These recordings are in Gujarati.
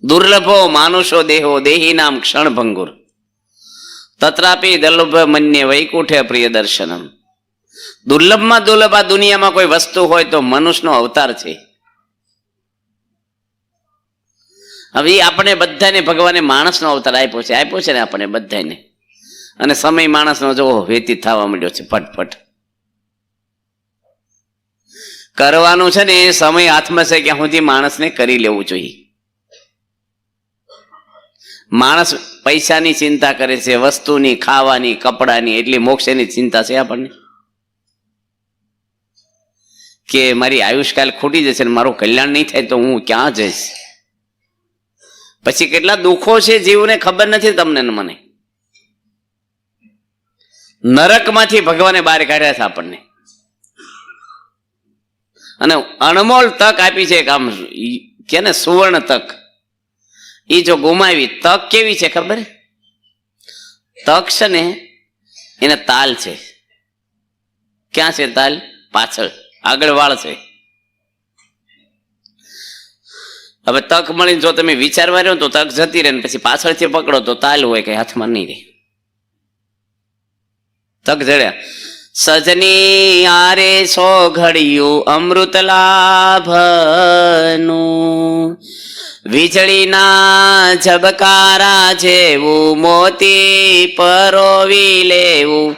દુર્લભો માનુષો દેહો દેહી નામ ક્ષણભંગુર તત્રાપી દુર્લભ મન્ય વૈકુંઠે પ્રિય દર્શનમ. દુર્લભમાં દુર્લભ આ દુનિયામાં કોઈ વસ્તુ હોય તો મનુષ્યનો અવતાર છે. હવે આપણે બધાને ભગવાને માણસનો અવતાર આપ્યો છે ને આપણે બધાને. અને સમય માણસનો જો વ્યતીત થવા માંડ્યો છે ફટફટ. કરવાનું છે ને એ સમય હાથમાં છે ક્યાં સુધી માણસને કરી લેવું જોઈએ. માણસ પૈસાની ચિંતા કરે છે, વસ્તુની, ખાવાની, કપડાની, એટલી મોક્ષની ચિંતા છે આપણને કે મારી આયુષ્કાલ ખૂટી જશે ને મારું કલ્યાણ નહીં થાય તો હું ક્યાં જઈશ. પછી કેટલા દુઃખો છે જીવને ખબર નથી તમને ને મને. નરકમાંથી ભગવાને બહાર કાઢ્યા છે આપણને અને અણમોલ તક આપી છે. આમ કે ને સુવર્ણ તક. એ જો ગુમાવી, તક કેવી છે ખબર? તક છે ને એને તાલ છે. ક્યાં છે તાલ? પાછળ, આગળ વાળ છે. હવે તક મળીને જો તમે વિચારવા રહ્યો તો તક જતી રહે, પછી પાછળથી પકડો તો તાલ હોય કે હાથમાં નહીં રહે. તક જડ્યા સજની આરે સો ઘડિયું અમૃત લાભનું, વીજળીના ઝબકારા જેવું મોતી પરોવી લેવું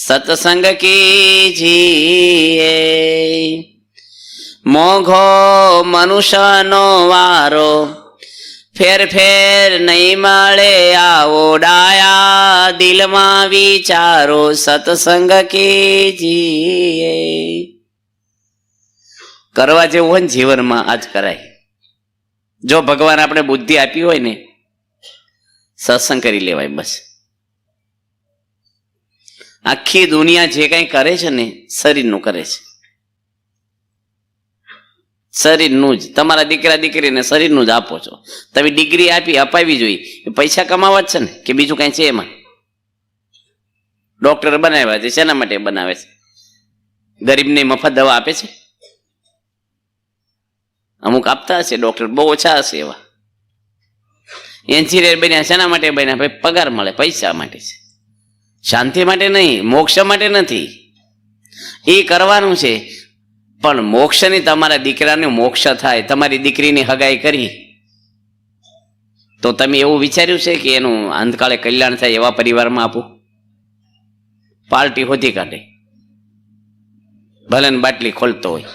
સત્સંગ કીજીએ. મોઘો મનુષ્યનો વારો ફેર ફેર નહીં મળે આવો, ડાયા દિલમાં વિચારો સત્સંગ કીજીએ. કરવા જેવું હોય ને જીવનમાં આજ કરાય. જો ભગવાન આપણે બુદ્ધિ આપી હોય ને, સત્સંગ કરી લેવાય બસ. આખી દુનિયા જે કંઈ કરે છે ને શરીરનું કરે છે. શરીરનું જ. તમારા દીકરા દીકરીને શરીરનું જ આપો છો તમે. ડિગ્રી અપાવી જોઈએ, પૈસા કમાવા જ છે ને કે બીજું કઈ છે એમાં? ડોક્ટર બનાવ્યા છે શેના માટે બનાવે છે? ગરીબને મફત દવા આપે છે? અમુક આપતા હશે ડોક્ટર, બહુ ઓછા હશે એવા. એન્જિનિયર બન્યા શેના માટે બન્યા? ભાઈ પગાર મળે, પૈસા માટે છે, શાંતિ માટે નહીં, મોક્ષ માટે નથી. એ કરવાનું છે પણ મોક્ષની, તમારા દીકરાને મોક્ષ થાય, તમારી દીકરીની હગાઈ કરી તો તમે એવું વિચાર્યું છે કે એનું અંતકાળે કલ્યાણ થાય એવા પરિવારમાં આપું? પાર્ટી હોતી કાઢે, ભલે બાટલી ખોલતો હોય,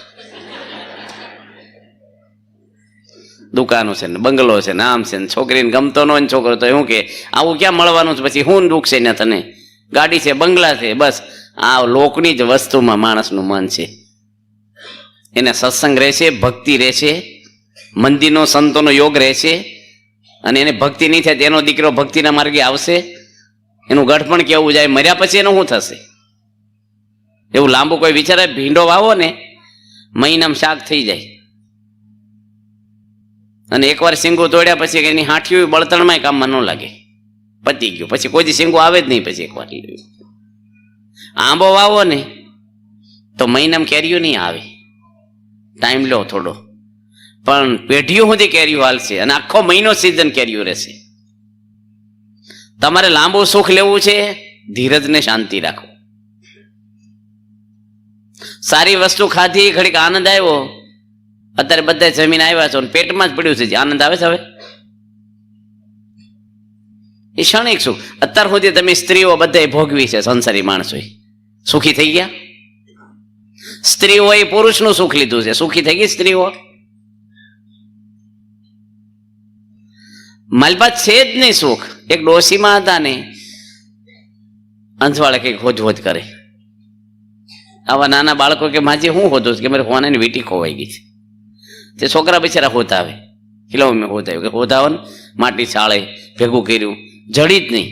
દુકાનો છે ને બંગલો છે ને આમ છે ને, છોકરીને ગમતો ન હોય ને છોકરો તો એવું કે આવું ક્યાં મળવાનું છે, પછી હું દુઃખ છે ને તને, ગાડી છે, બંગલા છે, બસ આ લોકની જ વસ્તુમાં માણસનું મન છે. એને સત્સંગ રહેશે, ભક્તિ રહેશે, મંદિરનો સંતોનો યોગ રહેશે, અને એને ભક્તિ નહીં થાય તેનો દીકરો ભક્તિના માર્ગે આવશે. એનું ગઢપણ કેવું જાય, મર્યા પછી એનું શું થશે? એવું લાંબુ કોઈ વિચારે? ભીંડો વાવો ને મહિનામાં શાક થઈ જાય, અને એકવાર સિંગો તોડ્યા પછી એની હાંઠિયું બળતણમાં કામમાં ન લાગે, પતી ગયું. પછી કોઈ સિંગો આવે જ નહીં. પછી એકવાર આંબો વાવો ને તો મહિનામાં કેરીઓ નહીં આવે, ટાઈમ લો થોડો, પણ પેઢીઓ સુધી કેરીઓ હાલશે અને આખો મહિનો સિઝન કેરીઓ રહેશે. તમારે લાંબુ સુખ લેવું છે, ધીરજ ને શાંતિ રાખો. સારી વસ્તુ ખાધી, ઘડીક આનંદ આવ્યો, અત્યારે બધા જમીન આવ્યા છો પેટમાં જ પડ્યું છે, આનંદ આવે છે હવે? એ ક્ષણિક સુખ. અત્યાર સુધી તમે સ્ત્રીઓ બધા ભોગવી છે, સંસારી માણસોએ સુખી થઈ ગયા. સ્ત્રીઓએ પુરુષનું સુખ લીધું છે, સુખી થઈ ગઈ સ્ત્રીઓ? માલપાત છે જ નહીં સુખ. એક ડોશીમાં હતા ને, અંજવાળે કંઈક હોજ હોજ કરે. આવા નાના બાળકો કે માજી હું હોતો કે મારે હોવાની વીટી ખોવાઈ ગઈ છે. તે છોકરા બિચારા હોતા આવે, કિલો મેં હોતા કે હોતા આવે ને, માટી છાળે ભેગું કર્યું, જડી જ નહીં.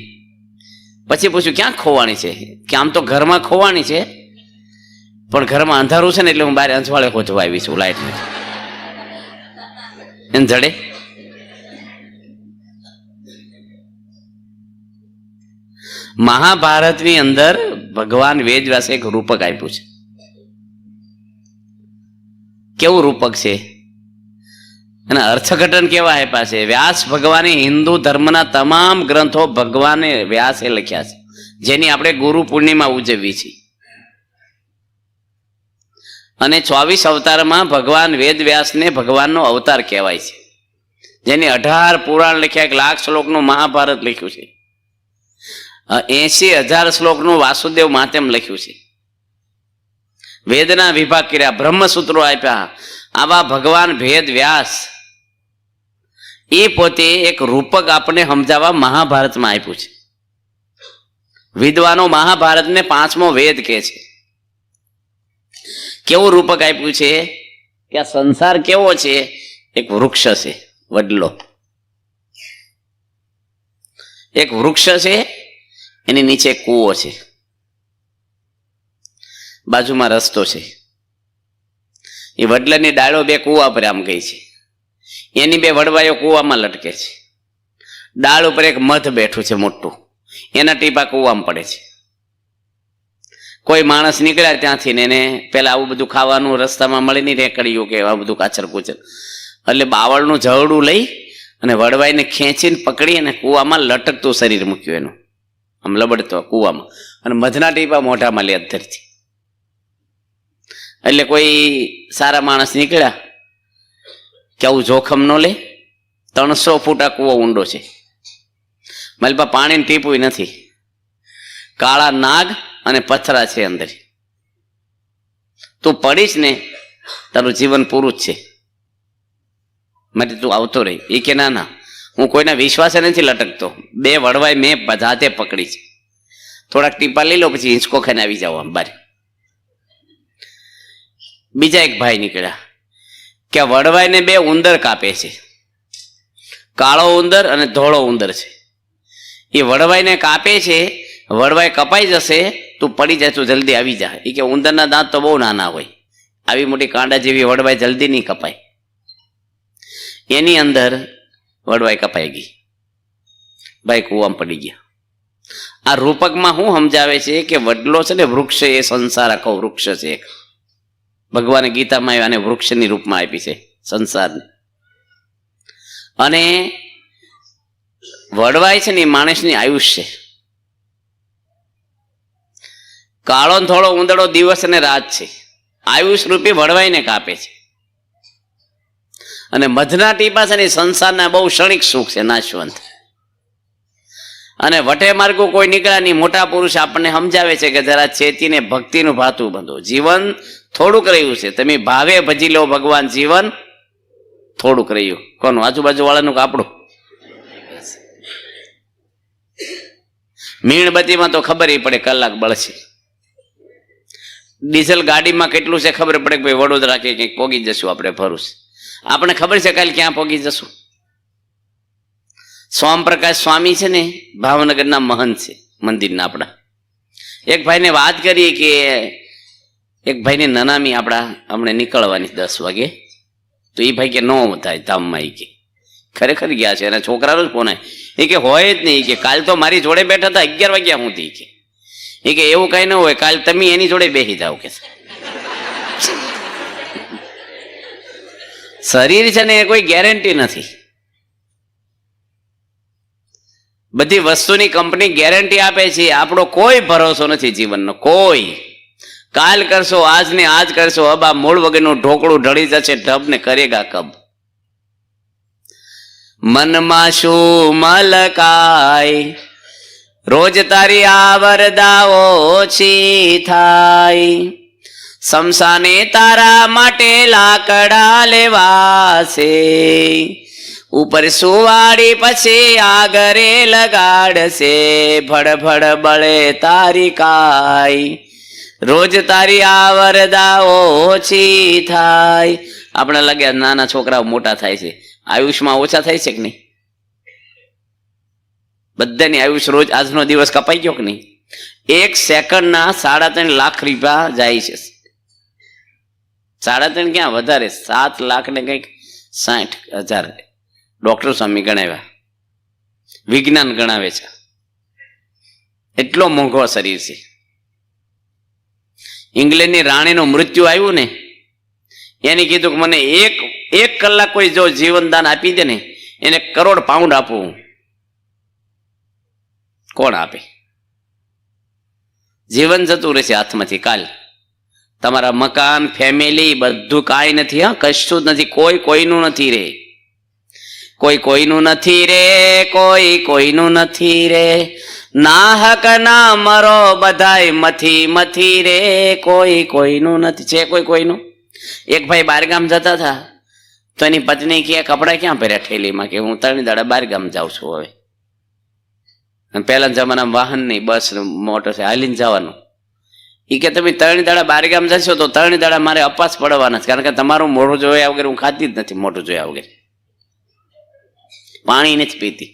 પછી પૂછ્યું ક્યાં ખોવાણી છે? કે આમ તો ઘરમાં ખોવાણી છે, પણ ઘરમાં અંધારું છે ને એટલે હું બહાર અંજવાળે હોજવા આવી છું લાઈટ નથી. એને જડે? મહાભારતની અંદર ભગવાન વેદવ્યાસે એક રૂપક આપ્યું છે. કેવું રૂપક છે? એના અર્થઘટન કેવા આપ્યા છે. વ્યાસ ભગવાને હિન્દુ ધર્મના તમામ ગ્રંથો ભગવાને વ્યાસે લખ્યા છે, જેની આપણે ગુરુ પૂર્ણિમા ઉજવવી છે. અને 24 અવતારમાં ભગવાન વેદ વ્યાસને ભગવાનનો અવતાર કહેવાય છે, જેની 18 પુરાણ લખ્યા, 1 લાખ શ્લોકનું મહાભારત લખ્યું છે, 80,000 શ્લોકનું વાસુદેવ માતમ લખ્યું છે, વેદના વિભાગ કર્યા, બ્રહ્મસૂત્રો આપ્યા. આવા ભગવાન વેદ વ્યાસ એ પોતે એક રૂપક આપણે સમજાવવા મહાભારતમાં આપ્યું છે. વિદ્વાનો મહાભારતને 5મો વેદ કહે છે. કેવું રૂપક આપ્યું છે કે આ સંસાર કેવો છે? એક વૃક્ષ છે, વડલો એક વૃક્ષ છે, એની નીચે કૂવો છે, બાજુમાં રસ્તો છે. એ વડલાની ડાળો 2 કૂવા પર આમ ગઈ છે, એની 2 વડવાઈઓ કૂવામાં લટકે છે. ડાળ ઉપર એક મધ બેઠું છે મોટું, એના ટીપા કૂવામાં પડે છે. કોઈ માણસ નીકળ્યા ત્યાંથી ને એને પેલા આવું બધું ખાવાનું રસ્તામાં મળી નહીં, રેકડીયું કે આ બધું કાચર કુચર, એટલે બાવળનું જવડું લઈ અને વડવાઈને ખેંચીને પકડી અને કૂવામાં લટકતું શરીર મૂક્યું એનું, આમ લબડતો કૂવામાં, અને મધના ટીપા મોઢામાં લે અધરથી. એટલે કોઈ સારા માણસ નીકળ્યા કે આવું જોખમ ન લે, 300 ફૂટ આ કૂવો ઊંડો છે, મારી પાસે પાણીનું ટીપું નથી, કાળા નાગ અને પથરા છે અંદર, તું પડીશ ને તારું જીવન પૂરું જ છે, માટે તું આવતો રહી. એ કે ના ના, હું કોઈના વિશ્વાસે નથી લટકતો, 2 વડવાઈ મેં જાતે પકડી છે, થોડાક ટીપા લઈ લો પછી હિંચકો ખાઈને આવી જાઓ આમ બાર. બીજા એક ભાઈ નીકળ્યા કે વડવાઈને 2 ઉંદર કાપે છે, કાળો ઉંદર અને ધોળો ઉંદર છે. એ વડવાઈને કાપે છે, વડવાઈ કપાઈ જશે, તું પડી જાય, તું જલ્દી આવી જા. એ કે ઉંદરના દાંત તો બહુ નાના હોય, આવી મોટી કાંડા જેવી વડવાઈ જલ્દી નહીં કપાય. એની અંદર વડવાઈ કપાઈ ગઈ, ભાઈ કૂવામાં પડી ગયા. આ રૂપકમાં શું સમજાવે છે કે વડલો છે ને વૃક્ષ, એ સંસાર આખો વૃક્ષ છે. ભગવાને ગીતામાં આને વૃક્ષની રૂપમાં આપી છે સંસારને. અને વડવાય છે ને એ માણસની આયુષ્ય છે. કાળો થોડો ઉંદરડો દિવસ અને રાત છે, આયુષ રૂપી વડવાઈને કાપે છે. અને મધના ટીપા છે ને સંસારના બહુ ક્ષણિક સુખ છે, નાશવંત. અને વટે માર્ગો કોઈ નીકળ્યા નહીં. મોટા પુરુષ આપણને સમજાવે છે કે જરા ચેતીને ભક્તિનું ભાતું બંધો, જીવન થોડુંક રહ્યું છે, તમે ભાવે ભજી લો ભગવાન, જીવન થોડુંક રહ્યું. કોનું? આજુબાજુ વાળાનું કાપડું. મીણબત્તીમાં તો ખબર પડે કલાક બળશે, ડીઝલ ગાડીમાં કેટલું છે ખબર પડે કે ભાઈ વડોદરા કે કંઈક પોગી જશું આપણે ભરૂચ. આપણે ખબર છે કાલે ક્યાં પોગી જશું. સોમપ્રકાશ સ્વામી છે ને ભાવનગરના મહંત છે મંદિરના. આપણા એક ભાઈને વાત કરીએ કે એક ભાઈને નનામી આપણા હમણાં નીકળવાની 10 વાગે, તો એ ભાઈ કે ન થાય ધામમાં. એ કે ખરેખર ગયા છે, એના છોકરાનો જ ફોન આવે. એ કે હોય જ નહીં, કે કાલ તો મારી જોડે બેઠા હતા 11 વાગ્યા સુધી. કે એવું કઈ ન હોય, કાલ તમે એની જોડે બેસી જાઓ. કે શરીર છે ને એ કોઈ ગેરંટી નથી. બધી વસ્તુની કંપની ગેરંટી આપે છે, આપણો કોઈ ભરોસો નથી જીવનનો, કોઈ. કાલ કરશો, આજ ને આજ કરશો, અબ આ મૂળ વગરનું ઢોકળું ઢળી જશે, ઢબ ને કરેગા કબ. મનમાં શું મલકાય, રોજ તારી આવરદા ઓછી થાય. સમસાને તારા માટે લાકડા લેવાશે, ઉપર સુવાડી પછી આગરે લગાડશે. ભડભડ બળે તારી કાય, રોજ તારી આવરદા ઓછી થાય. આપણે લાગે નાના છોકરાઓ મોટા થાય છે, આયુષમાં ઓછા થાય છે કે નહીં? બધાની આયુષ રોજ આજનો દિવસ કપાઈ ગયો કે નહીં? 1 સેકન્ડના 3.5 લાખ રૂપિયા જાય છે. 3.5 ક્યાં, વધારે, 7 લાખ ને કંઈક 60,000 ડોક્ટર સ્વામી ગણાવ્યા, વિજ્ઞાન ગણાવે છે. એટલો મોંઘો શરીર છે. ઇંગ્લેન્ડની રાણીનું મૃત્યુ આવ્યું ને, એને કીધું કે મને 1 1 કલાક કોઈ જો જીવનદાન આપી દે ને એને £1 કરોડ આપવું, કોણ આપે? જીવન જતું રહેશે હાથમાંથી કાલ. તમારા મકાન, ફેમિલી બધું કાંઈ નથી. હા, કશું જ નથી. કોઈ કોઈનું નથી રે, કોઈ કોઈનું નથી રે, કોઈ કોઈનું નથી રે. ના હક ના મરો બધાય મથી મથી રે, કોઈ કોઈનું નથી. છે કોઈ કોઈનું? એક ભાઈ બહારગામ જતા હતા તો એની પત્ની કે કપડા ક્યાં પહેર્યા ઠેલીમાં? કે હું 3 દાડા બહારગામ જાઉં છું. હવે પહેલા જમાનામાં વાહન નહીં, બસ મોટર છે, હાલીને જવાનું. એ કે તમે 3 દાડા બહારગામ જશો તો 3 દાડા મારે અપાસ પડવાના છે, કારણ કે તમારું મોઢું જોયા વગર હું ખાતી જ નથી. મોઢું જોયા વગર પાણી નથી પીતી.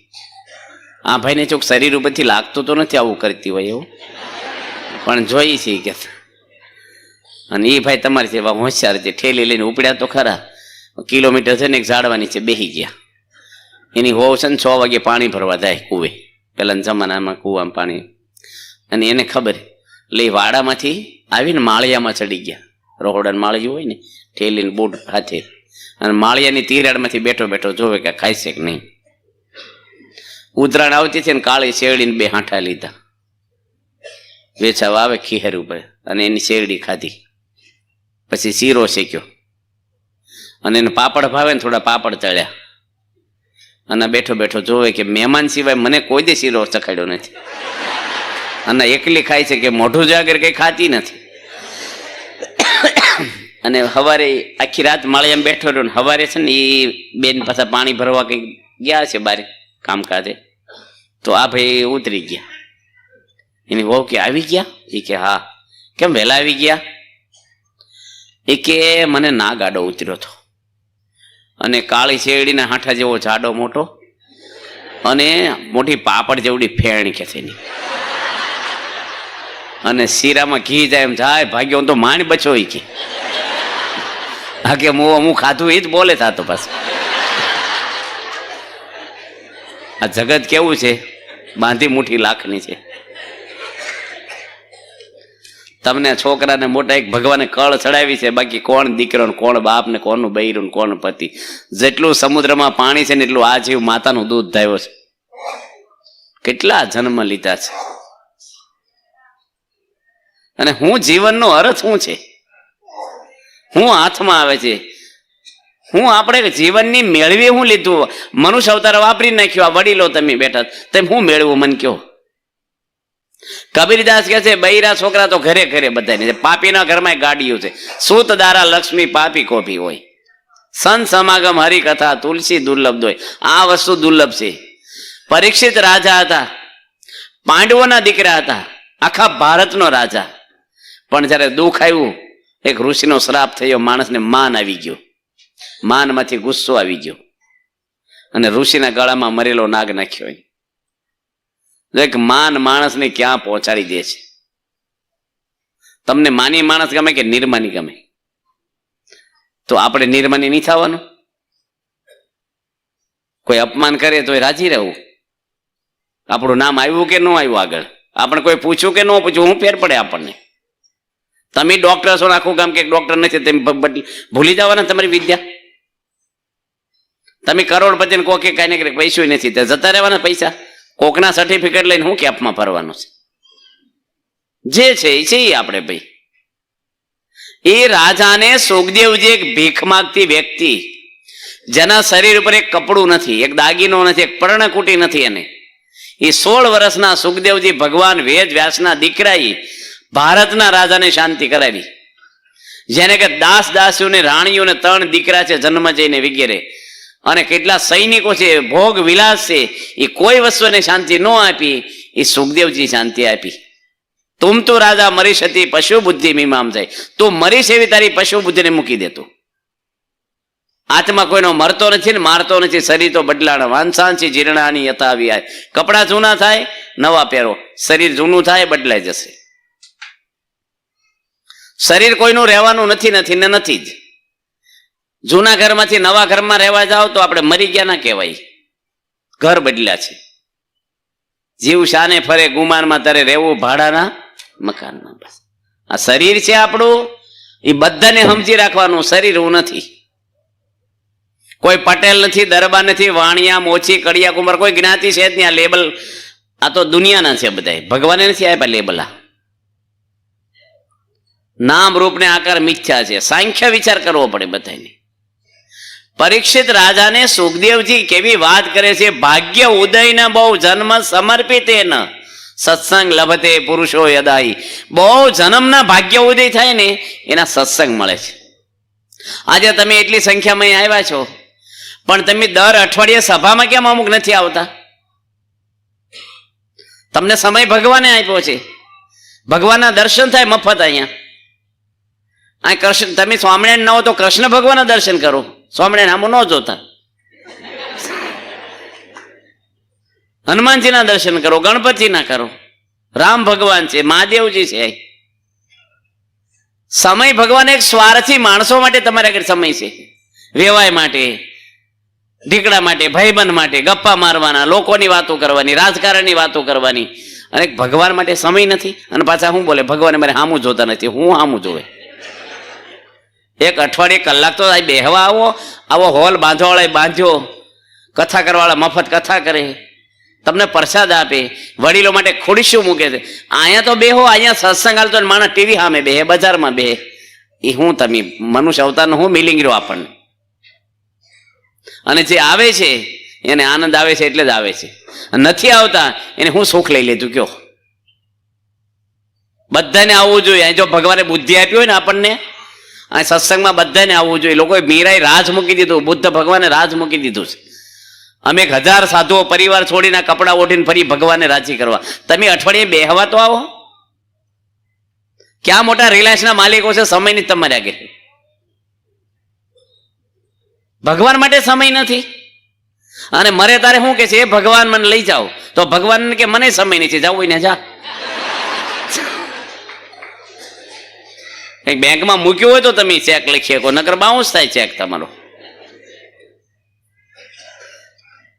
આ ભાઈને ચોક શરીર ઉપરથી લાગતું તો નથી આવું કરતી હોય એવું, પણ જોઈ છે કે. અને એ ભાઈ તમારી સેવા હોશિયાર છે, ઠેલી લઈને ઉપડ્યા તો ખરા. કિલોમીટર છે ને એક ઝાડવાની છે બેસી ગયા. એની હોવ છે ને 6 વાગે પાણી ભરવા જાય કુવે, પેલા જમાનામાં કુવામાં પાણી. અને એને ખબર એટલે વાડામાંથી આવીને માળિયામાં ચડી ગયા. રોહડાને માળિયું હોય ને, ઠેલીને બૂટ હાથે, અને માળિયાની તિરાડમાંથી બેઠો બેઠો જોવે કે ખાય છે કે નહીં. ઉતરાણ આવતી છે ને કાળી શેરડીને 2 હાંઠા લીધા, વેચાવા આવે ખીહેર ઉપર, અને એની શેરડી ખાધી. પછી શીરો શેક્યો, અને એને પાપડ ભાવે ને થોડા પાપડ તળ્યા. અને બેઠો બેઠો જોવે કે મહેમાન સિવાય મને કોઈ દે શીરો ચખાડ્યો નથી, અને એકલી ખાય છે કે મોઢું જાગર કઈ ખાતી નથી. અને સવારે આખી રાત માળિયામાં બેઠો રહ્યો ને સવારે છે ને એ બેન પાછા પાણી ભરવા કંઈક ગયા છે બારે કામકાજે. તો આ ભાઈ ઉતરી ગયા. એની વહુ કે આવી ગયા? એ કે હા. કેમ વહેલા આવી ગયા? એ કે મને ના ગાડો ઉતર્યો હતો, અને કાળી શેરડીના હાંઠા જેવો જાડો મોટો, અને મોટી પાપડ જેવડી ફેણી કે છે એની, અને શીરામાં ઘી જાય એમ જાય ભાગ્યો તો માંડ બચો. એ કે હા કે હું ખાધું એ જ બોલે થતો. પાછું આ જગત કેવું છે, બાંધી મુઠ્ઠી લાખની છે. તમને છોકરાને મોટા એક ભગવાને કળ ચડાવી છે, બાકી કોણ દીકરો ને કોણ બાપ ને કોનું બૈરું ને કોણ પતિ. જેટલું સમુદ્રમાં પાણી છે ને એટલું આ જીવ માતાનું દૂધ ધાવ્યો છે. કેટલા જન્મ લીધા છે. અને હું જીવનનો અર્થ શું છે, હું હાથમાં આવે છે, હું આપણે જીવનની મેળવી હું લીધું. મનુષ્ય અવતાર વાપરી નાખ્યો. આ વડીલો તમે બેઠા તેમ હું મેળવું મન કયો? કબીરદાસ કહે છે બૈરા છોકરા તો ઘરે ઘરે બધાને, પાપીના ઘરમાં ગાડીઓ છે. સૂત દારા લક્ષ્મી પાપી કોપી હોય, સંત સમાગમ હરિકથા તુલસી દુર્લભ હોય. આ વસ્તુ દુર્લભ છે. પરીક્ષિત રાજા હતા, પાંડવોના દીકરા હતા, આખા ભારતનો રાજા. પણ જયારે દુઃખ આવ્યું, એક ઋષિનો શ્રાપ થયો, માણસને માન આવી ગયો, માનમાંથી ગુસ્સો આવી ગયો, અને ઋષિના ગળામાં મરેલો નાગ નાખ્યો. એક માન માણસને ક્યાં પહોંચાડી દે છે. તમને માની માણસ ગમે કે નિર્માની ગમે? તો આપણે નિર્માની નહીં થવાનું. કોઈ અપમાન કરે તો રાજી રહેવું. આપણું નામ આવ્યું કે ન આવ્યું આગળ, આપણે કોઈ પૂછ્યું કે ન પૂછ્યું, હું ફેર પડે આપણને? તમે ડોક્ટર છો, આખું ગામ કે ડોક્ટર નથી, તમે ભૂલી જવાના તમારી વિદ્યા. તમે કરોડપતિ ને કોકે કઈ ને કઈ પૈસા નથી, જતા રહેવાના પૈસા. કોકના સર્ટિફિકેટ લઈને હું કેપમાં ફરવાનું છે? જે છે એ છે આપણે ભાઈ. એ રાજાને સુખદેવજી એક ભીખ માંગતી વ્યક્તિ, જેના શરીર ઉપર એક કપડું નથી, એક દાગીનો નથી, એક પર્ણકુટી નથી, એને એ 16 વર્ષના સુખદેવજી ભગવાન વેદ વ્યાસના દીકરા ભારતના રાજાને શાંતિ કરાવી. જેને કે દાસ દાસીઓને રાણીઓને 3 દીકરા છે જન્મ જઈને વગેરે, અને કેટલા સૈનિકો છે, ભોગ વિલાસ છે, એ કોઈ વસ્તુને શાંતિ ન આપી, એ સુખદેવજી શાંતિ આપી. તુમ તો રાજા મરીશ હતી પશુ બુદ્ધિ મીમામ જાય, તું મરીશ એવી તારી પશુ બુદ્ધિને મૂકી દેતો. આત્મા કોઈનો મરતો નથી ને મારતો નથી. શરીર તો બદલાણ વાંસાંસી જીર્ણાની યથાવી આય. કપડા જૂના થાય નવા પહેરો, શરીર જૂનું થાય બદલાઈ જશે. શરીર કોઈનું રહેવાનું નથી, નથી ને નથી જ. જૂના ઘરમાંથી નવા ઘરમાં રહેવા જાવ તો આપણે મરી ગયા ના કહેવાય, ઘર બદલ્યા છે. જીવ શાને ફરે ગુમાનમાં તારે રહેવું ભાડાના મકાનમાં. બસ આ શરીર છે આપણું, એ બધાને સમજી રાખવાનું. શરીર હું નથી. કોઈ પટેલ નથી, દરબાર નથી, વાણિયા, મોચી, કડિયા, કુંભાર, કોઈ જ્ઞાતિ છે જ નહીં. આ લેબલ આ તો દુનિયાના છે બધા, ભગવાને નથી આપ્યા લેબલ. આ નામ રૂપ ને આકાર મિથ્યા છે. સાંખ્ય વિચાર કરવો પડે બધાને. પરીક્ષિત રાજાને સુખદેવજી કેવી વાત કરે છે, ભાગ્ય ઉદયને બહુ જન્મ સમર્પિત ન સત્સંગ લભતે પુરુષો યદાઈ. બહુ જન્મના ભાગ્ય ઉદય થાય ને એના સત્સંગ મળે છે. આજે તમે એટલી સંખ્યામાં અહીં આવ્યા છો, પણ તમે દર અઠવાડિયે સભામાં કેમ અમુક નથી આવતા? તમને સમય ભગવાને આપ્યો છે, ભગવાનના દર્શન થાય મફત. અહીંયા કૃષ્ણ, તમે સ્વામિનારાયણ ન હો તો કૃષ્ણ ભગવાનના દર્શન કરો. સ્વામિનારાયણ આમ ન જોતા, હનુમાનજીના દર્શન કરો, ગણપતિના કરો, રામ ભગવાન છે, મહાદેવજી છે. સમય ભગવાન એક સ્વાર્થી માણસો માટે તમારે આગળ સમય છે. વેવાય માટે, ઢીકડા માટે, ભાઈબંધ માટે, ગપ્પા મારવાના, લોકોની વાતો કરવાની, રાજકારણની વાતો કરવાની. અને ભગવાન માટે સમય નથી. અને પાછા શું બોલે, ભગવાને મારે હામું જોતા નથી. હું હામું જોવે? એક અઠવાડિયે કલાક તો બેહવા આવો. આવો હોલ બાંધવાવાળા બાંધ્યો, કથા કરવાવાળા મફત કથા કરે, તમને પ્રસાદ આપે, વડીલો માટે ખુરશીઓ મૂકે છે. અહીંયા તો બેહો, અહીંયા સત્સંગ હાલતો માણસ ટીવી સામે બેહે, બજારમાં બેહે. એ હું તમે મનુષ્ય અવતારનો હું મિલિંગ રહ્યો આપણને. અને જે આવે છે એને આનંદ આવે છે એટલે જ આવે છે. નથી આવતા એને હું સુખ લઈ લીધું કયો? બધાને આવવું જોઈએ. જો ભગવાને બુદ્ધિ આપી હોય ને આપણને, આ સત્સંગમાં બધાને આવવું જોઈએ. લોકોએ મીરાએ રાજ મૂકી દીધું, બુદ્ધ ભગવાને રાજ મૂકી દીધું છે. અમે 1000 સાધુઓ પરિવાર છોડીને કપડાં ઓઢીને ફરી ભગવાનને રાજી કરવા. તમે અઠવાડિયે બેહવા તો આવો. ક્યાં મોટા રિલાયન્સના માલિકો છે, સમયની તમારે આગળ. ભગવાન માટે સમય નથી. અને મરે તારે શું કે છે, ભગવાન મને લઈ જાઓ. તો ભગવાન કે મને સમય નથી, જવું હોય ને જા. બેંકમાં મૂક્યું હોય તો તમે ચેક લખી શકો, નકર બાઉન્સ થાય ચેક તમારો.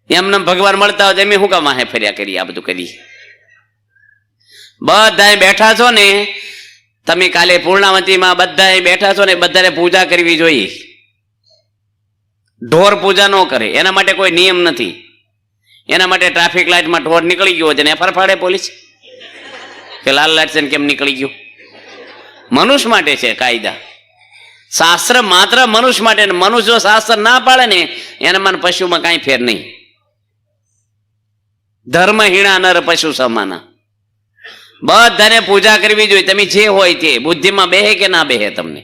એમને ભગવાન મળતા હોય એમ શું કામ વાહે ફર્યા કરી, આ બધું કરી? બધા બેઠા છો ને તમે, કાલે પૂર્ણાવતીમાં બધા બેઠા છો ને, બધાને પૂજા કરવી જોઈએ. ઢોર પૂજા ન કરે, એના માટે કોઈ નિયમ નથી. એના માટે ટ્રાફિક લાઇટમાં ઢોર નીકળી ગયો છે ને એફઆર ફાડે પોલીસ કે લાલ લાઇટ છે ને કેમ નીકળી ગયું? મનુષ્ય માટે છે કાયદા. શાસ્ત્ર માત્ર મનુષ્ય માટે. મનુષ્ય જો શાસ્ત્ર ના પાડે ને એના મને પશુમાં કાંઈ ફેર નહીં. ધર્મ હીણા નર પશુ સમાના. બધાને પૂજા કરવી જોઈએ. તમે જે હોય તે બુદ્ધિમાં બેહે કે ના બેહે, તમને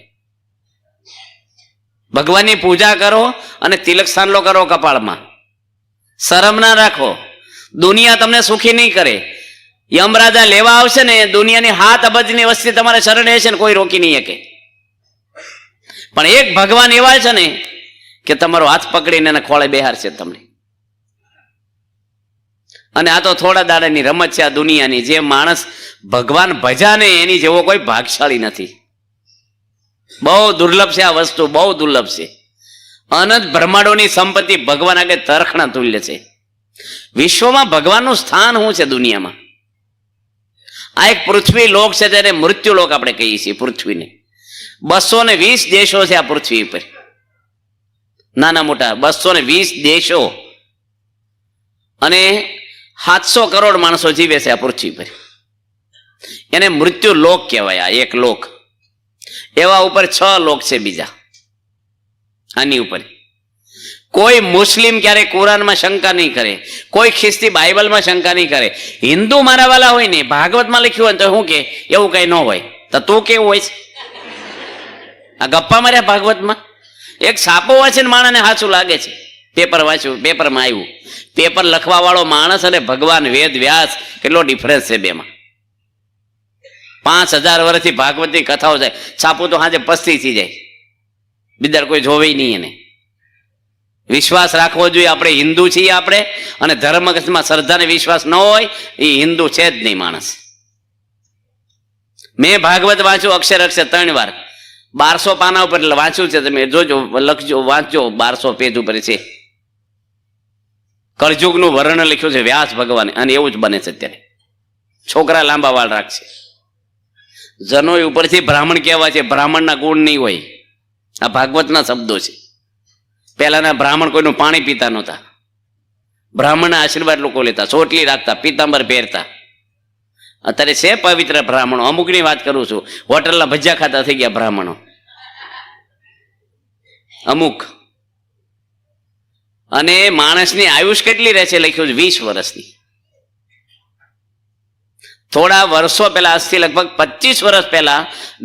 ભગવાનની પૂજા કરો અને તિલક સાંડલો કરો કપાળમાં. શરમ ના રાખો. દુનિયા તમને સુખી નહીં કરે. યમરાજા લેવા આવશે ને, દુનિયાની 7 અબજની વસ્તી તમારે શરણે હશે ને, કોઈ રોકી નહીં શકે. પણ એક ભગવાન એવા છે ને કે તમારો હાથ પકડીને એને ખોળે બેહારશે તમને. અને આ તો થોડા દાડાની રમત છે આ દુનિયાની. જે માણસ ભગવાન ભજાને એની જેવો કોઈ ભાગશાળી નથી. બહુ દુર્લભ છે આ વસ્તુ, બહુ દુર્લભ છે. અનંત બ્રહ્માંડોની સંપત્તિ ભગવાન આગળ તરખણા તુલ્ય છે. વિશ્વમાં ભગવાનનું સ્થાન શું છે દુનિયામાં? આ એક પૃથ્વી લોક છે, તેને મૃત્યુ લોક આપણે કહીએ છીએ પૃથ્વીને. 220 દેશો છે આ પૃથ્વી પર, નાના મોટા 220 દેશો, અને 700 કરોડ માણસો જીવે છે આ પૃથ્વી પર. એને મૃત્યુ લોક કહેવાય. આ એક લોક. એવા ઉપર 6 લોક છે બીજા આની ઉપર. કોઈ મુસ્લિમ ક્યારે કુરાનમાં શંકા નહીં કરે, કોઈ ખ્રિસ્તી બાઇબલમાં શંકા નહીં કરે. હિન્દુ મારા વાલા હોય ને, ભાગવતમાં લખ્યું હોય તો શું કે એવું કઈ ન હોય? તો તું કેવું હોય છે? આ ગપ્પા માર્યા ભાગવતમાં. એક સાપો વાંચે ને માણસને સાચું લાગે છે. પેપર વાંચ્યું, પેપરમાં આવ્યું. પેપર લખવા વાળો માણસ અને ભગવાન વેદ વ્યાસ કેટલો ડિફરન્સ છે બેમાં. 5000 વર્ષથી ભાગવતની કથાઓ જાય. છાપું તો સાંજે પસ્તી થઈ જાય, બીજા કોઈ જોવે નહીં એને. વિશ્વાસ રાખવો જોઈએ. આપણે હિન્દુ છીએ આપણે, અને ધર્મમાં શ્રદ્ધાને વિશ્વાસ ન હોય એ હિન્દુ છે જ નહીં માણસ. મેં ભાગવત વાંચ્યું અક્ષર અક્ષર 3 વાર. 1200 પાના ઉપર વાંચ્યું છે. તમે જોજો, લખજો, વાંચજો. 1200 પેજ ઉપર છે. કળજુગનું વર્ણન લખ્યું છે વ્યાસ ભગવાને, અને એવું જ બને છે અત્યારે. છોકરા લાંબા વાળ રાખશે. જનોય ઉપરથી બ્રાહ્મણ કહેવાય છે. બ્રાહ્મણના ગુણ નહીં હોય. આ ભાગવતના શબ્દો છે. પહેલાના બ્રાહ્મણ કોઈનું પાણી પીતા નહોતા, બ્રાહ્મણના આશીર્વાદ લોકો લેતા, ચોટલી રાખતા, પીતાંબર પહેરતા. અત્યારે છે પવિત્ર બ્રાહ્મણો, અમુકની વાત કરું છું, હોટલના ભજીયા ખાતા થઈ ગયા બ્રાહ્મણો અમુક. અને માણસની આયુષ કેટલી રહે છે લખ્યું છે 20 વર્ષની. થોડા વર્ષો પહેલા, આજથી લગભગ 25 વર્ષ પહેલા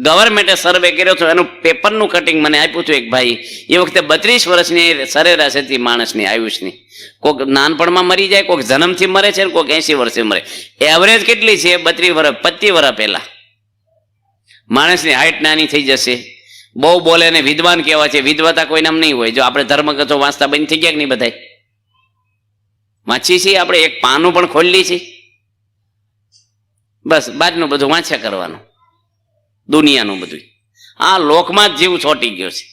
ગવર્મેન્ટે સર્વે કર્યો હતો, એનું પેપરનું કટિંગ મને આપ્યું હતું એક ભાઈ. એ વખતે 32 વર્ષની સરેરાશ હતી માણસની આયુષની. કોઈક નાનપણમાં મરી જાય, કોઈક જન્મથી મરે છે, કોઈક 80 વર્ષે મરે. એવરેજ કેટલી છે? 32 વર્ષ, 25 વર્ષ પહેલા. માણસની હાઈટ નાની થઈ જશે. બહુ બોલે ને વિદ્વાન કહેવા છે, વિદ્વતા કોઈ નામ નહીં હોય. જો આપણે ધર્મગ્રંથો વાંચતા બંધ થઈ ગયા કે નહીં? બધા વાંચી છીએ આપણે, એક પાનું પણ ખોલી છે. બસ બહારનું બધું વાંચ્યા કરવાનું, દુનિયાનું બધું. આ લોકમાં જ જીવ છોટી ગયો છે.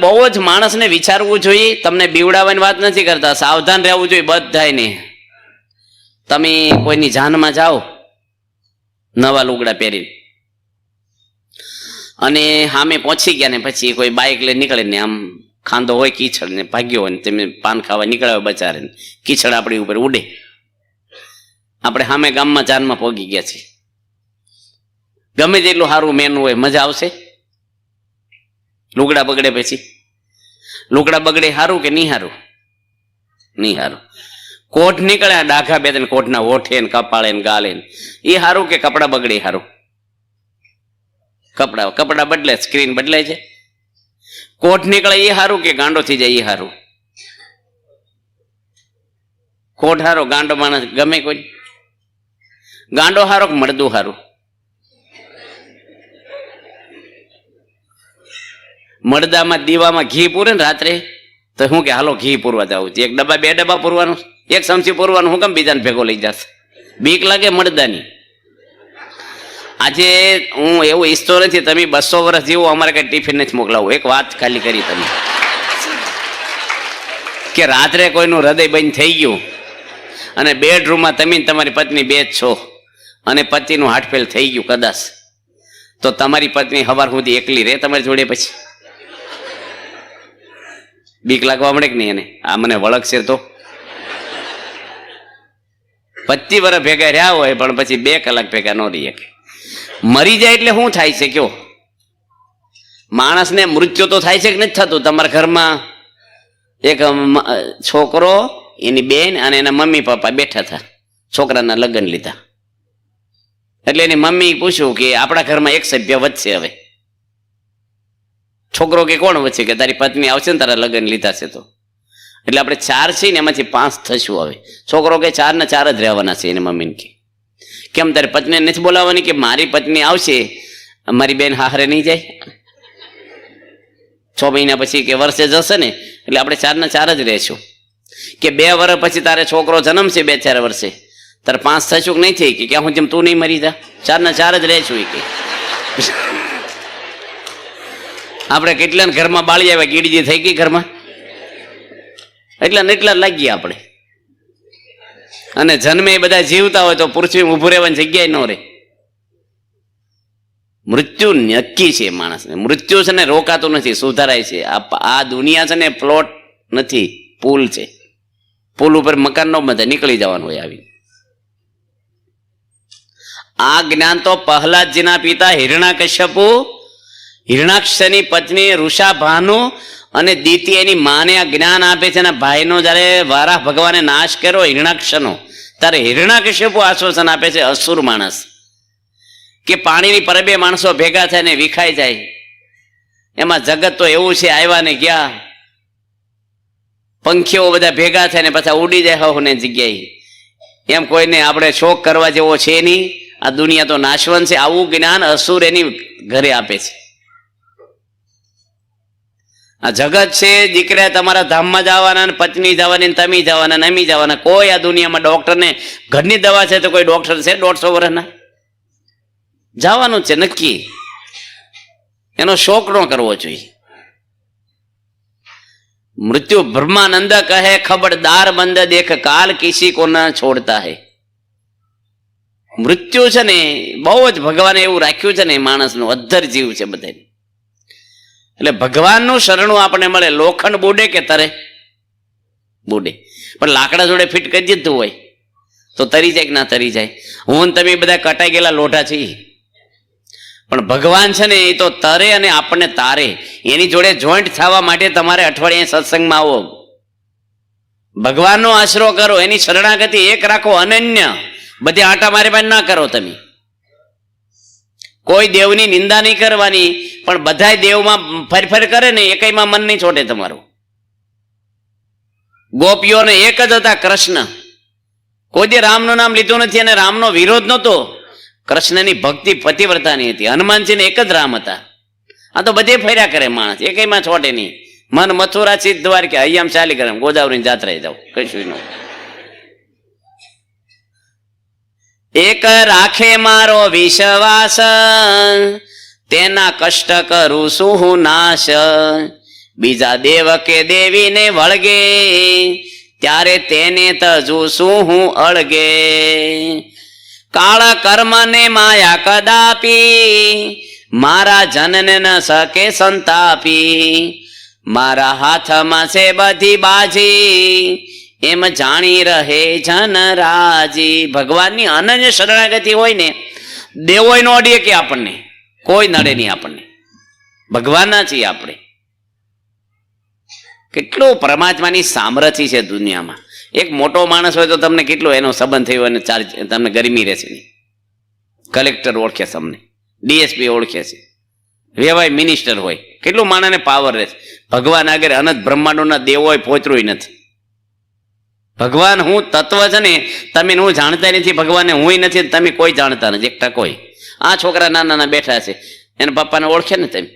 બહુ જ માણસને વિચારવું જોઈએ. તમને બીવડાવવાની વાત નથી કરતા, સાવધાન રહેવું જોઈએ બધાને. તમે કોઈની જાનમાં જાઓ નવા લુગડા પહેરીને, અને સામે પહોંચી ગયા ને પછી કોઈ બાઇક લઈને નીકળે ને, આમ ખાંધો હોય કીચડ ને ભાગ્યો હોય ને તમે પાન ખાવા નીકળ્યા હોય બચારે, કીચડ આપણી ઉપર ઉડે. આપણે સામે ગામમાં જાનમાં પહોંચી ગયા છીએ. ગમે તેટલું સારું મેનુ હોય, મજા આવશે? લુગડા બગડે પછી? લુગડા બગડે સારું કે નહીં સારું? નહીં સારું. કોટ નીકળે ડાઘા બે ત્રણ કોટના હોઠે ને કપાળે ને ગાલે ને, એ સારું કે કપડા બગડે સારું? કપડા બદલે, સ્ક્રીન બદલાય છે. કોટ નીકળે એ સારું કે ગાંડો થઈ જાય એ સારું? કોટ સારો, ગાંડો માણસ ગમે કોઈ? ગાંડો સારો કે મળદું સારું? મળદામાં દીવામાં ઘી પૂરે ને રાત્રે, તો શું કે હાલો ઘી પૂરવા જવું છે, એક ડબ્બા 2 ડબ્બા પૂરવાનું, એક ચમચી પૂરવાનું, હું કેમ બીજાને ભેગો લઈ જશે? બીક લાગે મળદાની. આજે હું એવું ઈચ્છતો નથી તમે 200 વર્ષ જીવો, અમારે કઈ ટિફિન નથી મોકલાવું. એક વાત ખાલી કરી તમે કે રાત્રે કોઈનું હૃદય બંધ થઈ ગયું અને બેડરૂમમાં તમે તમારી પત્ની 2 જ છો અને પતિનું હાર્ટફેલ થઈ ગયું કદાચ, તો તમારી પત્ની સવાર સુધી એકલી રહે તમારી જોડે? પછી બીક લાગવા મળે કે નહીં એને? આ મને વળગશે તો 25 વર્ષ ભેગા રહ્યા હોય પણ પછી 2 કલાક ભેગા ન રહી શકે. મરી જાય એટલે શું થાય છે કયો? માણસને મૃત્યુ તો થાય છે કે નથી થતું? તમારા ઘરમાં એક છોકરો, એની બેન અને એના મમ્મી પપ્પા બેઠા હતા, છોકરાના લગ્ન લીધા. એટલે એની મમ્મી પૂછ્યું કે આપણા ઘરમાં એક સભ્ય વધશે. હવે છોકરો કે કોણ વધશે? કે તારી પત્ની આવશે ને તારા લગ્ન લીધા છે તો. એટલે આપણે 4 છીએ ને એમાંથી 5 થશું. હવે છોકરો કે 4 ને 4 જ રહેવાના છે. એને મમ્મીને કે કેમ તારી પત્ની નથી બોલાવવાની? કે મારી પત્ની આવશે, મારી બેન હારે નહીં જાય. 6 મહિના પછી કે વર્ષે જશે ને, એટલે આપણે 4 ને 4 જ રહેશું. કે 2 વર્ષ પછી તારે છોકરો જન્મશે, 2-4 વર્ષે તારે 5 થશું કે નહીં થઈ? કે ક્યાં હું જેમ તું નહીં મરી જા, 4 ને 4 જ રહેશું. કે આપણે કેટલાને ઘરમાં બાળી આવ્યા, કીડીજી થઈ ગઈ ઘરમાં, એટલા ને એટલા લાગીએ આપણે. અને જન્મે એ બધા જીવતા હોય તો પૃથ્વી ઊભું રહેવાની જગ્યાએ ન રહે. મૃત્યુ નક્કી છે માણસને. મૃત્યુ છે ને રોકાતું નથી, સુધારાય છે. આ દુનિયા છે ને પ્લોટ નથી, પુલ છે. પુલ ઉપર મકાન ન બંધાય, નીકળી જવાનું હોય આવી. આ જ્ઞાન તો પ્રહલાદજીના પિતા હિરણાકશ્યપુ, હિરણાક્ષની પત્ની ઋષા ભાનુ અને દિતિ એની માને આ જ્ઞાન આપે છે. અને ભાઈનો જયારે વારાહ ભગવાને નાશ કર્યો હિરણાક્ષનો, ત્યારે હિરણાકશ્યપુ આશ્વાસન આપે છે અસુર માણસ કે પાણીની પરબે માણસો ભેગા થાય ને વિખાઈ જાય. એમાં જગત તો એવું છે, આવ્યા ને ગયા, પંખીઓ બધા ભેગા થાય ને પાછા ઉડી જાય હોને જગ્યાએ. એમ કોઈને આપણે શોક કરવા જેવો છે નહીં. આ દુનિયા તો નાશવંત છે. આવું જ્ઞાન અસુર એની ઘરે આપે છે. આ જગત છે, દીકરા તમારા ધામમાં જવાના ને પત્ની જવાની ને તમે જવાના ને અમી જવાના. કોઈ આ દુનિયામાં ડોક્ટરને ઘરની દવા છે તો કોઈ ડોક્ટર છે 150 વર્ષના? જવાનું છે નક્કી. એનો શોક ન કરવો જોઈએ. મૃત્યુ બ્રહ્માનંદ કહે ખબરદાર બંદ દેખ કાલ કિસી કો ન છોડતા હૈ. મૃત્યુ છે ને બહુ જ ભગવાને એવું રાખ્યું છે ને, માણસનું અધ્ધર જીવ છે બધા. એટલે ભગવાનનું શરણું આપણને મળે. લોખંડ બુડે કે તરે? બુડે. પણ લાકડા જોડે ફિટ કરી દીધું હોય તો તરી જાય કે ના તરી જાય? હું ને તમે બધા કટાઈ ગયેલા લોઢા છીએ, પણ ભગવાન છે ને એ તો તરે અને આપણને તારે. એની જોડે જોઈન્ટ થવા માટે તમારે અઠવાડિયે સત્સંગમાં આવો, ભગવાનનો આશરો કરો, એની શરણાગતિ એક રાખો, અનન્ય. બધી આંટા મારી ના કરો તમે. કોઈ દેવની નિંદા નહીં કરવાની, પણ બધા દેવમાં ફેરફેર કરે ને એકઈમાં મન નહીં છોડે તમારું. ગોપીઓને એક જ હતા, કૃષ્ણ. કોઈ દે રામનું નામ લીધું નથી અને રામનો વિરોધ નહોતો. કૃષ્ણની ભક્તિ પતિવ્રતાની હતી. હનુમાનજીને એક જ રામ હતા. આ તો બધે ફર્યા કરે માણસ, એકઈમાં છોડે નહીં. મન મથુરા ચિત્ત દ્વારકા અહીંયા ચાલી કરે, ગોદાવરીની જાત્રાએ જાવ, કશું ન. એક રાખે મારો વિશ્વાસ, તેના કષ્ટ કરું શું હું નાશ. બીજા દેવ કે દેવીને વળગે, ત્યારે તેને તજુ શું હું અળગે. કાળ કર્મને માયા કદાપી, મારા જનને ન શકે સંતાપી. મારા હાથમાં છે બધી બાજી, એમ જાણી રહે જન રાજી. ભગવાનની અનન્ય શરણાગતિ હોય ને, દેવોય નો અડીએ કે આપણને કોઈ નડે નહીં. આપણને ભગવાનના છીએ આપણે. કેટલું પરમાત્માની સામર્થ્ય છે દુનિયામાં. એક મોટો માણસ હોય તો તમને કેટલો એનો સંબંધ થયો અને તમને ગરમી રહેશે નહીં. કલેક્ટર ઓળખે છે, તમને ડીએસપી ઓળખે છે, વેવાય મિનિસ્ટર હોય, કેટલું માણસને પાવર રહેશે. ભગવાન આગળ અનંત બ્રહ્માંડોના દેવો હોય પોતરું નથી. ભગવાન હું તત્વ છે ને, તમે હું જાણતા નથી. ભગવાનને હું નથી, તમે કોઈ જાણતા નથી એક ટકોય. આ છોકરા નાના નાના બેઠા છે, એના પપ્પાને ઓળખે ને તમે?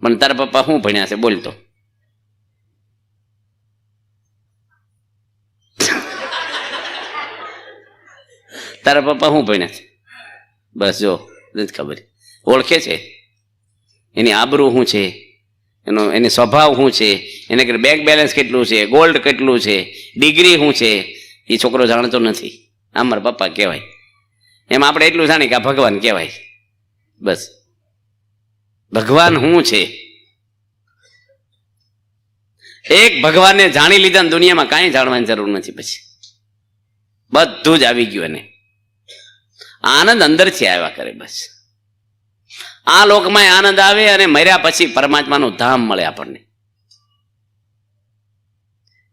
પણ તારા પપ્પા શું ભણ્યા છે બોલતો? તારા પપ્પા શું ભણ્યા છે? બસ જો નથી ખબર. ઓળખે છે એની આબરૂ શું છે, એની સ્વભાવ શું છે, એને બેંક બેલેન્સ કેટલું છે, ગોલ્ડ કેટલું છે, ડિગ્રી શું છે, એ છોકરો જાણતો નથી. આ મારા પપ્પા કહેવાય. એમ આપણે એટલું જાણીએ કે આ ભગવાન કહેવાય. બસ ભગવાન શું છે, એક ભગવાનને જાણી લીધા ને દુનિયામાં કાંઈ જાણવાની જરૂર નથી. પછી બધું જ આવી ગયું. એને આનંદ અંદરથી આવ્યા કરે. બસ આ લોકમાં આનંદ આવે અને મર્યા પછી પરમાત્માનું ધામ મળે આપણને.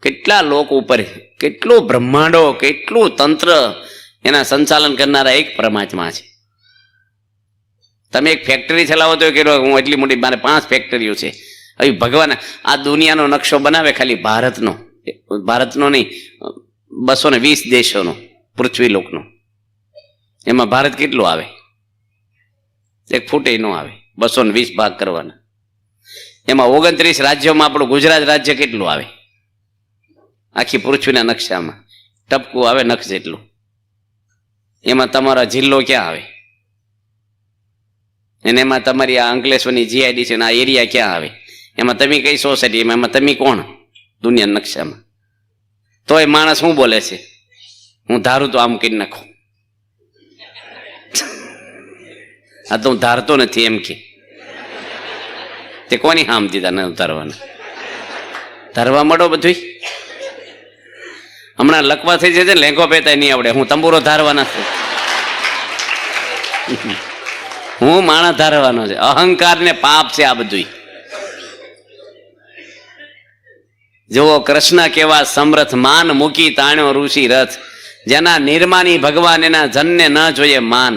કેટલા લોક ઉપર, કેટલું બ્રહ્માંડો, કેટલું તંત્ર, એના સંચાલન કરનારા એક પરમાત્મા છે. તમે એક ફેક્ટરી ચલાવો તો કે હું એટલી મોટી, મારે 5 ફેક્ટરીઓ છે. હવે ભગવાન આ દુનિયાનો નકશો બનાવે ખાલી ભારતનો નહીં, 220 દેશોનો, પૃથ્વી લોકનો. એમાં ભારત કેટલું આવે? 1 ફૂટ ન આવે. 220 ભાગ કરવાના. એમાં 29 રાજ્યોમાં આપણું ગુજરાત રાજ્ય કેટલું આવે? આખી પૃથ્વીના નકશામાં ટપકું આવે નખ જેટલું. એમાં તમારા જિલ્લો ક્યાં આવે? અને એમાં તમારી આ અંકલેશ્વરની જીઆઈડીસી આ એરિયા ક્યાં આવે? એમાં તમે કઈ સોસાયટી, એમાં તમે કોણ દુનિયા નકશામાં? તો એ માણસ શું બોલે છે? હું ધારું તો આમ કરી નાખું. આ તો હું ધારતો નથી એમ કે. તે કોની હામ દીધા ન ધારવાના? ધારવા મળો બધું. હમણાં લકવા થઈ જશે, લેંઘો પહેતા નહીં આવડે. હું તંબુરો ધારવાના છું, હું માણસ ધારવાનો છે. અહંકાર ને પાપ છે આ બધું. જુઓ કૃષ્ણ કેવા સમર્થ, માન મૂકી તાણ્યો ઋષિ રથ. જેના નિર્માની ભગવાન એના જનને ન જોઈએ માન.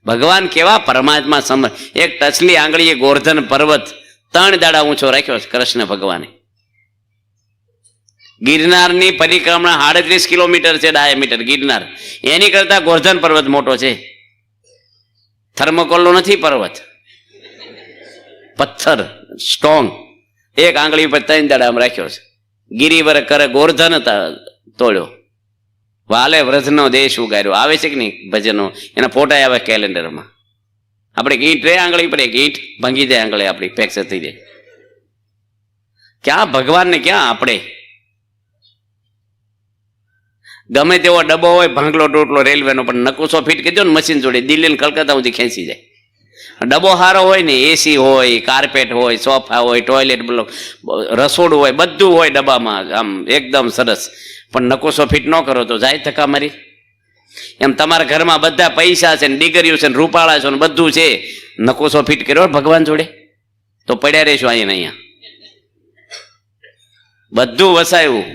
ભગવાન કેવા પરમાત્મા સમર્થ. એક ટચલી આંગળીએ ગોર્ધન પર્વત 3 દાડા ઊંચો રાખ્યો છે કૃષ્ણ ભગવાને. ગિરનારની પરિક્રમા 38 કિલોમીટર છે ડાયામીટર ગિરનાર. એની કરતા ગોર્ધન પર્વત મોટો છે. થર્મોકોલનો નથી પર્વત, પથ્થર સ્ટ્રોંગ. એક આંગળી ઉપર 3 દાડા રાખ્યો છે. ગિરિવર કરે ગોર્ધન તોડ્યો, વાલે વ્રજનો દેશ ઉગાર્યો. આવે છે કે નહીં ભજનો? એના ફોટા આવે કેલેન્ડરમાં. આપણે ગીટ રે આંગળી પડે, ગીટ ભાંગી જાય આંગળી આપણી, ફ્રેક્ચર થઈ જાય. ક્યાં ભગવાન ને ક્યાં આપણે? ગમે તેવો ડબ્બો હોય, ભાંગલો ટોટલો રેલવેનો, પણ નકુસો ફીટ કરી દો ને મશીન જોડે, દિલ્હી ને કલકત્તા સુધી ખેંચી જાય. ડબ્બો સારો હોય ને, એસી હોય, કાર્પેટ હોય, સોફા હોય, ટોયલેટ બ્લોક, રસોડું હોય, બધું હોય ડબ્બામાં, આમ એકદમ સરસ, પણ નકોસો ફિટ ન કરો તો જાય ધક્કા મારી. એમ તમારા ઘરમાં બધા પૈસા છે ને, દીકરીઓ છે ને, રૂપાળા છો ને, બધું છે, નકોસો ફિટ કર્યો ભગવાન જોડે તો પડ્યા રહેશું અહીંયા અહીંયા. બધું વસાયું.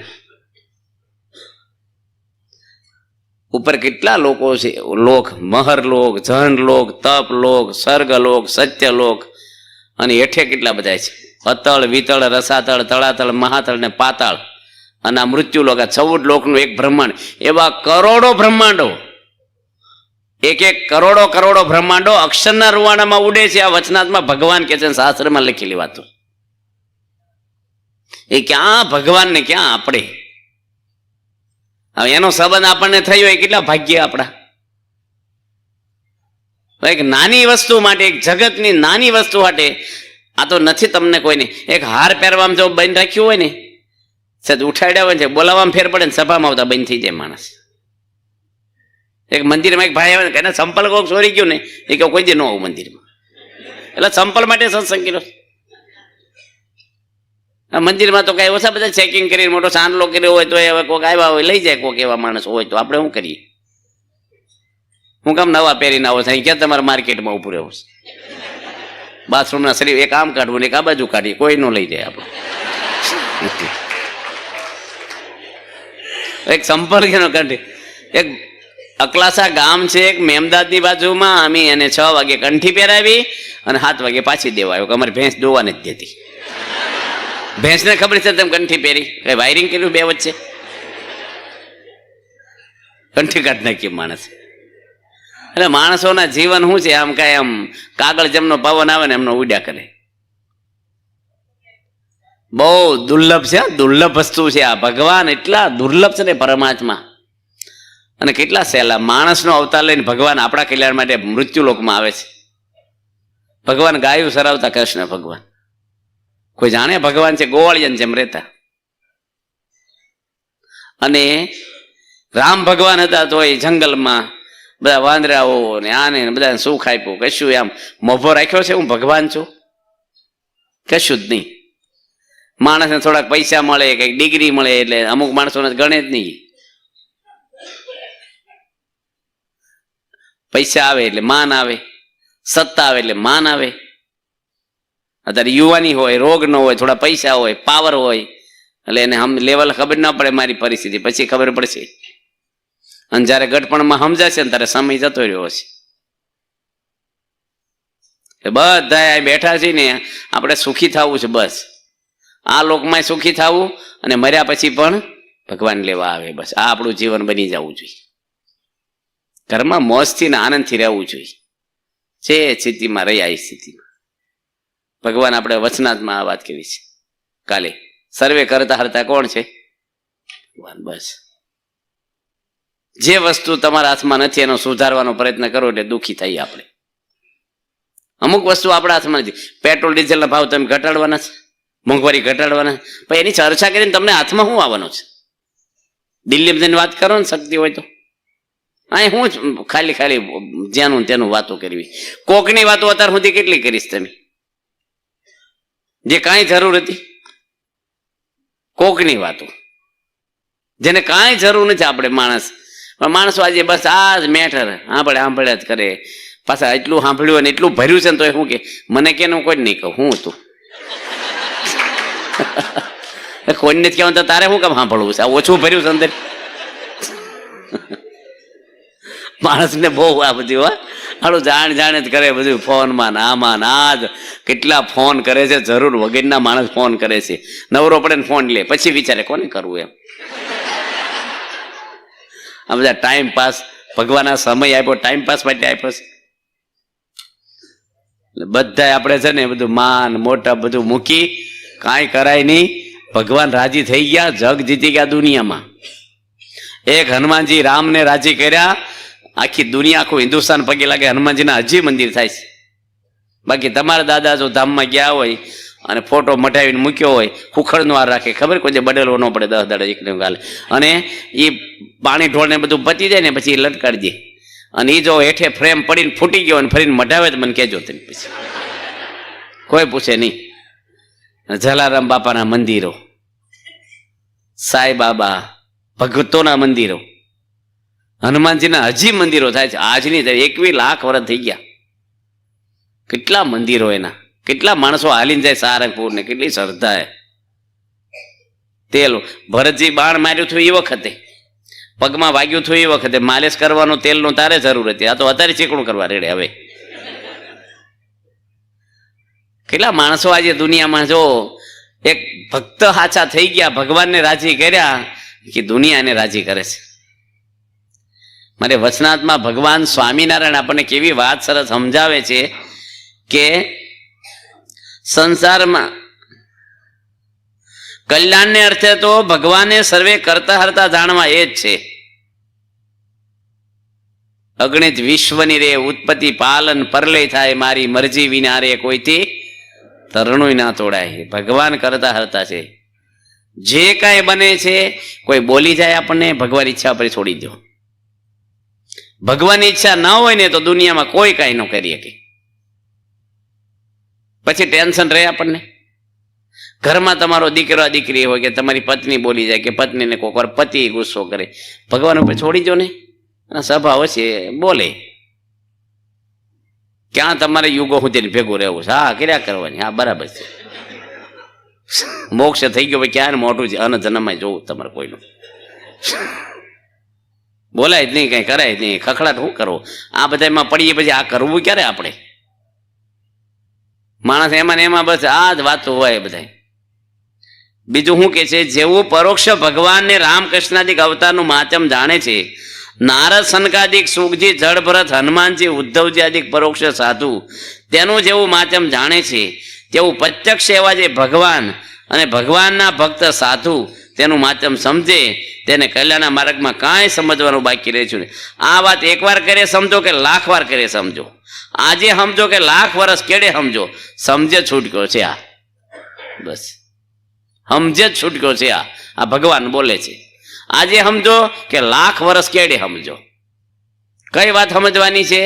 ઉપર કેટલા લોકો છે, લોક, મહરલોક, જનલોક, તપલોક, સ્વર્ગલોક, સત્યલોક, અને હેઠે કેટલા બધા છે, અતળ, વિતળ, રસાતળ, તળાતળ, મહાતળ ને પાતાળ, અને આ મૃત્યુલોક, આ 14 લોકનું એક બ્રહ્માંડ. એવા કરોડો બ્રહ્માંડો, એક કરોડો બ્રહ્માંડો અક્ષરના રૂવાણામાં ઉડે છે. આ વચનાત્મા ભગવાન કે છે, શાસ્ત્રમાં લખેલી વાતો. એ ક્યાં ભગવાન ને ક્યાં આપણે. હવે એનો સંબંધ આપણને થયો એ કેટલા ભાગ્ય આપણા. એક નાની વસ્તુ માટે, એક જગતની નાની વસ્તુ માટે, આ તો નથી તમને કોઈને. એક હાર પહેરવામાં જો બંધ રાખ્યું હોય ને, સદ ઉઠાડ્યા હોય છે, બોલાવવામાં ફેર પડે ને, સભામાં આવતા બંધ થઈ જાય માણસ. એક મંદિરમાં એક ભાઈ આવે ને, કે સંપલ કોક ચોરી ગયું ને, એ કે કોઈ દે ન આવું મંદિરમાં. એટલે સંપલ માટે સત્સંગ કર્યો. આ મંદિરમાં તો કઈ ઓછા બધા ચેકિંગ કરીને મોટો સાંડલો કર્યો હોય તો હવે કોઈક આવ્યા હોય લઈ જાય, કોઈક એવા માણસ હોય તો આપણે શું કરીએ? હું કામ નવા પહેરીને આવો થાય? ક્યાં તમારે માર્કેટમાં ઉભું રહેવું છે? બાથરૂમના શરીર એક આમ કાઢવું ને એક આ બાજુ કાઢીએ, કોઈ નો લઈ જાય આપણે. એક સંપર્ક એનો કાઢી. એક અકલાસા ગામ છે, એક મેમદાદની બાજુમાં, અમે એને 6 વાગે કંઠી પહેરાવી અને 7 વાગે પાછી દેવા આવ્યો, કે અમારી ભેંસ દોવા નથી દેતી. ભેંસને ખબર છે તેમ કંઠી પહેરી, વાયરિંગ કર્યું બે વચ્ચે, કંઠી કાઢ નાખી માણસ. એટલે માણસોના જીવન શું છે, આમ કાંઈ આમ કાગળ જેમનો પવન આવે ને એમનો ઉડ્યા કરે. બહુ દુર્લભ છે, દુર્લભ વસ્તુ છે આ. ભગવાન એટલા દુર્લભ છે ને, પરમાત્મા, અને કેટલા સહેલા. માણસનો અવતાર લઈને ભગવાન આપણા કલ્યાણ માટે મૃત્યુલોકમાં આવે છે. ભગવાન ગાયું સરાવતા કૃષ્ણ ભગવાન, કોઈ જાણે ભગવાન છે, ગોવાળિયન જેમ રહેતા. અને રામ ભગવાન હતા તો એ જંગલમાં બધા વાંદરાઓ ને આને બધાને સુખ આપ્યું, કશું આમ મોભો રાખ્યો છે હું ભગવાન છું? કશું જ નહીં. માણસને થોડાક પૈસા મળે, કંઈક ડિગ્રી મળે એટલે અમુક માણસોને ગણે જ નહીં. પૈસા આવે એટલે માન આવે, સત્તા આવે એટલે માન આવે. અત્યારે યુવાની હોય, રોગ ન હોય, થોડા પૈસા હોય, પાવર હોય, એટલે એને લેવલ ખબર ના પડે મારી પરિસ્થિતિ, પછી ખબર પડશે. અને જયારે ગઢપણમાં સમજાશે ને ત્યારે સમય જતો રહ્યો છે. બધા બેઠા છે ને, આપણે સુખી થવું છે બસ. આ લોકમાં સુખી થવું અને મર્યા પછી પણ ભગવાન લેવા આવે, બસ આ આપણું જીવન બની જવું જોઈએ. ઘરમાં મોજથી ને આનંદથી રહેવું જોઈએ. જે સ્થિતિમાં રહ્યા એ સ્થિતિમાં ભગવાન આપણે વચનાત્મા આ વાત કરી છે કાલે. સર્વે કરતા હરતા કોણ છે? ભગવાન. બસ જે વસ્તુ તમારા હાથમાં નથી એનો સુધારવાનો પ્રયત્ન કરો એટલે દુઃખી થઈએ આપણે. અમુક વસ્તુ આપણા હાથમાં નથી. પેટ્રોલ ડીઝલના ભાવ તમે ઘટાડવાના છે, મોંઘવારી ઘટાડવાના, પણ એની ચર્ચા કરીને તમને હાથમાં શું આવવાનું છે? દિલ્હીમાં જઈને વાત કરો ને, શક્તિ હોય તો. અહીં હું ખાલી જેનું તેનું વાતો કરવી. કોકની વાતો અત્યાર સુધી કેટલી કરીશ તમે, જે કાંઈ જરૂર હતી? કોકની વાતો જેને કાંઈ જરૂર નથી. આપણે માણસો આજે બસ આ જ મેટર સાંભળ્યા જ કરે. પાછા એટલું સાંભળ્યું અને એટલું ભર્યું છે ને તો એ શું કે મને કેનું કોઈ નહીં કહું, હું હતું કોઈને જ કહેવાનું તો તારે શું કામ સાંભળવું છે? આ ઓછું ભર્યું છે અંદર. માણસને બહુ આ બધું હાલું જાણે જ કરે બધું. ફોનમાં ને આમાં ના જ કેટલા ફોન કરે છે, જરૂર વગરના માણસ ફોન કરે છે. નવરો પડે ને ફોન લે, પછી વિચારે કોને કરવું એમ. આ બધા ટાઈમ પાસ, ભગવાન આ સમય આપ્યો ટાઈમ પાસ માટે આપ્યો છે. બધા આપણે છે ને બધું માન મોટા બધું મૂકી કાંઈ કરાય નહીં. ભગવાન રાજી થઈ ગયા, જગ જીતી ગયા દુનિયામાં. એક હનુમાનજી રામને રાજી કર્યા, આખી દુનિયા, આખું હિન્દુસ્તાન પગે લાગે. હનુમાનજીના હજી મંદિર થાય છે. બાકી તમારા દાદા જો ધામમાં ગયા હોય અને ફોટો મટાવીને મૂક્યો હોય, ખુખડનો હાર રાખે, ખબર કોઈ બદલવો ન પડે 10 દાડા એકને ગાલે, અને એ પાણી ઢોળને બધું પતી જાય ને પછી લટકાડી દે અને એ જો હેઠે ફ્રેમ પડીને ફૂટી ગયો અને ફરીને મઢાવે તો મને કહેજો તમે પછી. કોઈ પૂછે નહીં. જલારામ બાપાના મંદિરો, સાંઈ બાબા ભગવતોના મંદિરો, હનુમાનજીના હજી મંદિરો થાય છે. આજની 21 લાખ વર્ષ થઈ ગયા. કેટલા મંદિરો એના, કેટલા માણસો હાલીને જાય સારંગપુર ને, કેટલી શ્રદ્ધા હે. તેલ ભરતજી બાણ માર્યું હતું એ વખતે, પગમાં વાગ્યું હતું એ વખતે માલિશ કરવાનું તેલનું તારે જરૂર હતી. આ તો અત્યારે ચીકણું કરવા રેડે. હવે કેટલા માણસો આજે દુનિયામાં જો એક ભક્ત હાચા થઈ ગયા, ભગવાનને રાજી કર્યા કે દુનિયાને રાજી કરે છે. મારે વચનાથમાં ભગવાન સ્વામિનારાયણ આપણને કેવી વાત સરસ સમજાવે છે કે સંસારમાં કલ્યાણને અર્થે તો ભગવાને સર્વે કરતા હરતા જાણવા એ જ છે. અગણિત વિશ્વની રે ઉત્પત્તિ પાલન પરલય થાય, મારી મરજી વિના રે કોઈથી તરણું ના તોડાય. ભગવાન કરતા હરતા છે. જે કાંઈ બને છે, કોઈ બોલી જાય આપણને, ભગવાન ઈચ્છા પર છોડી દો. ભગવાનની ઈચ્છા ના હોય ને તો દુનિયામાં કોઈ કાંઈ ન કરી શકે. પછી ટેન્શન રહે આપણને. ઘરમાં તમારો દીકરો દીકરી હોય કે તમારી પત્ની બોલી જાય કે પત્નીને કોઈક વાર પતિ ગુસ્સો કરે, ભગવાન ઉપર છોડી દો ને. સ્વભાવ છે બોલે. ક્યાં તમારે યુગો સુધી ભેગું રહેવું છે? હા, કર્યા કરવાની. હા, બરાબર છે. મોક્ષ થઈ ગયો ભાઈ, ક્યાં મોટું છે અનજન્મમાં જોવું તમારે કોઈનું. બોલાય જ નહીં, કઈ કરાય જ નહીં, ખખડાટ શું કરવો? આ બધામાં પડીએ પછી આ કરવું ક્યારે આપણે? માણસ એમાં ને એમાં બસ આ જ વાતો હોય બધા. બીજું શું કે છે? જેવું પરોક્ષ ભગવાનને રામકૃષ્ણાદિક અવતારનું માધ્યમ જાણે છે, નારદ સનકાદિક સુખજી જળ ભરત હનુમાનજી ઉદ્ધવજી આદિક પરોક્ષ સાધુ તેનું જેવું માધ્યમ જાણે છે, તેવું પ્રત્યક્ષ એવા જે ભગવાન અને ભગવાનના ભક્ત સાધુ તેનું માધ્યમ સમજે, તેને કલ્યાણના માર્ગમાં કાંઈ સમજવાનું બાકી રહે છે. આ વાત એકવાર કરે સમજો કે લાખ વાર કરે સમજો, આજે સમજો કે લાખ વર્ષ કેડે સમજો, સમજે છૂટક્યો છે આ. બસ સમજે જ છૂટક્યો છે આ. આ ભગવાન બોલે છે. આજે સમજો કે લાખ વર્ષ કેડે સમજો. કઈ વાત સમજવાની છે?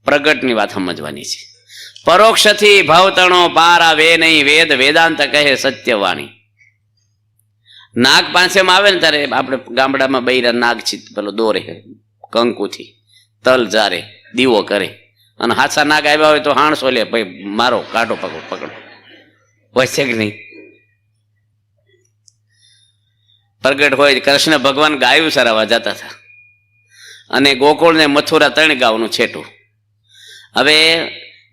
પ્રગટની વાત સમજવાની છે. પરોક્ષથી ભાવતણો પાર આવે નહીં, વેદ વેદાંત કહે સત્યવાણી. નાગ પાંચેમાં આવે ને ત્યારે આપણે ગામડામાં બૈરા નાગ છે, પેલો દોરે કંકુથી તલ જારે દીવો કરે, અને હાથા નાગ આવ્યા હોય તો હાણસો લે, ભાઈ મારો કાઢો પકડો પકડો. હોય છે કે નહીં? પ્રગટ હોય કૃષ્ણ ભગવાન ગાયું સરાવા જતા હતા, અને ગોકુળ ને મથુરા 3 ગામનું છેટું. હવે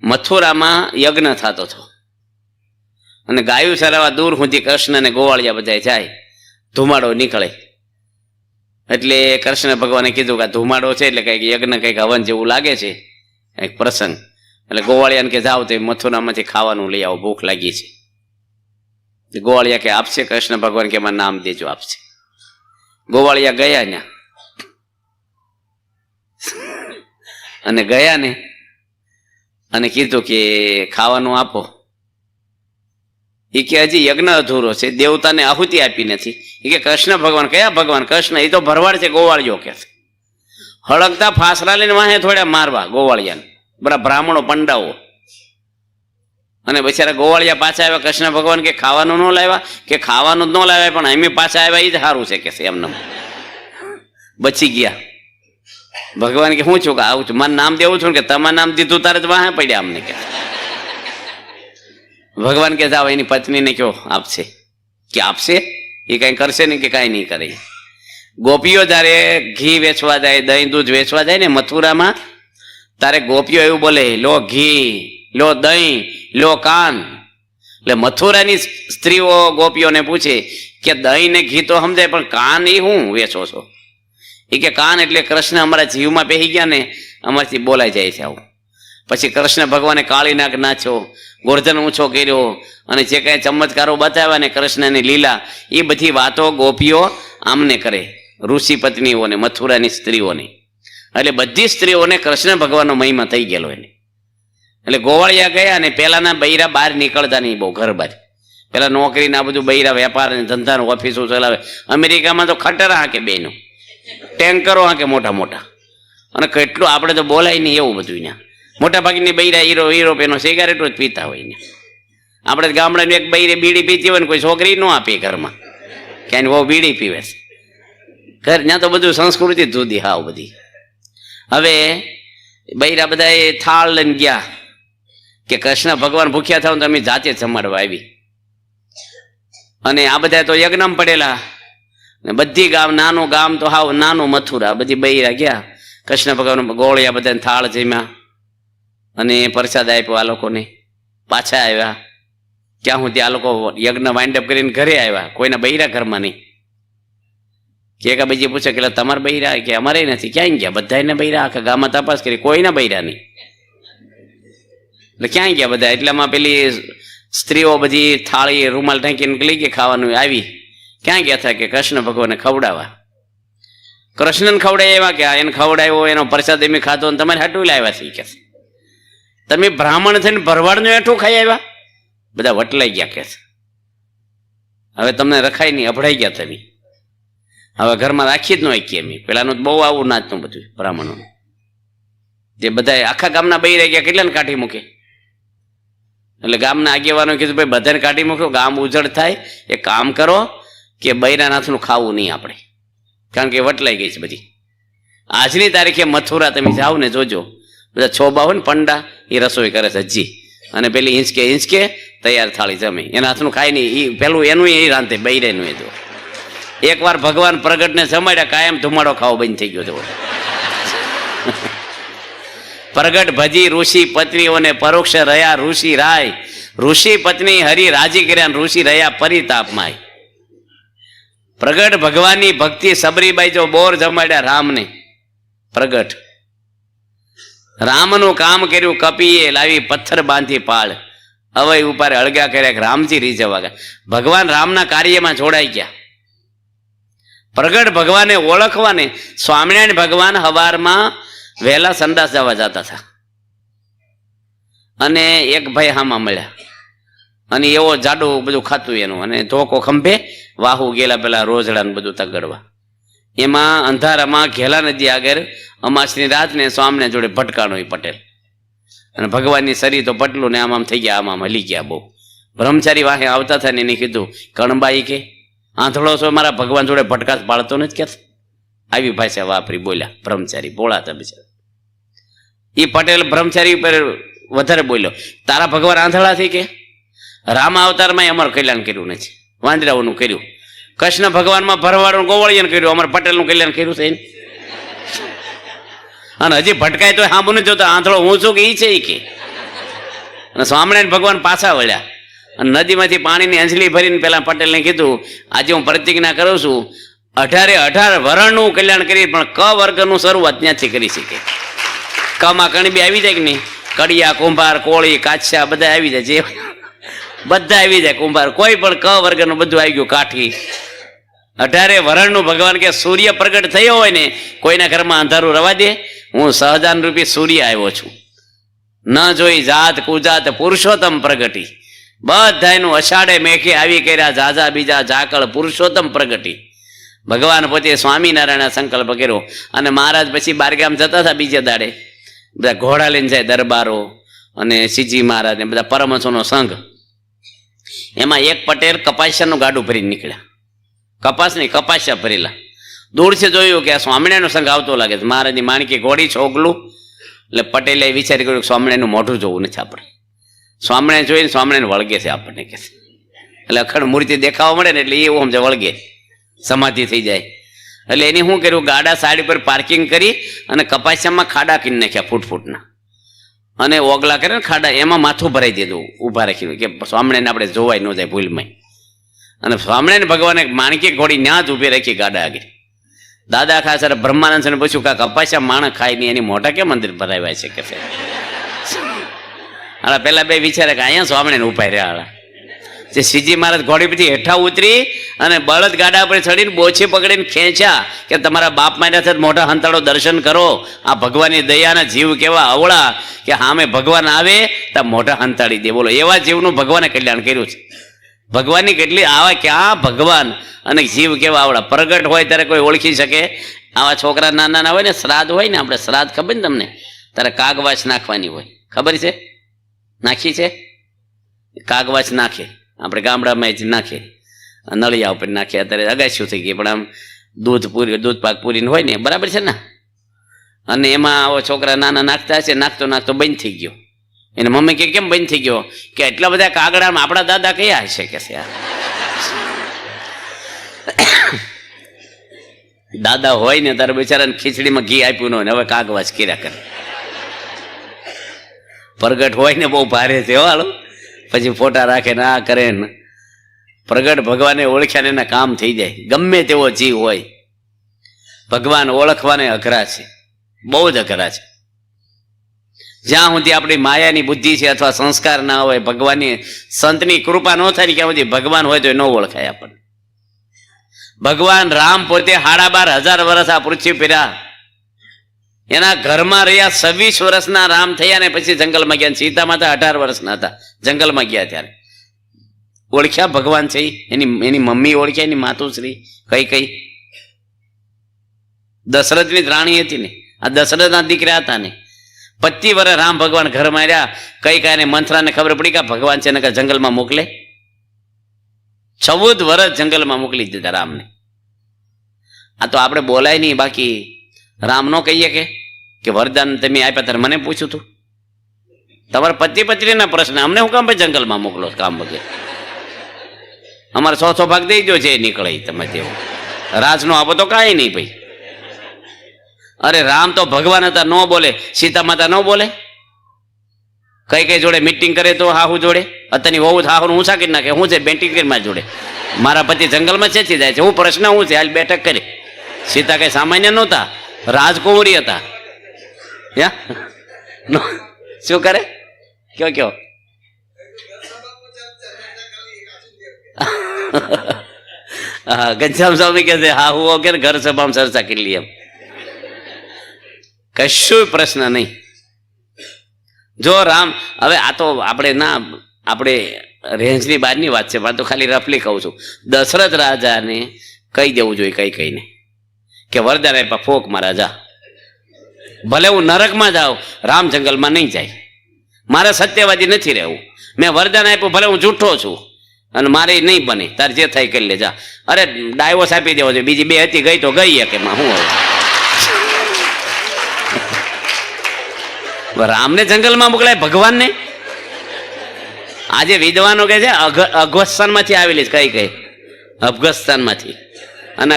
મથુરામાં યજ્ઞ થતો હતો, અને ગાયું સરાવા દૂર સુધી કૃષ્ણ ને ગોવાળિયા બધા જાય, ધુમાડો નીકળે. એટલે કૃષ્ણ ભગવાને કીધું કે ધુમાડો છે એટલે કંઈક યજ્ઞ કંઈક હવન જેવું લાગે છે, એક પ્રસંગ. એટલે ગોવાળિયાને કે જાઓ તે મથુરામાંથી ખાવાનું લઈ આવો, ભૂખ લાગી છે. ગોવાળિયા કે આપશે? કૃષ્ણ ભગવાન કે એમાં નામ દેજો, આપશે. ગોવાળિયા ગયા ને, અને ગયા ને અને કીધું કે ખાવાનું આપો. એ કે હજી યજ્ઞ અધૂરો છે, દેવતાને આહુતિ આપી નથી. એ કે કૃષ્ણ ભગવાન? કયા ભગવાન? કૃષ્ણ. એ તો ભરવાડ છે ગોવાળિયો કે. હળગતા ફાસરા લઈને વાહે થોડા મારવા ગોવાળિયાને, બરા બ્રાહ્મણો પંડાઓ. અને બિચારા ગોવાળિયા પાછા આવ્યા. કૃષ્ણ ભગવાન કે ખાવાનું ન લાવ્યા? કે ખાવાનું જ ન લાવ્યા, પણ અમે પાછા આવ્યા એ જ સારું છે કે એમને બચી ગયા. ભગવાન કે શું છું કે આવું છું, મારું નામ દેવું છું કે તમારું નામ દીધું તારે જ વાહે પડ્યા અમને કે. ભગવાન કે જાઓ એની પત્નીને કયો આપશે. કે આપશે? એ કઈ કરશે નહીં કે કાંઈ નહીં કરે. ગોપીઓ જયારે ઘી વેચવા જાય, દહીં દૂધ વેચવા જાય ને મથુરામાં, તારે ગોપીઓ એવું બોલે, લો ઘી, લો દહીં, લો કાન. એટલે મથુરાની સ્ત્રીઓ ગોપીઓને પૂછે કે દહીં ને ઘી તો સમજાય, પણ કાન એ હું વેચો છો? એ કે કાન એટલે કૃષ્ણ અમારા જીવમાં બેસી ગયા ને, અમારાથી બોલાઈ જાય છે આવું. પછી કૃષ્ણ ભગવાને કાળી નાગ નાચ્યો, ગોર્ધન ઊંચો કર્યો, અને જે કાંઈ ચમત્કારો બતાવ્યા ને કૃષ્ણની લીલા, એ બધી વાતો ગોપીઓ આમને કરે, ઋષિ પત્નીઓને, મથુરાની સ્ત્રીઓને. એટલે બધી સ્ત્રીઓને કૃષ્ણ ભગવાનનો મહિમા થઈ ગયેલો એને. એટલે ગોવાળિયા ગયા, અને પહેલાના બૈરા બહાર નીકળતા નહીં બહુ, ઘર બહાર. પેલા નોકરીને આ બધું બૈરા વેપાર અને ધંધાનું ઓફિસો ચલાવે. અમેરિકામાં તો ખટરા હાકે બેનો, ટેન્કરો હાકે મોટા મોટા, અને કેટલું આપણે તો બોલાય નહીં એવું બધું ત્યાં. મોટા ભાગની બૈરા યુરોપ એનો સિગારેટો જ પીતા હોય ને. આપણે ગામડાની એક બૈરે બીડી પીતી હોય ને કોઈ છોકરી ન આપે ઘરમાં, કે બહુ બીડી પીવે છે ઘર. ત્યાં તો બધું સંસ્કૃતિ જુદી હાવ બધી. હવે બૈરા બધા એ થાળ લઈને ગયા કે કૃષ્ણ ભગવાન ભૂખ્યા થાવ તો અમે જાતે જ જમાડવા આવી. અને આ બધા તો યજ્ઞમાં પડેલા ને બધી ગામ, નાનું ગામ તો હાવ નાનું મથુરા, બધી બૈરા ગયા. કૃષ્ણ ભગવાન ગોળિયા બધાને થાળ જમ્યા અને પ્રસાદ આપ્યો આ લોકોને. પાછા આવ્યા ક્યાં સુધી આ લોકો યજ્ઞ વાઇન્ડઅપ કરીને ઘરે આવ્યા. કોઈના બૈરા ઘરમાં નહીં. કે બીજી પૂછે કે તમારા બૈરા? કે અમારે નથી. ક્યાંય ગયા? બધાને બૈરા. આખા ગામમાં તપાસ કરી, કોઈના બૈરા નહીં. એટલે ક્યાંય ગયા બધા? એટલામાં પેલી સ્ત્રીઓ બધી થાળી રૂમાલ ઢાંકીને લઈ ગઈ ખાવાનું. આવી ક્યાં ગયા હતા? કે કૃષ્ણ ભગવાનને ખવડાવવા. કૃષ્ણને ખવડાવ્યા કે એને ખવડાવ્યો, એનો પ્રસાદ એમ ખાધો ને તમારે હાટું લાવ્યા છે કે તમે બ્રાહ્મણ થઈને ભરવાડનું હેઠું ખાઈ આવ્યા? બધા વટલાઈ ગયા કે હવે તમને રખાય નહીં, અભડાઈ ગયા તમે. હવે ઘરમાં રાખી જ ન શકીએ અમે. પેલાનું બહુ આવું નાચનું બધું બ્રાહ્મણોનું. જે બધા આખા ગામના બઈ રહી ગયા, કેટલાને કાઢી મૂકે. એટલે ગામના આગેવાનો કીધું ભાઈ બધાને કાઢી મૂક્યો, ગામ ઉજળ થાય. એ કામ કરો કે બૈરા નાથનું ખાવું નહીં આપણે, કારણ કે વટલાઈ ગઈ છે બધી. આજની તારીખે મથુરા તમે જાઓ ને જોજો, બધા છોબા હોય ને પંડા, એ રસોઈ કરે છે હજી. અને પેલી હિંચકે તૈયાર થાળી જમે. એના હાથનું ખાય નહીં. એ પેલું એનું એ રાંધે, બૈરેનું એ તો. એકવાર ભગવાન પ્રગટને જમાડ્યા, કાયમ ધુમાડો ખાવો બંધ થઈ ગયો હતો. પ્રગટ ભજી ઋષિ પત્નીઓને પરોક્ષ રહ્યા ઋષિ રાય. ઋષિ પત્ની હરિ રાજી કર્યા, ઋષિ રહ્યા પરિતાપમાં. પ્રગટ ભગવાનની ભક્તિ સબરીબાઈ જો બોર જમાડ્યા રામને. પ્રગટ રામનું કામ કર્યું, કપીએ લાવી પથ્થર બાંધી પાળ. અવય ઉપર અળગા કર્યા કે રામજી રીઝવવા ગયા. ભગવાન રામના કાર્યમાં જોડાઈ ગયા. પ્રગટ ભગવાને ઓળખવાને સ્વામિનારાયણ ભગવાન હવારમાં વહેલા સંડાસ જવા જતા હતા. અને એક ભાઈ હામાં મળ્યા, અને એવો જાડું બધું ખાતું એનું, અને ધોકો ખંભે વાહુ ગયેલા પેલા રોજડા ને બધું તગડવા. એમાં અંધારામાં ઘેલા નદી આગળ અમાસની રાત ને સ્વામને જોડે ભટકાણો એ પટેલ. અને ભગવાનની શરીર તો પટલું ને આમ થઈ ગયા, આમ હલી ગયા બહુ. બ્રહ્મચારી વાહે આવતા હતા ને એને કીધું, કણબાઈ કે આંધળો છો, મારા ભગવાન જોડે ભટકાશ પાડતો નથી કે? આવી ભાષા વાપરી બોલ્યા બ્રહ્મચારી. બોલાતા બિચારા. એ પટેલ બ્રહ્મચારી ઉપર વધારે બોલ્યો, તારા ભગવાન આંધળા થઈ કે? રામ અવતારમાં અમારું કલ્યાણ કર્યું નથી, વાંદરાઓનું કર્યું. કૃષ્ણ ભગવાનમાં ભરવાડું ગોવાળિયાનું કર્યું, અમારા પટેલનું કલ્યાણ કર્યું છે. અને હજી ભટકાય તો હા મને જોતા આંધળો હું છું કે એ છે એ કે. અને સ્વામિનારાયણ ભગવાન પાછા વળ્યા અને નદીમાંથી પાણીની અંજલી ભરીને પેલા પટેલને કીધું, આજે હું પ્રતિજ્ઞા કરું છું 18 વર્ણનું કલ્યાણ કરી, પણ ક વર્ગનું શરૂઆત ત્યાંથી કરી શકે. કમાં કણબી આવી જાય કે નહીં, કડિયા, કુંભાર, કોળી, કાછા બધા આવી જાય. જે બધા આવી જાય કુંભાર, કોઈ પણ ક વર્ગનું બધું આવી ગયું. કાઠી 18 વર્ણનું ભગવાન કે સૂર્ય પ્રગટ થયો હોય ને કોઈના ઘરમાં અંધારું રવા દે. હું સહજાન રૂપી સૂર્ય આવ્યો છું. ન જોઈ જાત કુજાત પુરુષોત્તમ પ્રગટી. બધાનું અષાઢે મેઘે આવી કર્યા જાજા બીજા ઝાકળ પુરુષોત્તમ પ્રગટી. ભગવાન પોતે સ્વામિનારાયણ સંકલ્પ કર્યો. અને મહારાજ પછી બારગામ જતા હતા બીજે દાડે, બધા ઘોડા લઈને જાય દરબારો અને શ્રીજી મહારાજ ને બધા પરમહંસોનો સંઘ. એમાં એક પટેલ કપાસિયાનું ગાડું ભરીને નીકળ્યા. કપાસ નહીં, કપાસિયા ભરેલા. દૂરથી જોયું કે આ સ્વામિનારાયણનો સંઘ આવતો લાગે છે. મહારાજની માણકી ઘોડી છોગલું. એટલે પટેલે વિચાર કર્યો કે સ્વામિનારાયણનું મોઢું જોવું નથી આપણે. સ્વામિનારાયણ જોઈને સ્વામિનારાયણ વળગે છે આપણને કે. એટલે અખંડ મૂર્તિ દેખાવા મળે ને એટલે એ સમજે વળગે, સમાધિ થઈ જાય. એટલે એને શું કર્યું, ગાડા સાઈડ પર પાર્કિંગ કરી અને કપાસિયામાં ખાડા કરી નાખ્યા ફૂટના. અને ઓગલા કરે ને ખાડા, એમાં માથું ભરાઈ દીધું ઊભા રાખીને કે સ્વામિનારાયણ આપણે જોવાય ન જાય ભૂલમાં. અને સ્વામિનારાયણ ભગવાને માણકી ઘોડી ત્યાં જ ઊભી રાખી ગાડા આગળ. દાદા ખાસ બ્રહ્માનંદ ને પૂછ્યું કે કપાસિયા માણસ ખાય નહીં, એની મોઢા કેમ મંદિર ભરાવ્યા છે કે? હા, પેલા બે વિચારે કે અહીંયા સ્વામિનારાયણ ઉભા રહ્યા. જે શ્રીજી મહારાજ ઘોડી પરથી હેઠા ઉતરી અને બળદ ગાડા પર ચડીને બોછી પકડીને ખેંચ્યા કે તમારા બાપ માર્યા મોટા હંતાળો દર્શન કરો. આ ભગવાનની દયાના જીવ કેવા અવળા કે સામે ભગવાન આવે તો મોટા હંતાળી દે. બોલો, એવા જીવનું ભગવાને કલ્યાણ કર્યું છે. ભગવાનની કેટલી આવા ક્યાં ભગવાન અને જીવ કેવા આવડા. પ્રગટ હોય ત્યારે કોઈ ઓળખી શકે આવા છોકરા નાના નાના હોય ને, શ્રાદ્ધ હોય ને, આપણે શ્રાદ્ધ ખબર ને તમને, તારે કાગવાસ નાખવાની હોય, ખબર છે? નાખી છે? કાગવાસ નાખે, આપણે ગામડામાં જ નાખે, નળિયા ઉપર નાખે. અત્યારે અગાસ્યું થઈ ગઈ, પણ આમ દૂધ પાક પૂરીને હોય ને, બરાબર છે ને? અને એમાં આવો છોકરા નાના નાખતા હશે, નાખતો નાખતો બંધ થઈ ગયો. એને મમ્મી કે કેમ બંધ થઈ ગયો? કે એટલા બધા કાગડામાં આપણા દાદા કયા હશે કે છે. દાદા હોય ને તારે બિચારાને ખીચડીમાં ઘી આપ્યું ન હોય, હવે કાગવાસ કર્યા કરે. પ્રગટ હોય ને બહુ ભારે છે હાલો, પછી ફોટા રાખે ને આ કરે ને. પ્રગટ ભગવાને ઓળખ્યા ને એના કામ થઈ જાય, ગમે તેવો જીવ હોય. ભગવાન ઓળખવાને અઘરા છે, બહુ જ અઘરા છે. જ્યાં સુધી આપણી માયાની બુદ્ધિ છે અથવા સંસ્કાર ના હોય, ભગવાનની સંતની કૃપા ન થાય ત્યાં સુધી ભગવાન હોય તો એ ન ઓળખાય આપણને. ભગવાન રામ પોતે 12,500 વર્ષ આ પૃથ્વી ફર્યા, એના ઘરમાં રહ્યા. 26 વર્ષના રામ થયા ને પછી જંગલમાં ગયા. સીતા માતા 18 વર્ષના હતા, જંગલમાં ગયા ત્યારે ઓળખ્યા ભગવાન છે. એની મમ્મી ઓળખ્યા, એની માતુશ્રી કઈ દશરથની રાણી હતી ને, આ દશરથના દીકરા હતા ને. 25 વર્ષ રામ ભગવાન ઘરમાં રહ્યા. કઈ ને મંથરાને ખબર પડી કે ભગવાન છે ને જંગલમાં મોકલે. 14 વર્ષ જંગલમાં મોકલી દીધા રામને. આ તો આપણે બોલાય નહીં, બાકી રામ નો કહીએ કે વરદાન તમે આપ્યા ત્યારે મને પૂછ્યું તું, તમારા પતિ પત્નીના પ્રશ્ન, અમને હું કામ ભાઈ જંગલમાં મોકલો કામ વગેરે? અમારે 100 ભાગ દઈ દો છે નીકળે તમે તેવું. રાજનો આપો તો કાંઈ નહીં ભાઈ. અરે રામ તો ભગવાન હતા, ન બોલે. સીતા માતા ન બોલે. કઈ જોડે મીટિંગ કરે તો હાહુ જોડે, અત્યારની વહુ હાહુ ઊંચા કરી નાખે. શું છે બેટિંગ કરી મારા જોડે? મારા પતિ જંગલમાં ચેચી જાય છે, હું પ્રશ્ન શું છે? હાલ બેઠક કરી. સીતા કઈ સામાન્ય નહોતા, રાજકુંવરી હતા. શું કરે? કયો હા, ઘનશ્યામ સ્વામી કે છે હા હું કે ઘર સભામાં ચર્ચા કરી લઈએ. એમ કશું પ્રશ્ન નહીં. જો રામ, હવે આ તો આપણે રેન્જની બહારની વાત છે, પણ તો ખાલી રફલી કહું છું. દશરથ રાજાને કહી દેવું જોઈએ કઈને કે વરદાન આપ્યા ફોકમાં રાજા, ભલે હું નરકમાં જાઉં, રામ જંગલમાં નહીં જાય. મારે સત્યવાદી નથી રહેવું. મેં વરદાન આપ્યું, ભલે હું જૂઠો છું અને મારે નહીં બને, તારે જે થાય કરી લે જા. અરે ડાયવોર્સ આપી દેવો છે, બીજી 2 હતી, ગઈ તો ગઈ કે માં હું હવે રામને જંગલમાં મોકલાય ભગવાનને. આજે વિદ્વાનો કહે છે અફઘાનિસ્તાનમાંથી આવેલી છે. કઈ અફઘાનિસ્તાનમાંથી. અને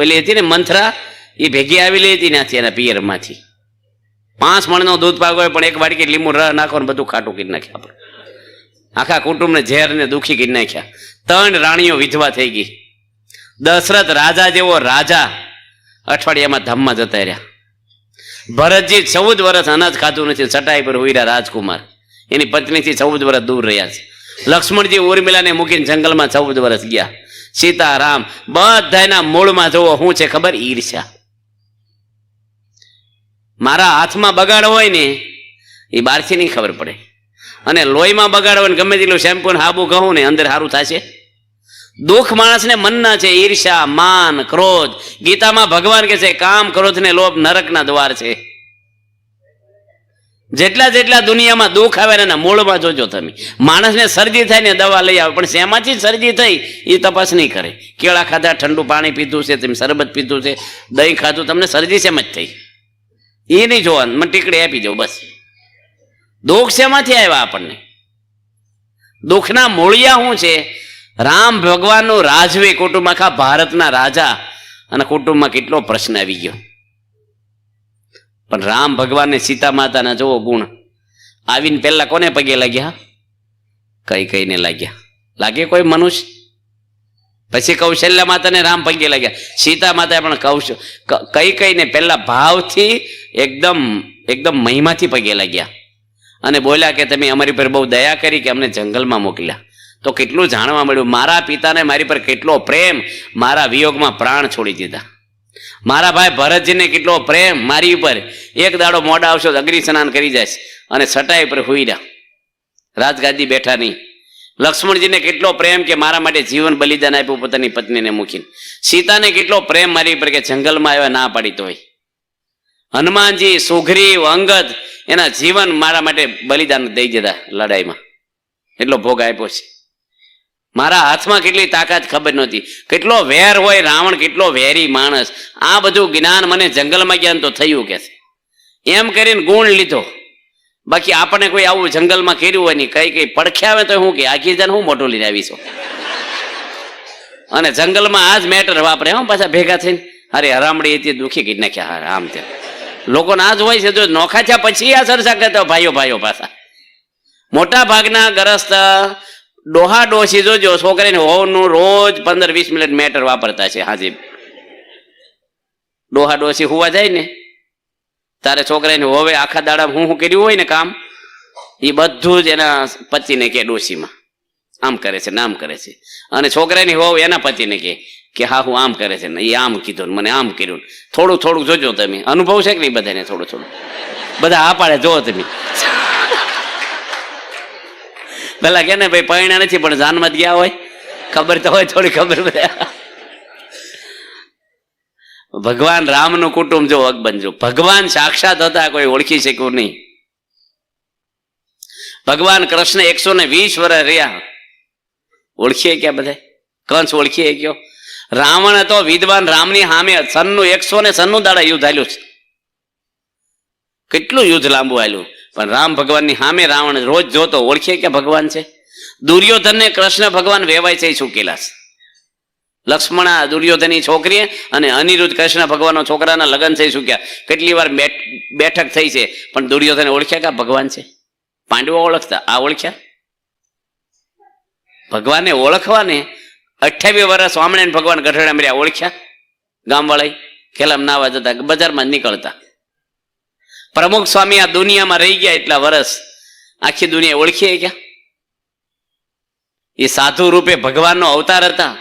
ઓલી હતી ને મંથરા, એ ભેગી આવેલી હતી ત્યાંથી, એના પિયરમાંથી. 5 મણનો દૂધ પાક હોય, પણ 1 વાટકી લીંબુ રસ નાખો ને બધું ખાટું કરી નાખ્યા. આપણે આખા કુટુંબને ઝેરને દુખી કરી નાખ્યા. 3 રાણીઓ વિધવા થઈ ગઈ. દશરથ રાજા જેવો રાજા અઠવાડિયામાં ધામમાં જતા રહ્યા. ભરતજી 14 વર્ષ અનાજ ખાધું નથી, ચટાઈ પર હુઈરા રાજકુમાર. એની પત્નીથી 14 વર્ષ દૂર રહ્યા છે. લક્ષ્મણજી ઉર્મિલાને મૂકીને જંગલમાં 14 વર્ષ ગયા. સીતા રામ બધાના મૂળમાં જોવો શું છે ખબર? ઈર્ષ્યા. મારા હાથમાં બગાડ હોય ને એ બહારથી નહીં ખબર પડે, અને લોહીમાં બગાડ હોય ને ગમે તેટલું શેમ્પુ ને હાબુ કહું ને અંદર સારું થશે. દુઃખ માણસને મનના છે, ઈર્ષ્યા, માન, ક્રોધ. ગીતામાં ભગવાન કહે છે કામ, ક્રોધ ને લોભ નરકના દ્વાર છે. જેટલા દુનિયામાં દુઃખ આવે એના મૂળમાં જોજો તમે. માણસને શરદી થાય ને દવા લઈ આવે, પણ શેમાંથી શરદી થઈ એ તપાસ નહીં કરે. કેળા ખાધા, ઠંડુ પાણી પીધું છે, તમે શરબત પીધું છે, દહીં ખાધું, તમને શરદી શેમ જ થઈ એ નહીં જોવાનું. મને ટીકડી આપી જાઉં બસ. દુઃખ શેમાંથી આવ્યા આપણને? દુઃખના મૂળિયા શું છે? રામ ભગવાનનું રાજવી કુટુંબ, આખા ભારતના રાજા, અને કુટુંબમાં કેટલો પ્રશ્ન આવી ગયો. પણ રામ ભગવાનને સીતા માતાના જોવો ગુણ. આવીને પહેલા કોને પગે લાગ્યા? કઈને લાગ્યા. લાગે કોઈ મનુષ્ય? પછી કૌશલ્યા માતાને રામ પગે લાગ્યા. સીતા માતા પણ કઈને પહેલા ભાવથી એકદમ મહિમાથી પગે લાગ્યા અને બોલ્યા કે તમે અમારી પર બહુ દયા કરી કે અમને જંગલમાં મોકલ્યા. તો કેટલું જાણવા મળ્યું. મારા પિતાને મારી પર કેટલો પ્રેમ, મારા વિયોગમાં પ્રાણ છોડી દીધા. મારા ભાઈ ભરતજીને કેટલો પ્રેમ મારી ઉપર. એક દાડો મોડા આવશો અગ્નિ સ્નાન કરી જાય અને સટાઈ પર હુઈ રહ્યા, રાજગાદી બેઠા નહીં. લક્ષ્મણજીને કેટલો પ્રેમ કે મારા માટે જીવન બલિદાન આપ્યું પોતાની પત્નીને મૂકીને. સીતાને કેટલો પ્રેમ મારી પર કે જંગલમાં આવ્યા ના પાડી તોય. હનુમાનજી, સુગ્રીવ, અંગદ એના જીવન મારા માટે બલિદાન દઈ દીધા લડાઈમાં. એટલો ભોગ આપ્યો છે. મારા હાથમાં કેટલી તાકાત ખબર નહોતી. કેટલો વેર હોય રાવણ, કેટલો વેરી માણસ. આ બધું જ્ઞાન મને જંગલમાં ગયા તો થયું કે છે. એમ કરીને ગુણ લીધો. બાકી આપણને કોઈ આવું જંગલમાં કર્યું હોય નહીં, કઈ પડખે આવે તો હું કે આખી જાન હું મોટું લઈને આવીશું. અને જંગલમાં આ જ મેટર વાપરે હું પાછા ભેગા થઈને. અરે હરામડી હતી દુખી કરી નાખ્યા આમ તેમ. લોકોને આ જ હોય છે. જો નોખા થયા પછી આ ચર્ચા કરતા ભાઈઓ ભાઈઓ પાછા. મોટા ભાગના ગ્રસ્ત ડોહા ડોસી જોજો છોકરીને હોવનું રોજ 15-20 મિનિટ મેટર વાપરતા છે. હાજી ડોહા ડોસી હોવા જાય ને તારે છોકરાને હોવે આખા દાડા હું કર્યું હોય ને કામ એ બધું જ એના પતિને કે ડોસીમાં આમ કરે છે ને આમ કરે છે. અને છોકરાની હોવ એના પતિને કે હા હું આમ કરે છે ને એ આમ કીધું મને આમ કર્યું. થોડું થોડું જોજો તમે. અનુભવ છે કે નહીં બધાને? થોડું થોડું બધા આ પાડે જોવો તમે. પેલા કે ને ભાઈ પૈણા નથી પણ જાનમાં જ ગયા હોય, ખબર તો હોય થોડી ખબર. ભગવાન રામનું કુટુંબ જો અકબંજો. ભગવાન સાક્ષાત હતા, કોઈ ઓળખી શક્યું નહીં. ભગવાન કૃષ્ણ 120 વર્ષ રહ્યા, ઓળખીએ ક્યાં બધા? કંસ ઓળખીએ કયો? રાવણ હતો વિદ્વાન, રામની સામે સનનું 196 દાડા યુદ્ધ હાલ્યું છે. કેટલું યુદ્ધ લાંબુ હાલ્યું, પણ રામ ભગવાનની સામે રાવણ રોજ જોતો. ઓળખીએ ક્યાં ભગવાન છે? દુર્યોધનને કૃષ્ણ ભગવાન વેવાય છે ચૂકેલા છે. લક્ષ્મણા દુર્યોધનની છોકરી અને અનિરુદ્ધ કૃષ્ણ ભગવાનનો છોકરાના લગ્ન થઈ ચૂક્યા. કેટલી વાર બેઠક થઈ છે, પણ દુર્યોધને ઓળખ્યા કે ભગવાન છે? પાંડવો ઓળખતા, આ ઓળખ્યા? ભગવાનને ઓળખવાને 28 વર્ષ સ્વામિનારાયણ ભગવાન ગઢડા મળ્યા, ઓળખ્યા? ગામવાળા ખેલામ નાવા જતા, બજારમાં નીકળતા. પ્રમુખ સ્વામી આ દુનિયામાં રહી ગયા એટલા વર્ષ, આખી દુનિયા ઓળખીએ ક્યાં? એ સાધુ રૂપે ભગવાનનો અવતાર હતા.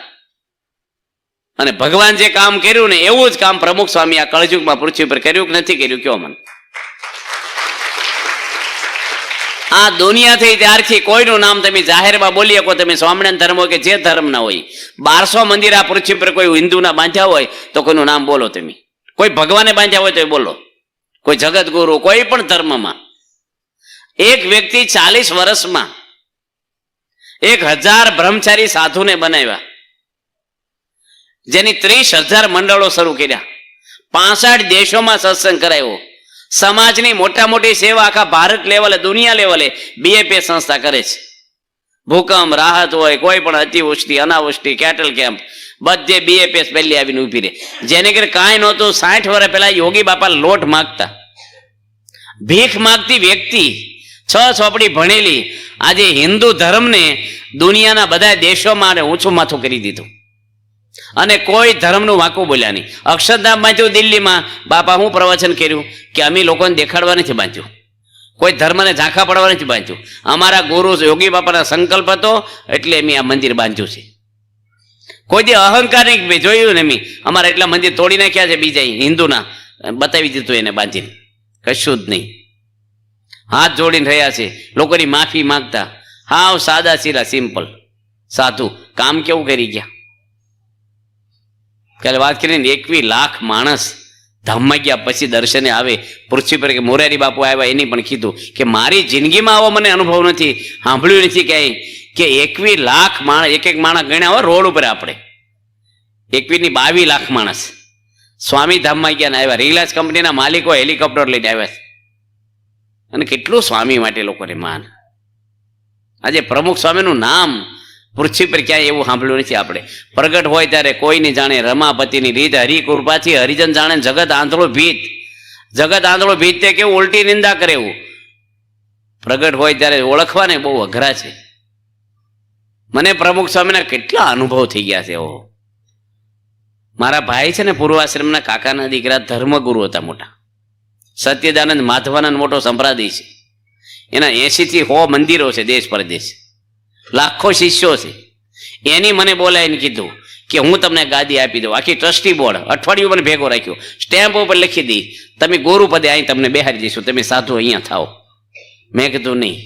અને ભગવાન જે કામ કર્યું ને એવું જ કામ પ્રમુખ સ્વામી આ કળયુગમાં પૃથ્વી પર કર્યું કે નથી કર્યું? કયો મને. આ દુનિયા થઈ ત્યારથી કોઈનું નામ તમે જાહેરમાં બોલી શકો, તમે સ્વામિનારાયણ ધર્મ હોય કે જે ધર્મ ના હોય. 1200 મંદિર આ પૃથ્વી પર કોઈ હિન્દુના બાંધ્યા હોય તો કોઈનું નામ બોલો તમે. કોઈ ભગવાને બાંધ્યા હોય તો બોલો. કોઈ જગતગુરુ, કોઈ પણ ધર્મમાં. એક વ્યક્તિ 40 વર્ષમાં 1000 બ્રહ્મચારી સાધુને બનાવ્યા, જેની 30,000 મંડળો શરૂ કર્યા, 65 દેશોમાં સત્સંગ કરાયો. સમાજની મોટા મોટી સેવા આખા ભારત લેવલે, દુનિયા લેવલે બીએપી સંસ્થા કરે છે. ભૂકંપ રાહત હોય, કોઈ પણ અતિવૃષ્ટિ અનાવૃષ્ટિ કેટલ કેમ્પ, બધે બીએપીએસ પહેલી આવીને ઉભી રહે. જેને ઘરે કાંઈ નહોતું 60 વર્ષ પહેલા યોગી બાપા લોટ માગતા, ભીખ માગતી વ્યક્તિ, 6 ચોપડી ભણેલી, આજે હિન્દુ ધર્મને દુનિયાના બધા દેશોમાં ઊંચું માથું કરી દીધું. અને કોઈ ધર્મનું વાંકું બોલ્યા નહીં. અક્ષરધામ બાંધ્યું દિલ્હીમાં, બાપા હું પ્રવચન કર્યું કે અમે લોકોને દેખાડવા નથી બાંધ્યું, કોઈ ધર્મને ઝાંખા પડવા નથી બાંધ્યું. અમારા ગુરુ યોગી બાપાના સંકલ્પ હતો એટલે મેં આ મંદિર બાંધ્યું છે. કોઈ દે અહંકાર નહીં જોયું ને મેં અમારા એટલા મંદિર તોડી નાખ્યા છે બીજા હિન્દુના, બતાવી દીધું એને બાંધીને. કશું જ નહીં. હાથ જોડીને રહ્યા છે, લોકોની માફી માંગતા. હાવ સાદા સીધા સિમ્પલ સાધુ. કામ કેવું કરી ગયા? કાલે વાત કરીને 21 લાખ માણસ ધામમાં ગયા પછી દર્શને આવે પૃથ્વી પર. કે મોરારી બાપુ આવ્યા એની પણ કીધું કે મારી જિંદગીમાં આવો મને અનુભવ નથી, સાંભળ્યું નથી ક્યાંય કે 21 લાખ માણસ, એક માણસ ગણ્યા હોય રોડ ઉપર આપણે 21 ની 22 લાખ માણસ સ્વામી ધામમાં ગયા ને આવ્યા. રિલાયન્સ કંપનીના માલિકો હેલિકોપ્ટર લઈને આવ્યા. અને કેટલું સ્વામી માટે લોકોને માન. આજે પ્રમુખ સ્વામીનું નામ પૃથ્વી પર ક્યાંય એવું સાંભળ્યું નથી આપણે. પ્રગટ હોય ત્યારે કોઈને જાણે રમાપતિની રીત, હરિકૃપાથી હરિજન જાણે, જગત આંધળો ભીત. જગત આંધળો ભીત તે કેવું ઉલટી નિંદા કરે એવું. પ્રગટ હોય ત્યારે ઓળખવાને બહુ અઘરા છે. મને પ્રમુખ સ્વામીના કેટલા અનુભવ થઈ ગયા છે. મારા ભાઈ છે ને પૂર્વાશ્રમના કાકાના દીકરા ધર્મગુરુ હતા મોટા, સત્યદાનંદ માધવાનંદ મોટો સંપ્રાદી છે. એના 80 થી 100 મંદિરો છે દેશ પરદેશ, લાખો શિષ્યો છે. એની મને બોલાવીને કીધું કે હું તમને ગાદી આપી દઉં. આખી ટ્રસ્ટી બોર્ડ અઠવાડિયું મને ભેગો રાખ્યો, સ્ટેમ્પ ઉપર લખી દી તમે ગુરુ પદે અહીં તમને બેહારી દઈશું, તમે સાધુ અહીંયા થાઓ. મેં કીધું નહીં,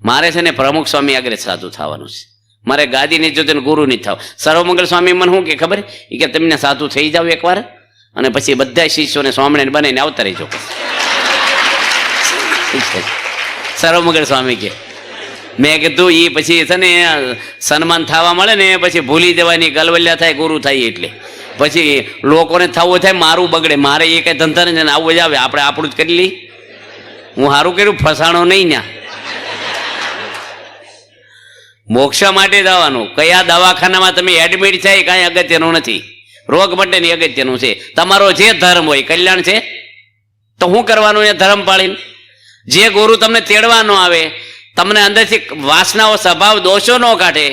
મારે છે ને પ્રમુખ સ્વામી આગળ સાધુ થવાનું છે. મારે ગાદી નહીં જોતી, ગુરુ નહીં થાવ. સર્વમંગલ સ્વામી મને શું કે ખબર, એ કે તમને સાધુ થઈ જાવ એકવાર, અને પછી બધા શિષ્યોને સ્વામિનારાયણ બનાવીને આવતા રહીજો. સર્વમંગલ સ્વામી કે મેં કીધું એ પછી છે ને સન્માન થવા મળે ને પછી ભૂલી જવાની, ગલવલ્યા થાય, ગુરુ થાય એટલે પછી લોકોને થવું થાય, મારું બગડે. મારે એ કઈ ધંધા ને આવું જ આવે, આપણે આપણું જ કરી લઈ. હું સારું કર્યું, ફસાણો નહીં ના. મોક્ષ માટે જવાનું. કયા દવાખાનામાં તમે એડમિટ થાય કાંઈ અગત્યનું નથી, રોગ માટેની અગત્યનું છે. તમારો જે ધર્મ હોય, કલ્યાણ છે તો શું કરવાનું એ ધર્મ પાળીને. જે ગુરુ તમને તેડવા ન આવે, તમને અંદરથી વાસનાઓ સ્વભાવ દોષો ન કાઢે,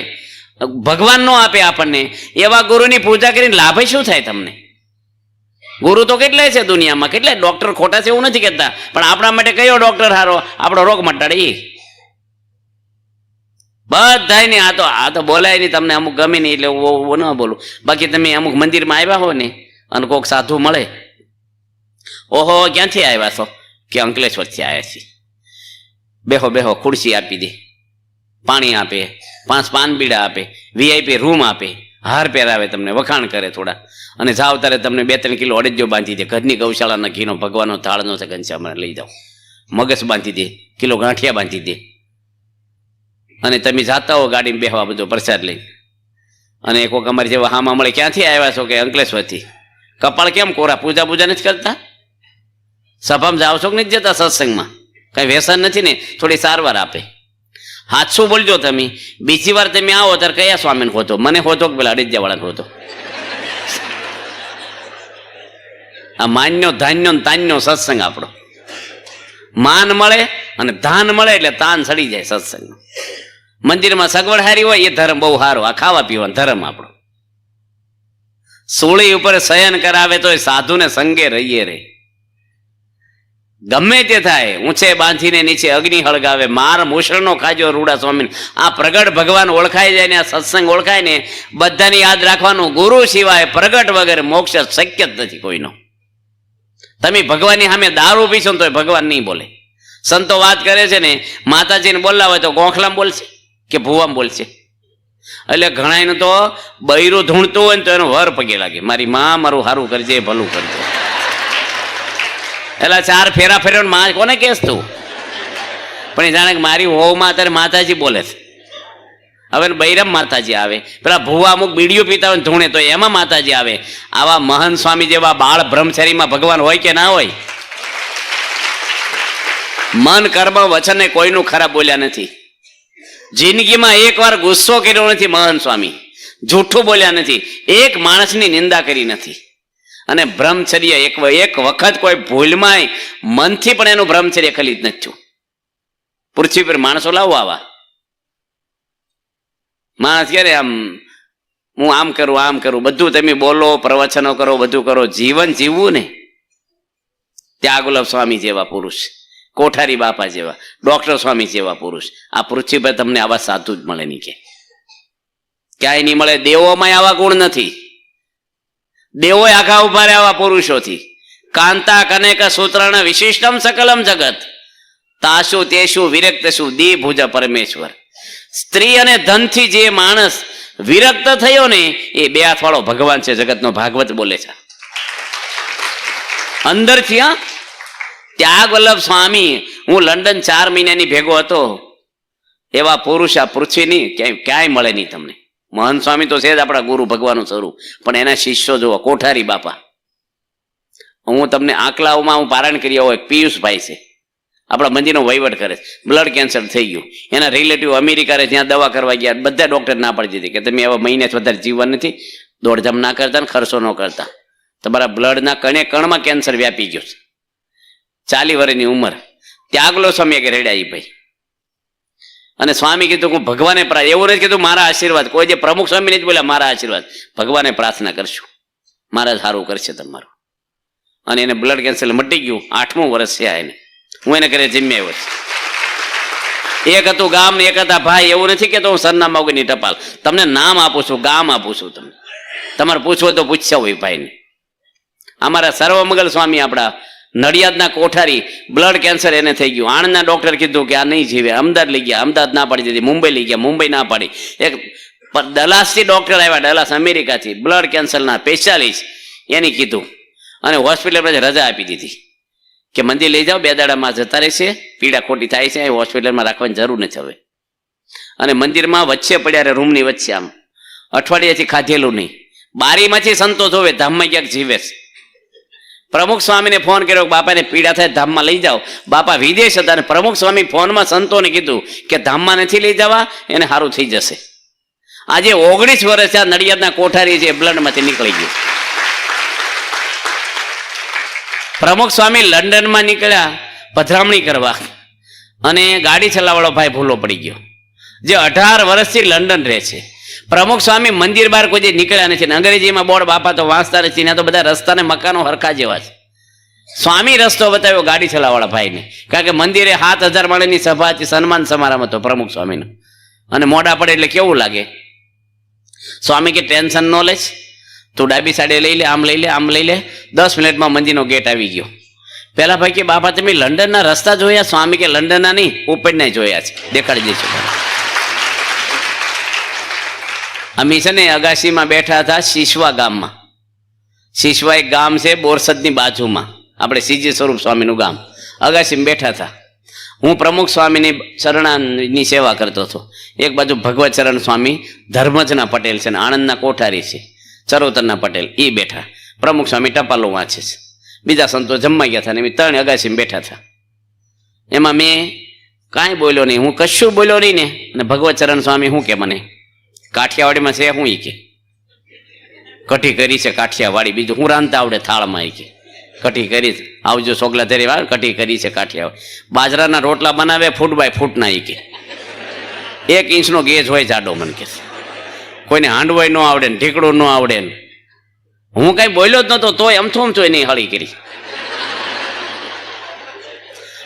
ભગવાન નો આપે આપણને, એવા ગુરુની પૂજા કરીને લાભ શું થાય તમને? ગુરુ તો કેટલાય છે દુનિયામાં, કેટલાય ડોક્ટર ખોટા છે એવું નથી કહેતા, પણ આપણા માટે કયો ડોક્ટર હારો આપણો રોગ મટાડે? બધાય ને આ તો બોલાય નહીં, તમને અમુક ગમે નહીં એટલે હું ન બોલું. બાકી તમે અમુક મંદિરમાં આવ્યા હો ને અને કોઈક સાધુ મળે, ઓહો ક્યાંથી આવ્યા છો? કે અંકલેશ્વરથી આવ્યા છીએ. બેહો બેહો, ખુરશી આપી દે, પાણી આપે, 5 પાન બીડા આપે, VIP રૂમ આપે, હાર પહેરાવે, તમને વખાણ કરે થોડા, અને જાવ ત્યારે તમને 2-3 કિલો અડદિયો બાંધી દે, ઘરની ગૌશાળાના ઘીનો ભગવાનનો થાળનો છે ઘનશ્યામ લઈ જાઓ, મગજ બાંધી દે, કિલો ગાંઠિયા બાંધી દે, અને તમે જાતા હો ગાડીમાં બેહવા બધો પ્રસાદ લઈ. અને એક વખત અમારી જેવા હામાં મળે, ક્યાંથી આવ્યા છો? કે અંકલેશ્વરથી. કપાળ કેમ કોરા? પૂજા નથી કરતા? સભામાં જાઓ છો કે નથી જતા? સત્સંગમાં કઈ વ્યસન નથી ને? થોડી સારવાર આપે. હાચું બોલજો તમે. બીજી વાર તમે આવો ત્યારે કયા સ્વામીને ખોતો? મને ખોતો કે પેલા અડિજ્યાવાળાને ખોતો? આ માન્યો ધાન્યો તાન્યો સત્સંગ આપણો. માન મળે અને ધાન મળે એટલે તાન સડી જાય સત્સંગ. મંદિરમાં સગવડ હારી હોય એ ધર્મ બહુ સારો. આ ખાવા પીવાનો ધર્મ આપણો. સૂળી ઉપર શયન કરાવે તો એ સાધુને સંગે રહીએ રે. ગમે તે થાય, ઊંચે બાંધીને નીચે અગ્નિ હળગાવે, માર મૂષણનો ખાજો રૂડા સ્વામી. આ પ્રગટ ભગવાન ઓળખાઈ જાય ને, આ સત્સંગ ઓળખાય ને, બધાને યાદ રાખવાનું, ગુરુ સિવાય પ્રગટ વગર મોક્ષ શક્ય જ નથી કોઈનો. તમે ભગવાનની સામે દારૂ પીશો ને તો ભગવાન નહીં બોલે. સંતો વાત કરે છે ને, માતાજીને બોલવા હોય તો ગોખલામ બોલશે કે ભુવામ બોલશે. એટલે ઘણાને તો બૈરું ધૂણતું હોય ને તો એનો વર પગે લાગે, મારી માં મારું સારું કરજે, ભલું કરજે. એટલે 4 ફેરા ફેર્યો ને માં કોને કેસ તું? પણ એ જાણે કે મારી હોવમાં અત્યારે માતાજી બોલે છે. હવે બૈરામ માતાજી આવે, પેલા ભુવા અમુક બીડીઓ પીતા હોય ધૂણે તો એમાં માતાજી આવે. આવા મહંત સ્વામી જેવા બાળ બ્રહ્મચારીમાં ભગવાન હોય કે ના હોય? મન કર્મ વચન કોઈનું ખરાબ બોલ્યા નથી. જિંદગીમાં એકવાર ગુસ્સો કર્યો નથી મહંત સ્વામી, જૂઠું બોલ્યા નથી, એક માણસની નિંદા કરી નથી. અને બ્રહ્મચર્ય એક વખત કોઈ ભૂલમાં મનથી પણ એનું બ્રહ્મચર્ય ખલી જ નથી થયું. પૃથ્વી પર માણસો લાવો આવા. માણસ ક્યારે આમ હું આમ કરું બધું તમે બોલો, પ્રવચનો કરો, બધું કરો, જીવન જીવવું ને. ત્યાગુલભ સ્વામી જેવા પુરુષ, કોઠારી બાપા જેવા, ડોક્ટર સ્વામી જેવા પુરુષ આ પૃથ્વી પર તમને આવા સાધુ જ મળે નહીં, કે ક્યાંય નહીં મળે. દેવોમાં આવા ગુણ નથી. દેવો આખા ઉભા રહે આવા પુરુષોથી. કાંતા કનેક સૂત્રણ વિશિષ્ટમ સકલમ જગત તાશુ તેશુ વિરક્તશુ દી ભુજ પરમેશ્વર. સ્ત્રી અને ધનથી જે માણસ વિરક્ત થયો ને એ 2 હાથ વાળો ભગવાન છે. જગતનો ભાગવત બોલે છે અંદરથી. હા, ત્યાગવલ્લભ સ્વામી, હું લંડન 4 મહિનાની ભેગો હતો. એવા પુરુષ આ પૃથ્વીની ક્યાંય મળે નહીં તમને. મહંત સ્વામી તો છે જ આપણા ગુરુ ભગવાનનું સ્વરૂપ, પણ એના શિષ્યો જુઓ, કોઠારી બાપા. હું તમને આંકલાઓમાં હું પારણ કર્યા હોય, પિયુષભાઈ છે, આપણા મંદિરનો વહીવટ કરે છે, બ્લડ કેન્સર થઈ ગયું. એના રિલેટિવ અમેરિકા જ્યાં દવા કરવા ગયા, બધા ડોક્ટર ના પાડી દીધી કે તમે આવા મહિને વધારે જીવન નથી, દોડધામ ના કરતા ને ખર્ચો ન કરતા, તમારા બ્લડના કણમાં કેન્સર વ્યાપી ગયું છે. 40 વર્ષની ઉંમર. ત્યાગલો સ્વામી કે રેડાઈ ભાઈ. અને સ્વામી કીધું હું ભગવાને એવું નથી કીધું મારા આશીર્વાદ, કોઈ જે પ્રમુખ સ્વામી નથી બોલ્યા મારા આશીર્વાદ, ભગવાને પ્રાર્થના કરશું, મારા સારું કરશે તમારું. અને એને બ્લડ કેન્સર મટી ગયું. 8મું વર્ષ છે એને. હું એને ઘરે જમી આવ્યો છું. એક હતું ગામ ને એક હતા ભાઈ. એવું નથી કે હું સરનામા વગરની ટપાલ તમને નામ આપું છું, ગામ આપું છું. તમને તમારે પૂછવું તો પૂછ્યા હોય ભાઈને. અમારા સર્વમંગલ સ્વામી આપણા નડિયાદના કોઠારી બ્લડ કેન્સર એને થઈ ગયું. આણંદના ડોક્ટર કીધું કે આ નહીં જીવે. અમદાવાદ લઈ ગયા, અમદાવાદ ના પાડી દીધી. મુંબઈ લઈ ગયા, મુંબઈ ના પાડી. એક ડલાસથી ડોક્ટર આવ્યા, ડલાસ અમેરિકાથી, બ્લડ કેન્સરના સ્પેશિયાલિસ્ટ, એની કીધું અને હોસ્પિટલ પર રજા આપી દીધી કે મંદિર લઈ જાઓ, 2 દાડામાં જતા રહેશે, પીડા ખોટી થાય છે, હોસ્પિટલમાં રાખવાની જરૂર નથી હવે. અને મંદિરમાં વચ્ચે પડ્યા, રૂમની વચ્ચે, આમ અઠવાડિયાથી ખાધેલું નહીં. બારીમાંથી સંતો જોવે ધામમાં ક્યાંક જીવે. પ્રમુખ સ્વામીને ફોન કર્યો, બાપાને પીડા થાય ધામમાં લઈ જાઓ. બાપા વિદેશ હતા અને પ્રમુખ સ્વામી ફોનમાં સંતોને કીધું કે ધામમાં નથી લઈ જવા, એને સારું થઈ જશે. આજે 19 વર્ષ આ નડિયાદના કોઠારી છે, બ્લડમાંથી નીકળી ગયું. પ્રમુખ સ્વામી લંડનમાં નીકળ્યા પધરામણી કરવા અને ગાડી ચલાવવાનો ભાઈ ભૂલો પડી ગયો, જે 18 વર્ષથી લંડન રહે છે. પ્રમુખ સ્વામી મંદિર બહાર કોઈ નીકળ્યા નથી. અંગ્રેજીમાં બોર્ડ બાપા તો વાંચતા નથી, ત્યાં તો બધા રસ્તાને મકાનો હરખા જેવા છે. સ્વામી રસ્તો બતાવ્યો ગાડી ચલાવવાળા ભાઈને, કારણ કે મંદિરે 7000 માણસની સભા હતી, સન્માન સમારંભ હતો પ્રમુખ સ્વામીનો. અને મોડા પડે એટલે કેવું લાગે. સ્વામી કે ટેન્શન ન લે, તું ડાબી સાઈડે લઈ લે, આમ લઈ લે, આમ લઈ લે. 10 મિનિટમાં મંદિરનો ગેટ આવી ગયો. પેલા ભાઈ કે બાપા તમે લંડનના રસ્તા જોયા? સ્વામી કે લંડનના નહીં, ઉપરના જોયા છે, દેખાડી દઈશું. અમે છે ને અગાશીમાં બેઠા હતા શીશવા ગામમાં. શીશવા એક ગામ છે બોરસદની બાજુમાં, આપણે સીજી સ્વરૂપ સ્વામીનું ગામ. અગાશીમાં બેઠા હતા. હું પ્રમુખ સ્વામીની શરણાની સેવા કરતો હતો. એક બાજુ ભગવત ચરણ સ્વામી ધર્મજના પટેલ છે ને આણંદના કોઠારી છે ચરોતરના પટેલ, એ બેઠા. પ્રમુખ સ્વામી ટપાલો વાંચે છે. બીજા સંતો જમવા ગયા હતા ને 3 અગાશીમાં બેઠા હતા. એમાં મેં કાંઈ બોલ્યો નહીં, હું કશું બોલ્યો નહીં ને. અને ભગવત ચરણ સ્વામી શું કે મને, કાઠિયાવાડીમાં છે હું? ઈ કે કઢી કરી છે કાઠિયાવાડી, બીજું હું રાંધતા આવડે થાળમાં? ઈ કે કઢી કરી, આવજો સોગલા ધરી વાર, કઢી કરી છે કાઠિયાવાડી. બાજરાના રોટલા બનાવે ફૂટ બાય ફૂટના. ઈ કે 1 ઇંચનો ગેજ હોય જાડો. મને કે કોઈને હાંડવાય ન આવડે ને ઢીકડું ન આવડે ને. હું કઈ બોલ્યો જ નતો, તોય અમથું નહીં હળી કરી.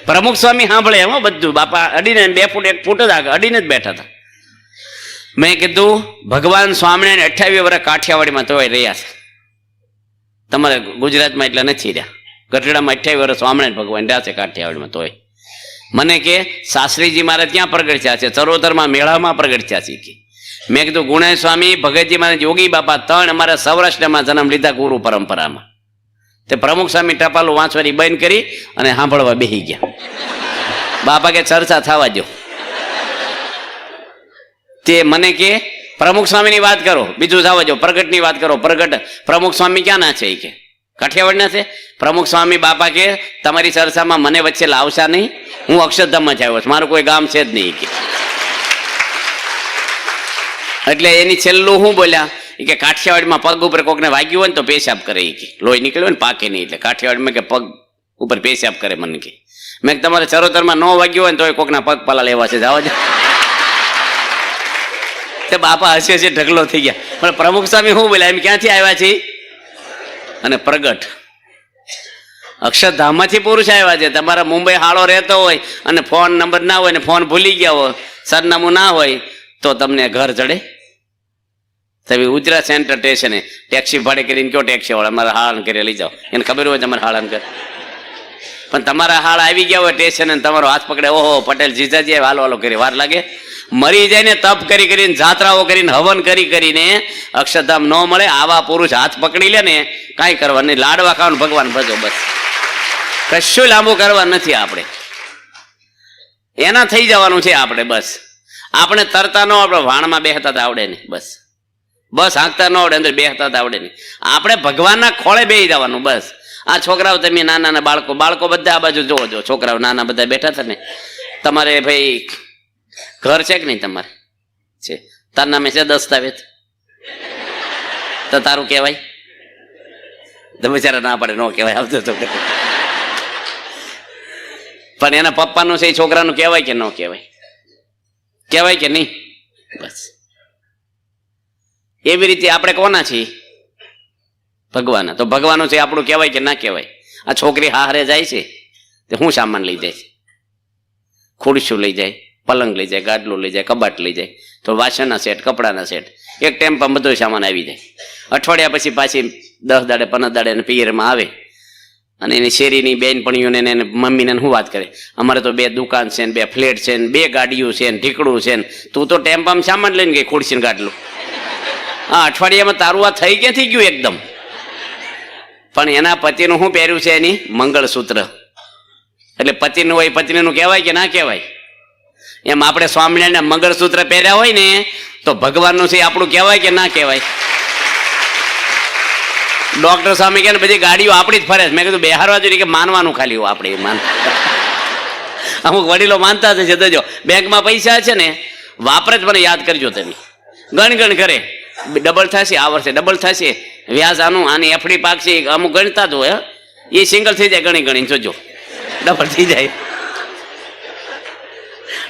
પ્રમુખ સ્વામી સાંભળે એમ બધું. બાપા અડીને 2 ફૂટ 1 ફૂટ જ આગળ અડીને જ બેઠા હતા. મેં કીધું ભગવાન સ્વામિનારાયણ 28 વર્ષ કાઠિયાવાડીમાં તોય રહ્યા છે, તમારે ગુજરાતમાં એટલા નથી રહ્યા. ગઢડામાં 28 વર્ષ સ્વામિનારાયણ ભગવાન રહ્યા છે કાઠિયાવાડીમાં તોય. મને કે શાસ્ત્રીજી મારે ત્યાં પ્રગટ્યા છે, ચરોતરમાં મેળામાં પ્રગટ્યા છે. કે મેં કીધું ગુણેશ સ્વામી, ભગતજી મહારાજ, યોગી બાપા 3 અમારા સૌરાષ્ટ્રમાં જન્મ લીધા ગુરુ પરંપરામાં. તે પ્રમુખ સ્વામી ટપાલું વાંચવાની બંધ કરી અને સાંભળવા બેસી ગયા. બાપા કે ચર્ચા થવા દો. તે મને કે પ્રમુખ સ્વામીની વાત કરો, બીજું જવા દો, પ્રગટની વાત કરો. પ્રગટ પ્રમુખ સ્વામી ક્યાં ના છે? એ કે કાઠિયાવાડના છે. પ્રમુખ સ્વામી બાપા કે તમારી ચર્ચામાં મને વચ્ચે લાવશા નહીં, હું અક્ષરધામમાં જ આવ્યો છું, મારું કોઈ ગામ છે જ નહીં. કે એટલે એની છેલ્લું હું બોલ્યા કે કાઠિયાવાડમાં પગ ઉપર કોકને વાગ્યું હોય ને તો પેશાબ કરે. કે લોહી નીકળ્યું હોય ને પાકે નહીં, એટલે કાઠિયાવાડમાં કે પગ ઉપર પેશાબ કરે. મને કે મેં તમારે ચરોતરમાં ન વાગ્યું હોય ને તો કોકના પગ પાલા લેવા છે, જવા દે. તે બાપા હસે હસે ઢગલો થઈ ગયા. પણ પ્રમુખ સ્વામી શું બોલ્યા, એમ ક્યાંથી આવ્યા છે? અને પ્રગટ અક્ષરધામમાંથી પુરુષ આવ્યા છે. તમારા મુંબઈ હાળો રહેતો હોય અને ફોન નંબર ના હોય ને ફોન ભૂલી ગયા હોય, સરનામું ના હોય, તો તમને ઘર ચડે? તમે ઉજરા સેન્ટર સ્ટેશને ટેક્સી ભાડે કરીને કયો ટેક્સી વાળા મારા હાળન કરી લઈ જાઓ, એને ખબર હોય તમારે હાળન કરે. પણ તમારા હાળ આવી ગયા હોય સ્ટેશન અને તમારો હાથ પકડે, ઓહો પટેલ જીજાજી હાલો હાલો કરી, વાર લાગે? મરી જાય ને તપ કરી કરીને, જાત્રાઓ કરીને, હવન કરી કરીને અક્ષરધામ ન મળે. આવા પુરુષ હાથ પકડી લે ને, કાંઈ કરવા નહીં, લાડવા ખાવાનું, ભગવાન ભજો, બસ. કશું લાંબુ કરવા નથી આપણે, એના થઈ જવાનું છે આપણે. બસ આપણે તરતા ન આપણે વાણમાં બેહતા આવડે નહીં, બસ બસ હાંકતા ન આવડે, અંદર બેહતા આવડે નહીં. આપણે ભગવાનના ખોળે બેસી જવાનું, બસ. આ છોકરાઓ તમે નાના બાળકો બધા આ બાજુ જોવો, જો છોકરાઓ નાના બધા બેઠા હતા ને. તમારે ભાઈ ઘર છે કે નહીં? તમારે છે. તાર નામે છે દસ્તાવેજ? તો તારું કહેવાય? તો બિચારા ના પડે, ન કહેવાય, આવતો તો. પણ એના પપ્પાનું છે, એ છોકરાનું કહેવાય કે ન કહેવાય? કહેવાય કે નહીં? બસ એવી રીતે આપણે કોના છીએ? ભગવાન. તો ભગવાનનું છે આપણું કહેવાય કે ના કહેવાય? આ છોકરી હારે જાય છે તે શું સામાન લઈ જાય છે? ખુરશીઓ લઈ જાય, પલંગ લઈ જાય, ગાડલું લઈ જાય, કબાટ લઈ જાય, તો વાસણના સેટ, કપડાના સેટ, એક ટેમ્પામાં બધો સામાન આવી જાય. અઠવાડિયા પછી પાછી 10 દાડે 15 દાડે પિયરમાં આવે અને એની શેરીની બેનપણીઓને એને મમ્મીને શું વાત કરે, અમારે તો 2 દુકાન છે ને 2 ફ્લેટ છે ને 2 ગાડીઓ છે ને ઢીકડું છે ને તું તો ટેમ્પામાં સામાન લઈને ગઈ ખુરશીને ગાટલું. હા, અઠવાડિયામાં તારું આ થઈ ક્યાંથી ગયું એકદમ. પણ એના પતિનું શું પહેર્યું છે? એની મંગળસૂત્ર. એટલે પતિનું હોય પત્નીનું કહેવાય કે ના કહેવાય? એમ આપણે સ્વામિનારાયણ મંગળસૂત્ર પહેર્યા હોય ને તો ભગવાનનું છે આપણું કહેવાય કે ના કહેવાય? ડોક્ટર સ્વામી કે બધી ગાડીઓ આપણી જ ફરે છે. મેં કીધું બેહારવા જોઈએ કે માનવાનું ખાલી આપણે માન. અમુક વડીલો માનતા જ છે. જો બેંકમાં પૈસા છે ને વાપરે જ મને યાદ કરજો તમે. ગણ કરે ડબલ થશે, આ વર્ષે ડબલ થશે, વ્યાજ આનું, આની એફડી પાકશે, અમુક ગણતા જ હોય. એ સિંગલ થઈ જાય ગણી જોજો, ડબલ થઈ જાય.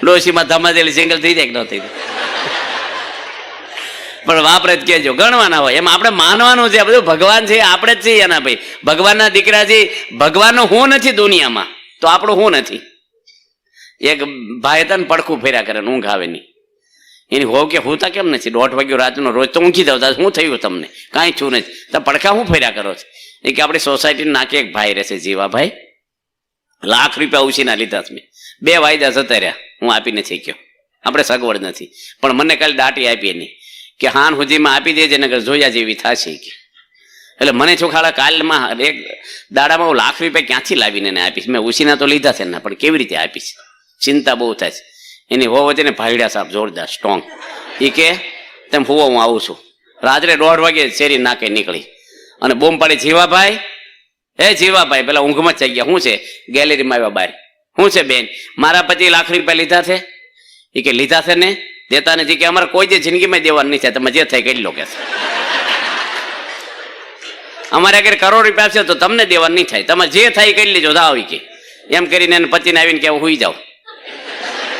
ડોશીમાં ધમાજેલી સિંગલ થઈ જાય કે ન થઈ જાય, પણ વાપરે જ કહેજો. ગણવાના હોય એમ આપણે માનવાનું છે. બધું ભગવાન છે, આપણે જ છીએ એના ભાઈ, ભગવાનના દીકરા છે. ભગવાનનો હું નથી દુનિયામાં તો આપણું હું નથી. એક ભાઈ હતા ને પડખું ફેર્યા કરે, ઊંઘ આવે નહીં. એની હોવ કે હું તા કેમ નથી? 1:30 વાગ્યો રાતનો, રોજ તો ઊંઘી જાવ. શું થયું તમને? કાંઈ છું નથી. તો પડખા શું ફેર્યા કરો છો? એ કે આપણી સોસાયટીના નાકે એક ભાઈ રહેશે, જીવાભાઈ, લાખ રૂપિયા ઉછીના લીધા મેં. 2 વાયદા જતા રહ્યા, હું આપી નથી ગયો. આપણે સગવડ નથી, પણ મને કાલે દાટી આપી એની કે હાન સુધીમાં આપી દેજે નગર જોયા જેવી થશે કે. એટલે મને ચોખાડા કાલમાં એક દાડામાં હું લાખ રૂપિયા ક્યાંથી લાવીને એને આપીશ? મેં ઉછીના તો લીધા છે ને, પણ કેવી રીતે આપીશ? ચિંતા બહુ થાય છે. એની હોવ હતી ને ભાઈડા સાહેબ જોરદાર સ્ટ્રોંગ. એ કે તેમ હોવો હું આવું છું. રાત્રે 1:30 વાગે શેરી નાકે નીકળી અને બોમ્બ પાડી, જીવાભાઈ, હે જીવાભાઈ, પેલા ઊંઘમાં જ થઈ ગયા. શું છે? ગેલેરીમાં આવ્યા બહાર. શું છે બેન? મારા પતિ લાખ રૂપિયા લીધા છે. એ કે લીધા છે ને, દેતા નથી. કે અમારે કોઈ જે જિંદગીમાં દેવાનું નહીં થાય, તમે જે થાય કરી લો કે. અમારે અગર કરોડ રૂપિયા છે તો તમને દેવાનું નહીં થાય, તમે જે થાય કરી લેજો જાઓ. કે એમ કરીને એને પતિને આવીને કે હું હુઈ જાઉં.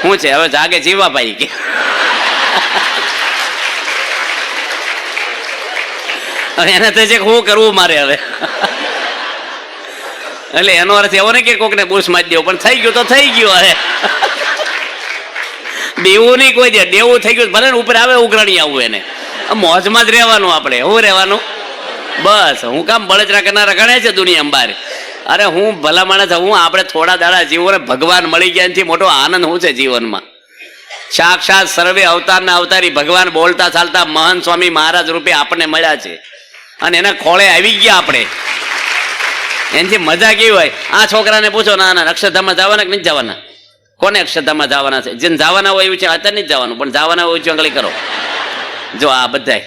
શું છે હવે જાગે જીવાભાઈ કે. એને તો છે શું કરવું મારે હવે. એટલે એનો અર્થ એવો ને કે કોકને બુશ મારી દેવું, પણ થઈ ગયું તો થઈ ગયું. હવે દેવું નહીં કોઈ દે, દેવું થઈ ગયું ભલે ઉપર આવે ઉઘરાણી આવું. એને મોજમાં જ રહેવાનું. આપણે શું રહેવાનું? બસ હું કામ બળતરા કરનારા ગણાય છે દુનિયામાં બહાર. અરે હું ભલા માણસ હું. આપણે થોડા દાડા જીવો ને ભગવાન મળી ગયા એનાથી મોટો આનંદ શું છે જીવનમાં? સાક્ષાત સર્વે અવતારના અવતારી ભગવાન બોલતા ચાલતા મહાન સ્વામી મહારાજ રૂપે આપણને મળ્યા છે અને એના ખોળે આવી ગયા આપણે. એનાથી મજા કેવી હોય? આ છોકરાને પૂછો, ના ના અક્ષરધામમાં જવાના કે નથી જવાના? કોને અક્ષરધામમાં જવાના છે? જેને જવાના હોય એવું છે અત્યારે નથી જવાનું, પણ જવાના હોય ચોંગળી કરો. જો આ બધાય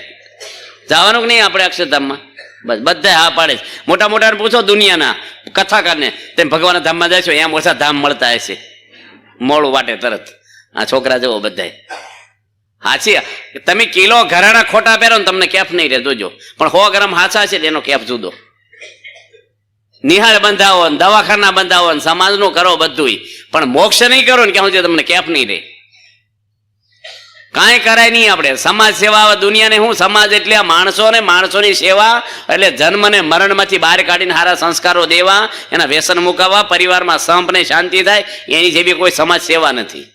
જવાનું કે નહીં આપણે અક્ષરધામમાં? બસ બધા હા પાડે છે. મોટા મોટાને પૂછો દુનિયાના કથાકારને, તેમ ભગવાનના ધામમાં જશો એમ ઓછા ધામ મળતા હશે. મોડું વાટે તરત. આ છોકરા જુઓ બધા હાચી. તમે કિલો ઘરાણા ખોટા પહેરો ને તમને કેફ નહીં રહે જોજો, પણ 100 ગ્રામ હાચા છે એનો કેફ જુદો. નિહાળ બંધાવો ને દવાખાના બંધાવો ને સમાજનું કરો બધું, પણ મોક્ષ નહીં કરો ને ક્યાં સુધી તમને કેફ નહીં રહે. કાંઈ કરાય નહીં. આપણે સમાજ સેવા દુનિયાને હું સમાજ એટલે આ માણસોને માણસોની સેવા, એટલે જન્મ ને મરણમાંથી બહાર કાઢીને સારા સંસ્કારો દેવા, એના વ્યસન મુકાવવા, પરિવારમાં સંપ ને શાંતિ થાય, એની જેવી કોઈ સમાજ સેવા નથી.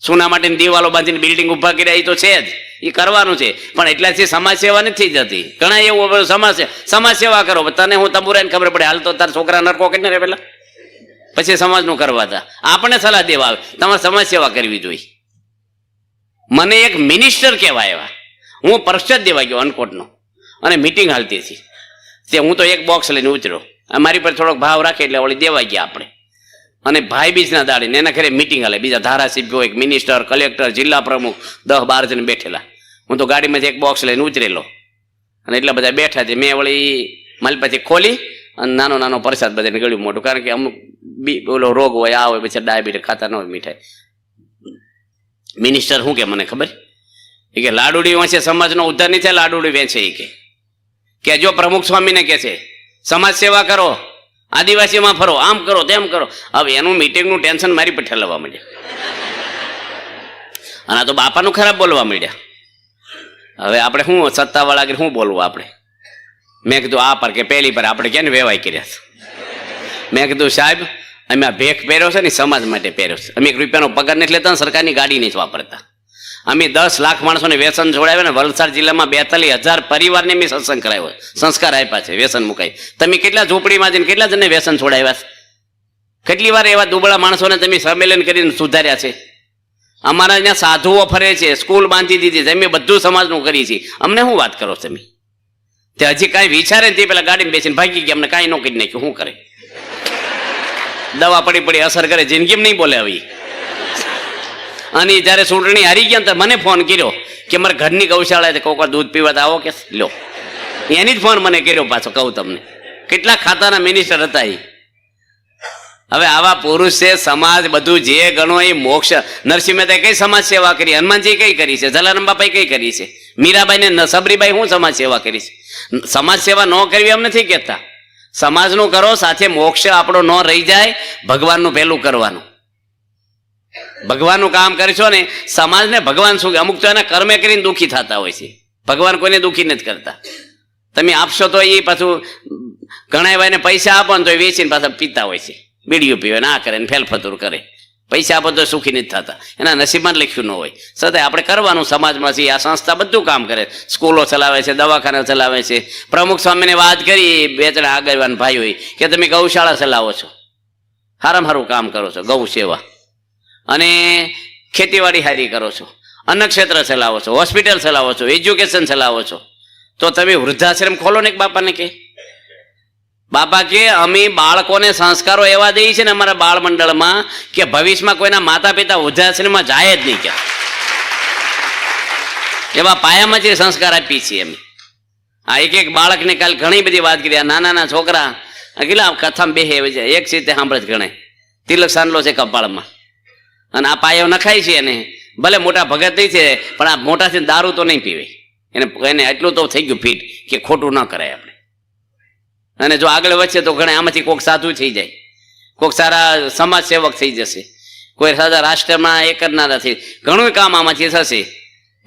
સુના માટેની દિવાલો બાંધીને બિલ્ડિંગ ઉભા કર્યા એ તો છે જ, એ કરવાનું છે, પણ એટલાથી સમાજ સેવા નથી જતી. ઘણા એવું સમાજ સેવા કરો, તને હું તંબુરાને ખબર પડે હાલ તો તાર છોકરા નરકો કરીને રે પેલા, પછી સમાજનું કરવા હતા. આપણે સલાહ દેવા આવે તમારે સમાજ સેવા કરવી જોઈએ. મને એક મિનિસ્ટર કહેવાય એવા, હું પરીક્ષા દેવા ગયો અનકોટનો અને મિટિંગ હાલતી હતી. તે હું તો એક બોક્સ લઈને ઉતર્યો, મારી પર થોડોક ભાવ રાખે એટલે વળી દેવા ગયા આપણે. અને ભાઈ બીજના દાડે એના ઘરે મિટિંગ હાલે, બીજા ધારાસભ્યો, એક મિનિસ્ટર, કલેક્ટર, જિલ્લા પ્રમુખ, 10-12 જણ બેઠેલા. હું તો ગાડીમાંથી એક બોક્સ લઈને ઉતરેલો અને એટલા બધા બેઠા છે. મેં વળી મારી પાસે ખોલી અને નાનો નાનો પ્રસાદ બધાને ગળ્યું મોટું, કારણ કે અમુક ઓલો રોગ હોય, આ હોય, પછી ડાયાબિટીસ ખાતા ન હોય મીઠાઈ. મિનિસ્ટર શું કે મને ખબર એ કે લાડુડી વંશે સમાજનો ઉદ્ધાર નહીં થાય, લાડુડી વેચે. એ કે જો પ્રમુખ સ્વામીને કે છે સમાજ સેવા કરો, આદિવાસીમાં ફરો, આમ કરો તેમ કરો. હવે એનું મિટિંગનું ટેન્શન મારી પર ઠલવવા માંડ્યા અને આ તો બાપાનું ખરાબ બોલવા માંડ્યા. હવે આપણે શું સત્તાવાળા શું બોલવું આપણે? મેં કીધું આ પર કે પહેલી પર આપણે ક્યાં વેવાય કર્યા છે. મેં કીધું સાહેબ અમે આ ભેખ પહેર્યો છે ને સમાજ માટે પહેર્યો છે. અમે 1 રૂપિયાનો પગાર નથી લેતા, સરકારની ગાડી નહીં વાપરતા. અમે 10 લાખ માણસોને વ્યસન છોડાવ્યા ને વલસાડ જિલ્લામાં 42,000 પરિવારને મેં સત્સંગ કરાવ્યો, સંસ્કાર આપ્યા છે વ્યસન મુકાઈ. તમે કેટલા ઝૂંપડીમાં જઈને કેટલા જણને વ્યસન છોડાવ્યા છે? કેટલી વાર એવા દુબળા માણસોને તમે સંમેલન કરીને સુધાર્યા છે? અમારા ત્યાં સાધુઓ ફરે છે, સ્કૂલ બાંધી દીધી છે, અમે બધું સમાજનું કરીએ છીએ. અમને શું વાત કરો તમે? તે હજી કાંઈ વિચારે ને તે પેલા ગાડીમાં બેસીને ભાગી ગયા, અમને કાંઈ ન કરી નાખ્યું. શું કરે? દવા પડી અસર કરે, જિંદગીમાં નહીં બોલે આવી. અને જ્યારે ચૂંટણી હારી ગયા ને તો મને ફોન કર્યો કે મારા ઘરની ગૌશાળા છે, કોક દૂધ પીવા આવો કે લો. એની જ ફોન મને કર્યો પાછો. કહું તમને કેટલા ખાતાના મિનિસ્ટર હતા એ. હવે આવા પુરુષ છે, સમાજ બધું જે ગણો એ મોક્ષ. નરસિંહ મહેતાએ કઈ સમાજ સેવા કરી? હનુમાનજી કઈ કરી છે? જલારામ બાપાએ કઈ કરી છે? મીરાબાઈ ને સબરીબાઈ શું સમાજ સેવા કરી છે? સમાજ સેવા ન કરવી એમ નથી કહેતા, સમાજનું કરો, સાથે મોક્ષ આપણો ન રહી જાય. ભગવાનનું પહેલું કરવાનું. ભગવાનનું કામ કરશો ને સમાજને ભગવાન શું? અમુક તો એના કર્મે કરીને દુઃખી થતા હોય છે. ભગવાન કોઈને દુઃખી નથી કરતા. તમે આપશો તો એ પાછું ઘણા એવા એને પૈસા આપો ને તો એ વેચીને પાછા પીતા હોય છે, બીડીઓ પીવે ને આ કરે ને ફેલફતુર કરે. પૈસા આપો તો સુખી નથી થતા, એના નસીબમાં લખ્યું ન હોય. છતાં આપણે કરવાનું સમાજમાં છીએ. આ સંસ્થા બધું કામ કરે, સ્કૂલો ચલાવે છે, દવાખાના ચલાવે છે. પ્રમુખ સ્વામીને વાત કરી 2-3 આગેવાન ભાઈઓએ કે તમે ગૌશાળા ચલાવો છો, સારામાં સારું કામ કરો છો, ગૌ સેવા, અને ખેતીવાડી હારી કરો છો, અન્ન ક્ષેત્ર ચલાવો છો, હોસ્પિટલ ચલાવો છો, એજ્યુકેશન ચલાવો છો, તો તમે વૃદ્ધાશ્રમ ખોલો ને. બાપાને કે બાપા કે અમે બાળકોને સંસ્કારો એવા દઈએ છીએ ને અમારા બાળ મંડળમાં કે ભવિષ્યમાં કોઈના માતા પિતા વૃદ્ધાશ્રમમાં જાય જ નહીં. કે એવા પાયામાં જે સંસ્કાર આપીએ છીએ અમે. આ એક બાળકને કાલ ઘણી બધી વાત કરી. આ નાના છોકરા કેટલા કથામાં બેહે છે, એક સીતે સાંભળે જ ગણે. તિલક સાંડલો છે કપાળમાં, અને આ પાયો નખાય છે. એને ભલે મોટા ભગત નહીં છે, પણ આ મોટા છે દારૂ તો નહીં પીવે. એને એટલું તો થઈ ગયું ફીટ કે ખોટું ન કરાય આપણે. અને જો આગળ વધશે તો ઘણા આમાંથી કોઈક સાધુ થઈ જાય, કોઈક સારા સમાજ સેવક થઈ જશે, કોઈ સારા રાષ્ટ્રમાં એ કરનારા થઈ, ઘણું કામ આમાંથી થશે.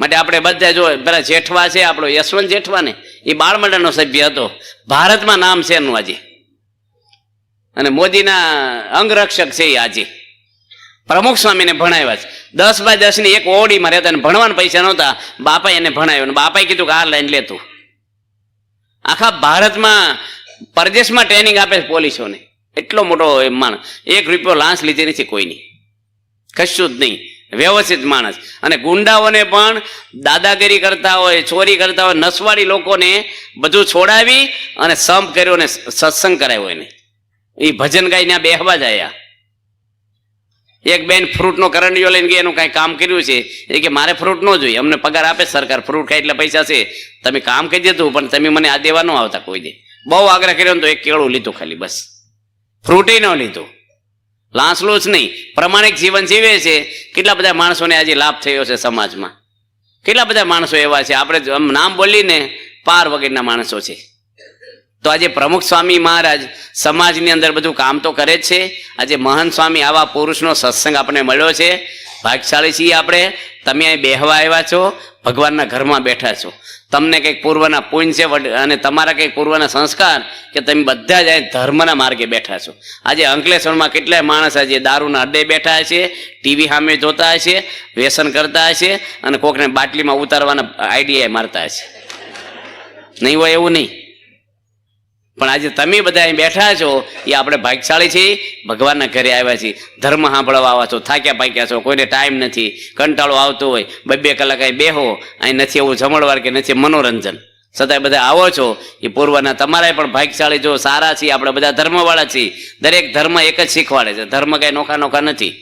માટે આપણે બધા જો પેલા જેઠવા છે આપણો યશવંત જેઠવા ને, એ બાળમંડળનો સભ્ય હતો. ભારતમાં નામ છે એનું આજે, અને મોદીના અંગરક્ષક છે એ આજે. પ્રમુખ સ્વામીને ભણાવ્યા છે. 10x10 ની એક ઓડીમાં રહેતા, ને ભણવાના પૈસા નહોતા. બાપાએ એને ભણાવ્યો, ને બાપાએ કીધું કે આ લાઈન લેતું. આખા ભારતમાં પરદેશમાં ટ્રેનિંગ આપે છે પોલીસોને. એટલો મોટો માણસ, 1 રૂપિયો લાંચ લીધી નથી કોઈની, કશું જ નહીં, વ્યવસ્થિત માણસ. અને ગુંડાઓને પણ દાદાગીરી કરતા હોય, ચોરી કરતા હોય, નસવાડી લોકોને બધું છોડાવી અને સંપ કર્યો ને સત્સંગ કરાવ્યો એને. એ ભજન ગાઈને બેહવા જાય. એક બેન ફ્રૂટનો કરંડિયો લઈને ગઈ, એનું કાંઈ કામ કર્યું છે. એ કે મારે ફ્રૂટ ન જોઈએ, અમને પગાર આપે સરકાર, ફ્રૂટ ખાય એટલે પૈસા છે, તમે કામ કરી દીધું પણ તમે મને આ દેવા ન આવતા કોઈ દે. બહુ આગ્રહ કર્યો ને તો 1 કેળું લીધું ખાલી, બસ. ફ્રૂટે ન લીધું. લાંચલું જ નહીં, પ્રમાણિક જીવન જીવે છે. કેટલા બધા માણસોને આજે લાભ થયો છે સમાજમાં. કેટલા બધા માણસો એવા છે, આપણે નામ બોલીને પાર વગેરેના માણસો છે. તો આજે પ્રમુખ સ્વામી મહારાજ સમાજની અંદર બધું કામ તો કરે જ છે. આજે મહંત સ્વામી આવા પુરુષનો સત્સંગ આપણે મળ્યો છે. ભાગ્યશાળી છીએ આપણે. તમે અહીં બેહવા આવ્યા છો, ભગવાનના ઘરમાં બેઠા છો. તમને કંઈક પૂર્વના પુણ્ય છે અને તમારા કંઈક પૂર્વના સંસ્કાર કે તમે બધા જ અહીં ધર્મના માર્ગે બેઠા છો. આજે અંકલેશ્વરમાં કેટલાય માણસ આજે દારૂના અડ્ડે બેઠા છે, ટીવી સામે જોતા હશે, વ્યસન કરતા હશે, અને કોકને બાટલીમાં ઉતારવાના આઈડિયા મારતા હશે. નહીં હોય એવું નહીં. પણ આજે તમે બધા અહીં બેઠા છો એ આપણે ભાગ્યશાળી છીએ. ભગવાનના ઘરે આવ્યા છીએ, ધર્મ સાંભળવા આવ્યા છો, થાક્યા પાક્યા છો, કોઈને ટાઈમ નથી, કંટાળો આવતો હોય, 2-2 કલાક અહીં બેહો, અહીં નથી એવું જમણવાર કે નથી મનોરંજન, છતાંય બધા આવો છો. એ પૂર્વના તમારા પણ ભાગ્યશાળી જો સારા છીએ. આપણે બધા ધર્મવાળા છીએ. દરેક ધર્મ એક જ શીખવાડે છે, ધર્મ કાંઈ નોખા નથી.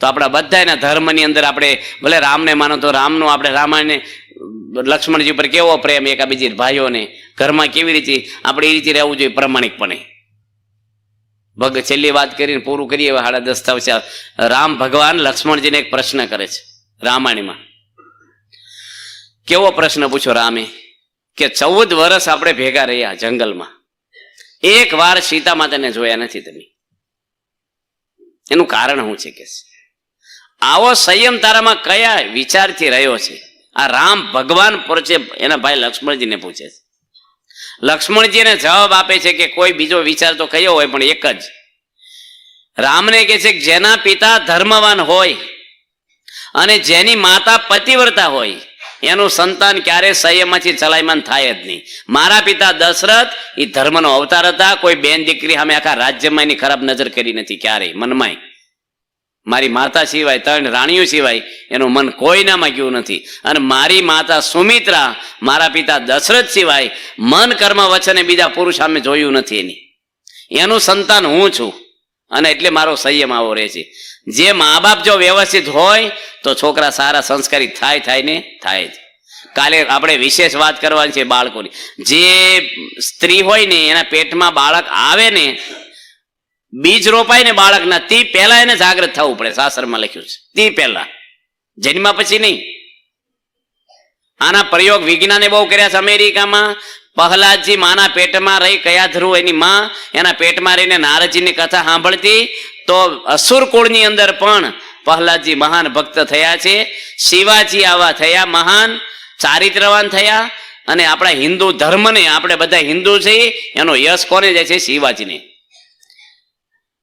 તો આપણા બધાના ધર્મની અંદર આપણે ભલે રામને માનો તો રામનો, આપણે રામાયણને લક્ષ્મણજી પર કેવો પ્રેમ, એકાબીજી ભાઈઓને, ઘરમાં કેવી રીતે આપણે એ રીતે રહેવું જોઈએ પ્રમાણિકપણે. છેલ્લી વાત કરીને પૂરું કરીએ. 10:30 થશે. રામ ભગવાન લક્ષ્મણજીને એક પ્રશ્ન કરે છે રામાયણમાં. કેવો પ્રશ્ન પૂછો રામે કે 14 વર્ષ આપણે ભેગા રહ્યા જંગલમાં, 1 વાર સીતા માતાને જોયા નથી તમે. એનું કારણ શું છે કે આવો સંયમ તારામાં કયા વિચારથી રહ્યો છે? આ રામ ભગવાન પૂછે, એના ભાઈ લક્ષ્મણજીને પૂછે છે. લક્ષ્મણજીને જવાબ આપે છે કે કોઈ બીજો વિચાર તો કયો હોય પણ એક જ. રામને કહે છે કે જેના પિતા ધર્મવાન હોય અને જેની માતા પતિવ્રતા હોય એનું સંતાન ક્યારે સંયમમાંથી ચલાયમાન થાય જ નહીં. મારા પિતા દશરથ એ ધર્મનો અવતાર હતા. કોઈ બેન દીકરી સામે આખા રાજ્યમાં એની ખરાબ નજર કરી નથી ક્યારેય મનમાંય. મારી માતા સિવાય 3 રાણીઓ સિવાય એનું મન કોઈનામાં ગયું નથી. અને મારી માતા સુમિત્રા મારા પિતા દશરથ સિવાય મન કર્મ વચને બીજા પુરુષ સામે જોયું નથી એનું સંતાન હું છું. અને એટલે મારો સંયમ આવો રહે છે. જે મા બાપ જો વ્યવસ્થિત હોય તો છોકરા સારા સંસ્કારી થાય ને થાય જ. કાલે આપણે વિશેષ વાત કરવાની છે બાળકોની. જે સ્ત્રી હોય ને એના પેટમાં બાળક આવે ને, બીજ રોપાય ને બાળકના, તે પહેલા એને જાગૃત થવું પડે. શાસ્ત્રમાં લખ્યું છે તે પહેલા, જન્મા પછી નહીં. આના પ્રયોગ વિજ્ઞાને બહુ કર્યા છે અમેરિકામાં. પ્રહલાદજી માના પેટમાં રહી, કયા ધ્રુવ એની માં એના પેટમાં રહીને નારદજીની કથા સાંભળતી, તો અસુર કુળની અંદર પણ પ્રહલાદજી મહાન ભક્ત થયા છે. શિવાજી આવા થયા, મહાન ચારિત્રવાન થયા. અને આપણા હિન્દુ ધર્મને, આપણે બધા હિન્દુ છીએ, એનો યશ કોને જાય છે? શિવાજીને.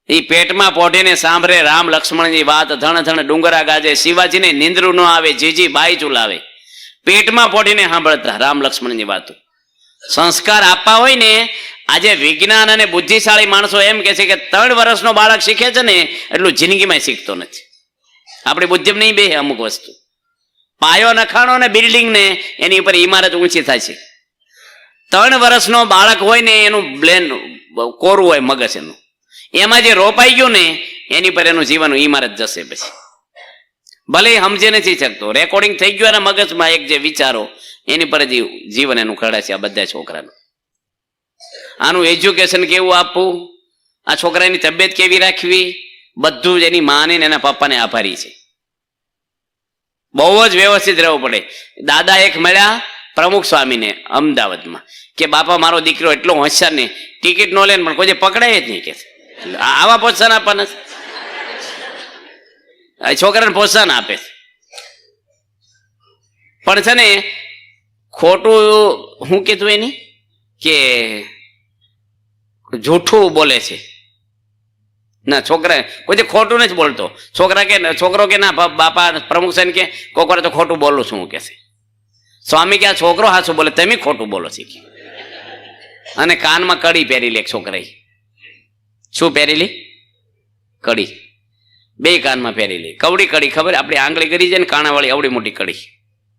એ પેટમાં પોઢીને સાંભળે રામ લક્ષ્મણની વાત, ધણ ધણ ડુંગરા ગાજે, શિવાજીને નિંદ્રું ન આવે, જીજી બાઈ ચુલાવે. પેટમાં પોઢીને સાંભળતા રામ લક્ષ્મણની વાતો. સંસ્કાર આપવા હોય ને, આજે વિજ્ઞાન અને બુદ્ધિશાળી માણસો એમ કે છે કે 3 વર્ષનો બાળક શીખે છે ને એટલું જિંદગીમાં શીખતો નથી. આપણી બુદ્ધિ નહીં બે અમુક વસ્તુ. પાયો નખાણો ને બિલ્ડિંગ ને એની ઉપર ઇમારત ઊંચી થાય છે. 3 વર્ષનો બાળક હોય ને એનું બ્લેન કોરું હોય મગજ એનું, એમાં જે રોપાઈ ગયું ને એની પર એનું જીવન ઇમારત જશે. પછી ભલે સમજે નથી શકતો, રેકોર્ડિંગ થઈ ગયું એના મગજમાં એક જે વિચારો એની પર જીવન એનું ખરડા છે આ બધા છોકરાનું. આનું એજ્યુકેશન કેવું આપવું, આ છોકરાની તબિયત કેવી રાખવી, બધું જ એની માને ને એના પપ્પાને આભારી છે. બહુ જ વ્યવસ્થિત રહેવું પડે. દાદા એક મળ્યા પ્રમુખ સ્વામીને અમદાવાદમાં, કે બાપા મારો દીકરો એટલો હોશિયાર ને ટિકિટ નો લે પણ કોઈ પકડાય જ નહીં. કે આવા પ્રોત્સાહન આપવાના છોકરાને પ્રોત્સાહન આપે પણ છે ને ખોટું હું કીધું એની કે જૂઠું બોલે છે ના. છોકરા કોઈ ખોટું નથી બોલતો. છોકરો કે ના બાપા પ્રમુખ સાહેબ કે કોકરે તો ખોટું બોલું છું કે છે. સ્વામી કે આ છોકરો હાચું બોલે, તમે ખોટું બોલો છે. અને કાનમાં કડી પહેરી લે છોકરાએ. શું પહેરી લે? કડી. 2 કાનમાં પહેરી લે. કવડી કડી ખબર, આપણી આંગળી કરી જાય ને કાણાવાળી આવડી મોટી કડી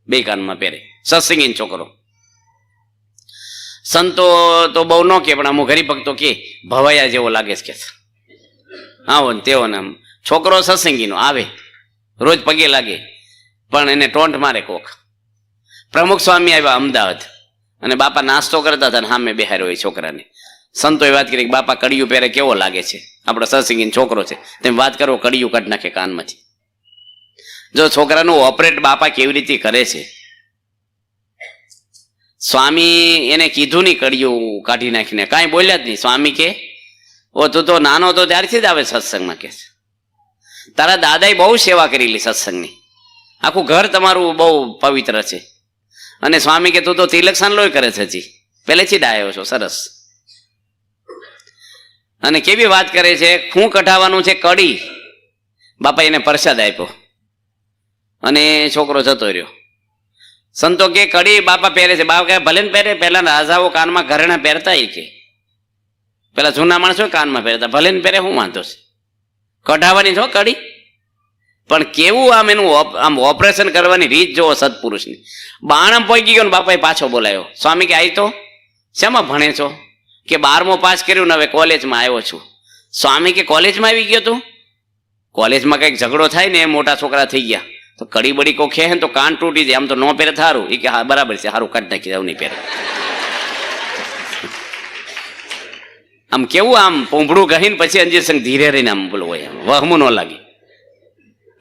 2 કાનમાં પહેરે. સત્સંગી છોકરો. સંતો તો બહુ ન કે પણ અમુક હરિભક્તો કે ભવાયા જેવો લાગે છે કે આવો ને તેવો ને. છોકરો સત્સંગીનો આવે, રોજ પગે લાગે, પણ એને ટોંટ મારે કોક. પ્રમુખ સ્વામી આવ્યા અમદાવાદ અને બાપા નાસ્તો કરતા હતા ને સામે બેહાર્યો હોય છોકરાને. સંતોએ વાત કરી કે બાપા કડિયું પહેરે કેવો લાગે છે, આપણો સત્સંગીનો છોકરો છે, તેમ વાત કરો કડિયું કાઢી નાખે કાનમાંથી. જો છોકરાનું ઓપરેટ બાપા કેવી રીતે કરે છે. સ્વામી એને કીધું નહીં કડિયું કાઢી નાખીને, કાંઈ બોલ્યા જ નહીં. સ્વામી કે ઓ તું તો નાનો તો ત્યારથી જ આવે સત્સંગમાં, કે તારા દાદાએ બહુ સેવા કરેલી સત્સંગની, આખું ઘર તમારું બહુ પવિત્ર છે. અને સ્વામી કે તું તો તિલક સાંડલોય કરે છે, હજી પહેલેથી જ આવ્યો છો, સરસ. અને કેવી વાત કરે છે, શું કઢાવવાનું છે? કડી. બાપા એને પ્રસાદ આપ્યો અને છોકરો જતો રહ્યો. સંતો કે કડી બાપા પહેરે છે. બાપા કે ભલે ને પહેરે, પહેલા રાજાઓ કાનમાં ઘરેણા પહેરતા કે પેલા જૂના માણસો કાનમાં પહેરતા, ભલે ને પહેરે, શું વાંધો છે? કઢાવવાની છો કડી. પણ કેવું આમ એનું આમ ઓપરેશન કરવાની રીત જોવો સત્પુરુષની. બાણમ પોગી ગયો ને બાપાએ પાછો બોલાયો. સ્વામી કે આઈ તો શેમાં ભણે છો? કે 12મું પાસ કર્યું ને હવે કોલેજમાં આવ્યો છું. સ્વામી કે કોલેજમાં આવી ગયો તું? કોલેજમાં કંઈક ઝઘડો થાય ને મોટા છોકરા થઈ ગયા તો કડી બડી કો ખે તો કાન તૂટી જાય, આમ તો ન પહેરે થારું. એ કે હા બરાબર છે, સારું કાઢી નાખી જાવ, નહીં પહેરે. આમ કેવું આમ પૂંભળું કહીને પછી અંજીર સંગ ધીરે રહીને આમ બોલવું હોય, વહમું ન લાગે.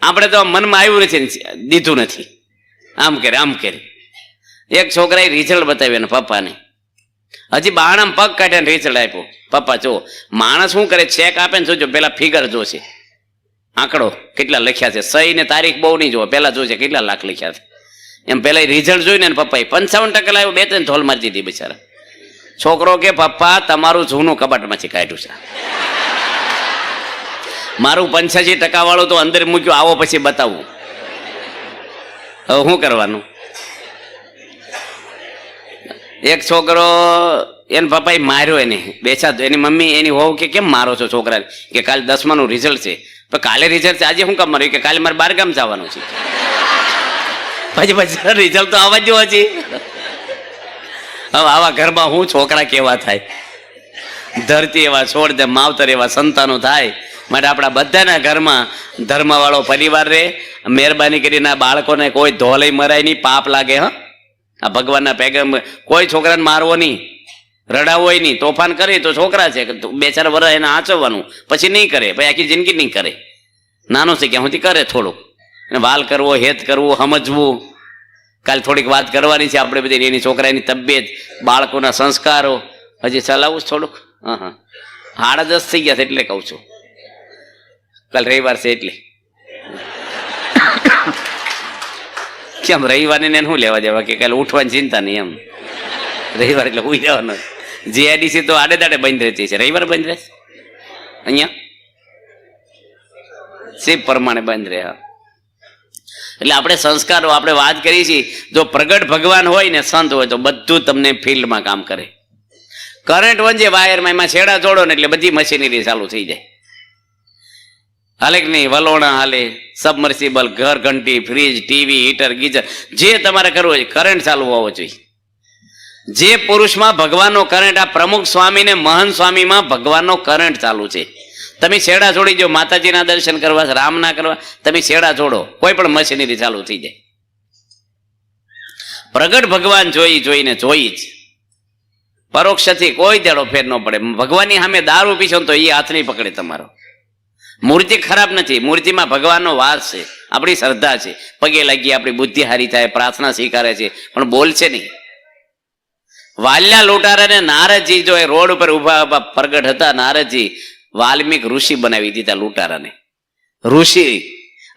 આપણે તો મનમાં આવ્યું નથી, દીધું નથી. આમ કરે આમ કરે. એક છોકરાએ રિઝલ્ટ બતાવ્યું ને પપ્પાને, હજી બાણામાં પગ કાઢ્યા ને રિઝલ્ટ આપ્યો. પપ્પા જો માણસ શું કરે, ચેક આપે ને જોજો પેલા ફિગર જોશે, આંકડો કેટલા લખ્યા છે, સહી ને તારીખ બહુ નહીં જોવે, પેલા જોશે કેટલા લાખ લખ્યા છે. એમ પેલા રિઝલ્ટ જોઈને પપ્પાએ 55% લાવ્યો, 2-3 ધોલ મારી દીધી બિચારા. છોકરો કે પપ્પા તમારું જૂનું કબાટમાંથી કાઢ્યું છે, મારું 85% વાળું તો અંદર મૂક્યું, આવો પછી બતાવું. હવે શું કરવાનું? એક છોકરો એના પપ્પાએ માર્યો એને બેસા, એની મમ્મી એની હોવ કે કેમ મારો છો છોકરાને? કે કાલે 10માનું રિઝલ્ટ છે. પણ કાલે રિઝલ્ટ છે, આજે શું કામ માર્યું? કે કાલે મારે 12 ગામ જવાનું છે. પછી રિઝલ્ટ તો આવવા જ હજી. હવે આવા ઘરમાં હું છોકરા કેવા થાય? ધરતી એવા છોડ દે, માવતર એવા સંતાનો થાય. માટે આપણા બધાના ઘરમાં ધર્મવાળો પરિવાર રહે. મહેરબાની કરીને આ બાળકોને કોઈ ધોલઈ મરાય નહીં, પાપ લાગે. હા, આ ભગવાનના પેગમ કોઈ છોકરાને મારવો નહીં, રડાવો નહીં. તોફાન કરે તો છોકરા છે, 2-4 વર્ષ એને આંચવવાનું, પછી નહીં કરે, પછી આખી જિંદગી નહીં કરે. નાનો છે ક્યાં સુધી કરે થોડુંક, એને વાલ કરવો, હેત કરવું, સમજવું. કાલે થોડીક વાત કરવાની છે આપણે બધી, એની છોકરાની તબિયત, બાળકોના સંસ્કારો. હજી ચલાવું થોડુંક. હા, 10:30 થઈ ગયા છે એટલે કહું છું. કાલ રવિવાર છે એટલે. કેમ રવિવારને એને શું લેવા દેવા? કે કાલે ઉઠવાની ચિંતા નહીં એમ. રવિવાર એટલે ઉઈ જવાનું. જીઆઈડીસી તો આડે દાડે બંધ રહેતી છે, રવિવાર બંધ રહેશે. અહીંયા શિવ પ્રમાણે બંધ રહે. એટલે આપણે સંસ્કારો આપણે વાત કરી છીએ. જો પ્રગટ ભગવાન હોય ને, સંત હોય, તો બધું તમને ફિલ્ડમાં કામ કરે. કરંટ વંજે વાયરમાં, એમાં છેડા જોડો ને એટલે બધી મશીનરી ચાલુ થઈ જાય. હાલે કે નહીં? વલોણા હાલે, સબમર્સિબલ, ઘર ઘંટી, ફ્રીજ, ટીવી, હીટર, ગીઝર, જે તમારે કરવું હોય કરંટ ચાલુ હોવો જોઈએ. જે પુરુષમાં ભગવાનનો કરંટ, આ પ્રમુખ સ્વામી ને મહંત સ્વામીમાં ભગવાનનો કરંટ ચાલુ છે. તમે છેડા છોડી દો, માતાજીના દર્શન કરવા, રામના કરવા, તમે છેડા છોડો, કોઈ પણ મશીનરી ચાલુ થઈ જાય. પ્રગટ ભગવાન જોઈને જોઈ જ, પરોક્ષથી કોઈ દાડો ફેર ન પડે. ભગવાનની સામે દારૂ પીશો તો એ હાથ નહીં પકડે તમારો. મૂર્તિ ખરાબ નથી, મૂર્તિમાં ભગવાનનો વાસ છે, આપણી શ્રદ્ધા છે. પગે લાગીએ, આપણી બુદ્ધિ હારી થાય, પ્રાર્થના સ્વીકારે છે, પણ બોલશે નહીં. વાલ્યા લૂંટારાને નારદજી જો એ રોડ ઉપર ઉભા પ્રગટ હતા, નારદજી વાલ્મીક ઋષિ બનાવી દીધા લૂંટારાને. ઋષિ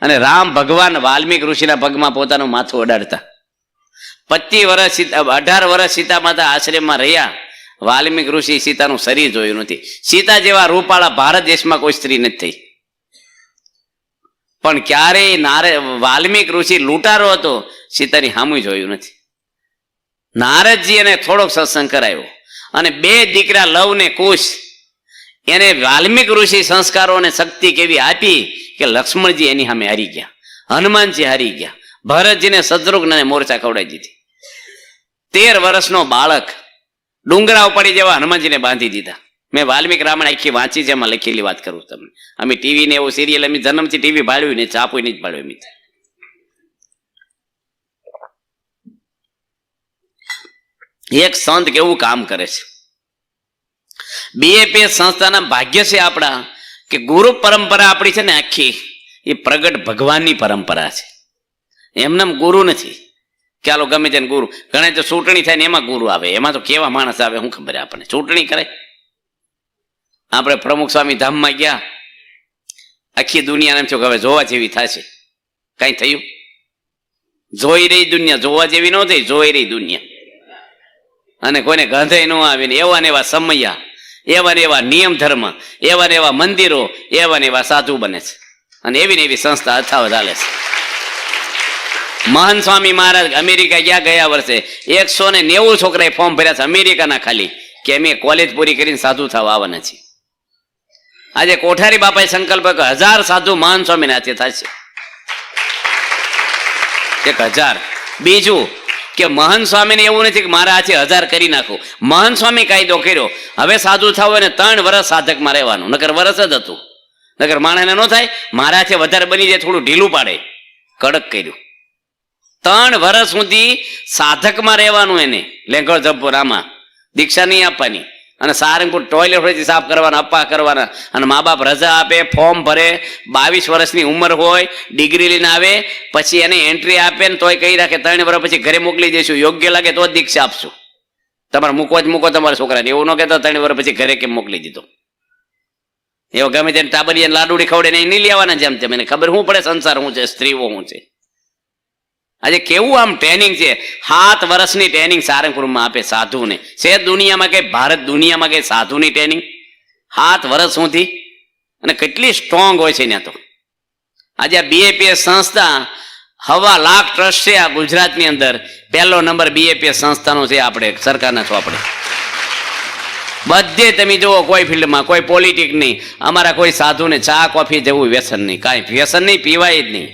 અને રામ ભગવાન વાલ્મીક ઋષિના પગમાં પોતાનું માથું અડાડતા. 25 વર્ષ 18 વર્ષ સીતા માતા આશ્રમમાં રહ્યા. વાલ્મીક ઋષિ સીતાનું શરીર જોયું નથી. સીતા જેવા રૂપાળા ભારત દેશમાં કોઈ સ્ત્રી નથી થઈ. પણ ક્યારેય વાલ્મીક ઋષિ લૂંટારો હતો, સીતાની સામું જોયું નથી. નારદજી એને થોડોક સત્સંગ કરાયો, અને 2 દીકરા લવ ને કુશ, એને વાલ્મીક ઋષિ સંસ્કારો અને શક્તિ કેવી આપી કે લક્ષ્મણજી એની સામે હારી ગયા, હનુમાનજી હારી ગયા, ભરતજીને શત્રુઘ્નને મોરચા ખવડાવી દીધી. 13 વર્ષનો બાળક ડુંગરા ઉપાડી જેવા હનુમાનજીને બાંધી દીધા. મેં વાલ્મીક રામાયણ આખી વાંચી છે, એમાં લખેલી વાત કરું તમને. અમે ટીવી ને એવું સિરિયલ, અમે જન્મથી ટીવી ભાળ્યું નહીં, ચાપું નહીં જ ભાળ્યું. એક સંત કેવું કામ કરે છે. બીએપીએસ સંસ્થાના ભાગ્ય છે આપણા કે ગુરુ પરંપરા આપણી છે ને આખી, એ પ્રગટ ભગવાનની પરંપરા છે. એમનામ ગુરુ નથી કે આલો ગમે તેને ગુરુ. ઘણા તો ચૂંટણી થાય ને એમાં ગુરુ આવે, એમાં તો કેવા માણસ આવે શું ખબર આપણને. ચૂંટણી કરે. આપણે પ્રમુખ સ્વામી ધામમાં ગયા, આખી દુનિયાને એમ થયું કે હવે જોવા જેવી થશે. કઈ થયું? જોઈ રહી દુનિયા, જોવા જેવી ન થઈ, જોઈ રહી દુનિયા. અને કોઈને ગંધાઈ ન આવે ને એવા ને એવા સમયા, એવા ને એવા નિયમ ધર્મ, એવા ને એવા મંદિરો, એવા ને એવા સાધુ બને છે. અને એવી ને એવી સંસ્થા અથાવત ચાલે છે. મહંત સ્વામી મહારાજ અમેરિકા ગયા વર્ષે 190 છોકરાએ ફોર્મ ભર્યા છે અમેરિકાના, ખાલી કે અમે કોલેજ પૂરી કરીને સાધુ થવા આવવાના છીએ. આજે કોઠારી બાપાએ સંકલ્પ 1000 સાધુ મહંત સ્વામીના હાથે થશે. 1000. બીજું કે મહંત સ્વામીને એવું નથી કે મારા હાથે 1000 કરી નાખું. મહંત સ્વામી કાયદો કર્યો, હવે સાધુ થવું ને 3 વર્ષ સાધકમાં રહેવાનું. નકર વર્ષ જ હતું, નકર માણસને ન થાય. મારા હાથે વધારે બની જાય, થોડું ઢીલું પાડે, કડક કર્યું. 3 વર્ષ સુધી સાધકમાં રહેવાનું. એને લેંગળ જબ્બો રામા દીક્ષા નહીં આપવાની, અને સારંગપુર ટોયલેટ સાફ કરવાના, અપ્પા કરવાના. અને મા બાપ રજા આપે, ફોર્મ ભરે, 22 વર્ષની ઉંમર હોય, ડિગ્રી લઈને આવે, પછી એને એન્ટ્રી આપે ને તોય કહી રાખે 3 વર્ષ પછી ઘરે મોકલી દઈશું, યોગ્ય લાગે તો જ દીક્ષા આપશું. તમારે મૂકો જ મૂકો તમારા છોકરાને, એવું ન કહેતો 3 વર્ષ પછી ઘરે કેમ મોકલી દીધો. એવો ગમે તેને ટાબરી લાડુડી ખવડે ને નહીં લેવાના. જેમ તેમ એને ખબર શું પડે સંસાર શું છે, સ્ત્રીઓ શું છે. આજે કેવું આમ ટ્રેનિંગ છે, 7 વર્ષની ટ્રેનિંગ સારંગપુરમાં આપે સાધુને. છે દુનિયામાં કઈ, ભારત દુનિયામાં કઈ સાધુની ટ્રેનિંગ 7 વર્ષ સુધી? અને કેટલી સ્ટ્રોંગ હોય છે ત્યાં તો. આજે આ બીએપીએસ સંસ્થા 1.25 લાખ ટ્રસ્ટ છે આ ગુજરાતની અંદર. પહેલો નંબર BAPS સંસ્થાનો છે. આપણે સરકારના છો. આપણે બધે તમે જુઓ, કોઈ ફિલ્ડમાં, કોઈ પોલિટિક નહીં. અમારા કોઈ સાધુને ચા કોફી જેવું વ્યસન નહીં, કાંઈ વ્યસન નહીં, પીવાય જ નહીં.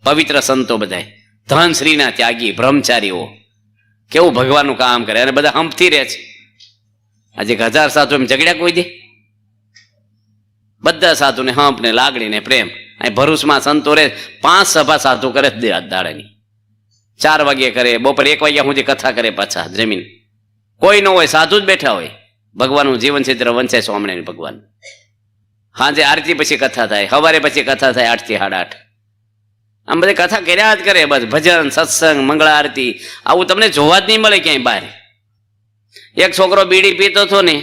પવિત્ર સંતો બધાય ધનશ્રીના ત્યાગી બ્રહ્મચારીઓ કેવું ભગવાનનું કામ કરે અને બધા હંપથી રહે છે. આજે 1000 સાધુ એમ ઝઘડ્યા કોઈ દે? બધા સાધુને હંપ ને લાગણી ને પ્રેમ. અહીં ભરૂચમાં સંતો રે 5 સભા સાધુ કરે જ દે દાડાની. 4 વાગ્યે કરે, બપોરે 1 વાગ્યા સુધી કથા કરે, પાછા જમીન. કોઈ ન હોય, સાધુ જ બેઠા હોય. ભગવાનનું જીવન ચિત્ર વંચાય સ્વામિનારાયણ ભગવાન. સાંજે આરતી પછી કથા થાય, સવારે પછી કથા થાય 8 થી 8:30. આમ બધી કથા કર્યા જ કરે. બસ ભજન, સત્સંગ, મંગળા આરતી, આવું તમને જોવા જ નહીં મળે ક્યાંય બહાર. એક છોકરો બીડી પીતો હતો ને,